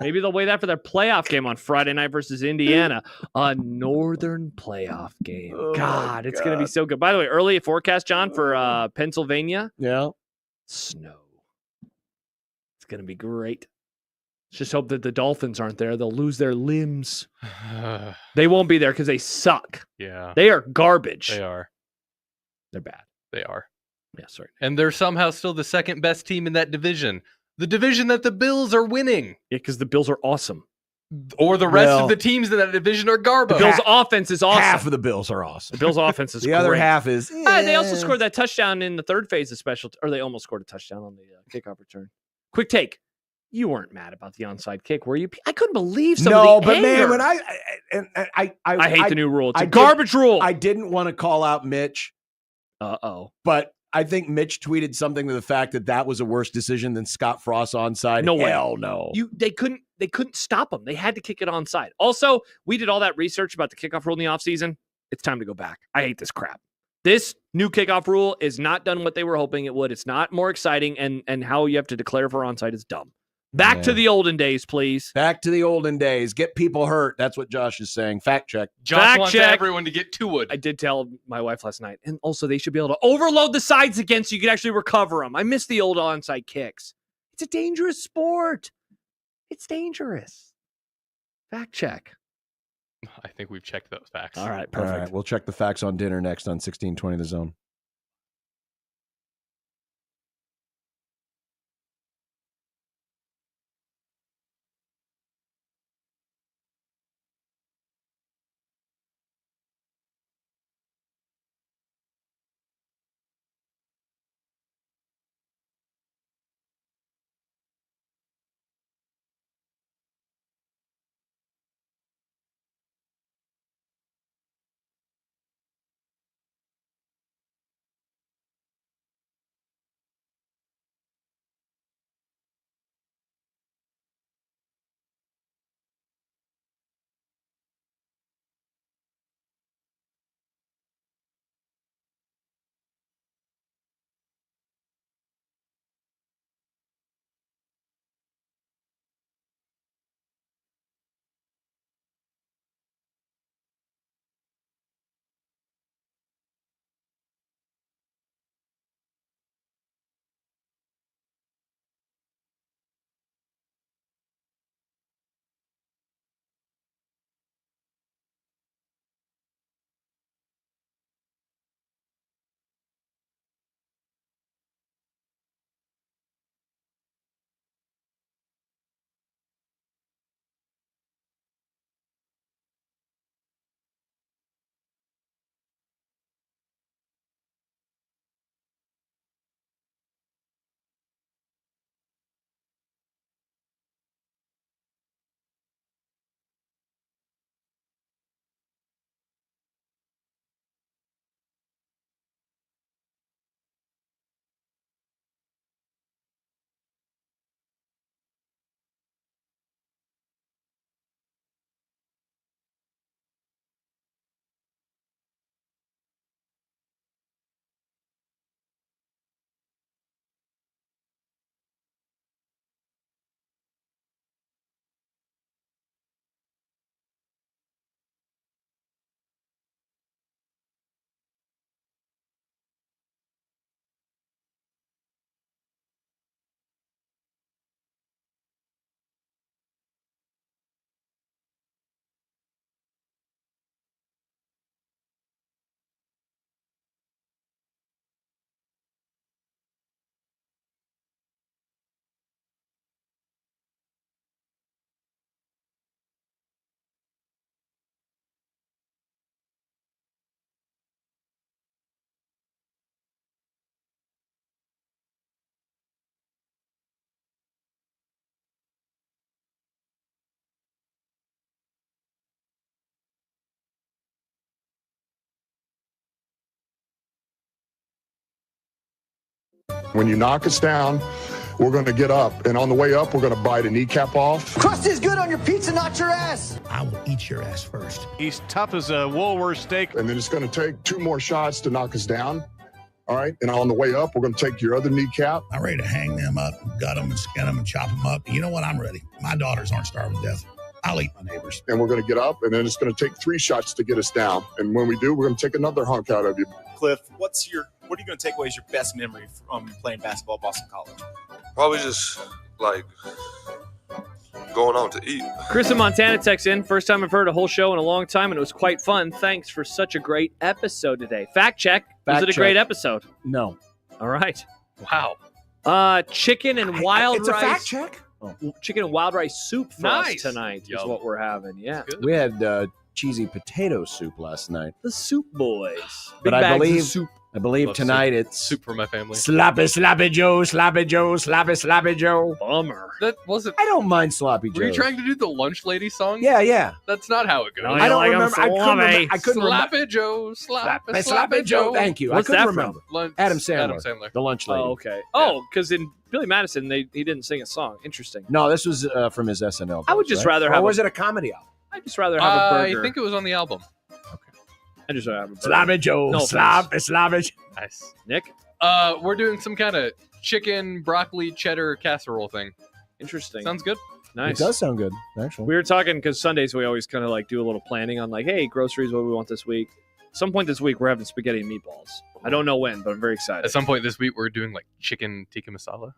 Maybe they'll wait after their playoff game on Friday night versus Indiana. A northern playoff game. God, it's going to be so good. By the way, early forecast, John, for Pennsylvania. Yeah. Snow. It's going to be great. Let's just hope that the Dolphins aren't there. They'll lose their limbs. They won't be there because they suck. Yeah. They are garbage. They are. They're bad. They are. Yeah, sorry. And they're somehow still the second best team in that division. The division that the Bills are winning. Yeah, because the Bills are awesome. Or the rest of the teams in that division are garbage. The Bills' offense is awesome. Half of the Bills are awesome. The Bills' offense is the great. other half is. They also scored that touchdown in the third phase of special, or they almost scored a touchdown on the kickoff return. Quick take. You weren't mad about the onside kick, were you? I couldn't believe some of the anger. Man, when I hate the new rule. It's a garbage rule. I didn't want to call out Mitch. But I think Mitch tweeted something to the fact that was a worse decision than Scott Frost onside. No way. Hell no. They couldn't stop him. They had to kick it onside. Also, we did all that research about the kickoff rule in the offseason. It's time to go back. I hate this crap. This new kickoff rule is not done what they were hoping it would. It's not more exciting, and how you have to declare for onside is dumb. Back to the olden days, please. Back to the olden days. Get people hurt. That's what Josh is saying. Fact check. Josh wants everyone to get to wood. I did tell my wife last night. And also, they should be able to overload the sides again so you can actually recover them. I miss the old onside kicks. It's a dangerous sport. It's dangerous. Fact check. I think we've checked those facts. All right, perfect. All right, we'll check the facts on dinner next on 1620 The Zone. When you knock us down, we're going to get up. And on the way up, we're going to bite a kneecap off. Crust is good on your pizza, not your ass. I will eat your ass first. He's tough as a Woolworth steak. And then it's going to take 2 more shots to knock us down. All right. And on the way up, we're going to take your other kneecap. I'm ready to hang them up, gut them and skin them and chop them up. You know what? I'm ready. My daughters aren't starving to death. I'll eat my neighbors. And we're going to get up, and then it's going to take 3 shots to get us down. And when we do, we're going to take another hunk out of you. Cliff, what are you going to take away as your best memory from playing basketball at Boston College? Probably just like going out to eat. Chris in Montana texts in. First time I've heard a whole show in a long time, and it was quite fun. Thanks for such a great episode today. Fact check. Was it a great episode? No. All right. Wow. Chicken and wild it's rice. a fact check? Chicken and wild rice soup for us tonight is what we're having. Yeah. We had cheesy potato soup last night. The Soup Boys. But Big I bags of believe soup. Love tonight soup. it's soup for my family. Sloppy Joe, Sloppy Joe. Bummer. That wasn't. I don't mind Sloppy Joe. Were you trying to do the lunch lady song? Yeah. That's not how it goes. I don't remember. I couldn't remember. Sloppy Joe, Sloppy Joe. Thank you. What's I couldn't that remember. Lunch, Adam Sandler. The lunch lady. Oh, okay. Oh, because in Billy Madison, he didn't sing a song. Interesting. No, this was from his SNL. I would just rather have. Or was it a comedy album? I'd just rather have a burger. I think it was on the album. I just rather have a burger. Sloppy Joe. No Sloppy. Nice. Nick? We're doing some kind of chicken, broccoli, cheddar casserole thing. Interesting. Sounds good. Nice. It does sound good, actually. We were talking because Sundays we always kind of like do a little planning on like, hey, groceries, what do we want this week? Some point this week we're having spaghetti and meatballs. I don't know when, but I'm very excited. At some point this week we're doing like chicken tikka masala.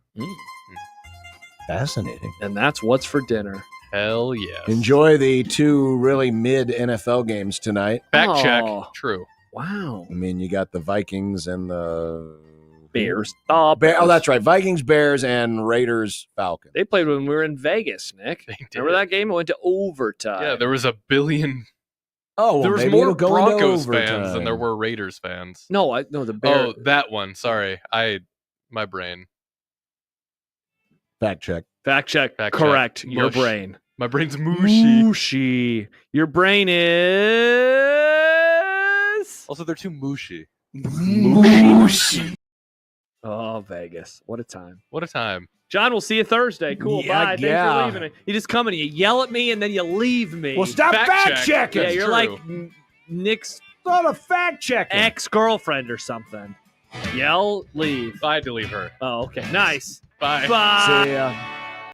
Fascinating. And that's what's for dinner. Hell yeah. Enjoy the 2 really mid NFL games tonight. Fact check. True. Wow. I mean, you got the Vikings and the Bears. Oh, that's right. Vikings, Bears, and Raiders, Falcons. They played when we were in Vegas, Nick. Remember that game? It went to overtime. Yeah, there was a billion. Oh, well, there was maybe more it'll go Broncos into fans overtime. than there were Raiders fans. No, the Bears. Oh, that one. Sorry, my brain. Fact check. Fact check. Correct. Your Mush. brain. My brain's mushy. Mushy. Your brain is. Also, they're too mushy. Mushy. Oh, Vegas. What a time. What a time. John, we'll see you Thursday. Cool. Yeah, Bye. Thanks yeah. for leaving. You just come in and you yell at me and then you leave me. Well, stop fact checking. Yeah, you're True. like Nick's not a fact checking. ex-girlfriend or something. Yell, leave. I had to leave her. Oh, okay. Nice. Bye. Bye. See ya.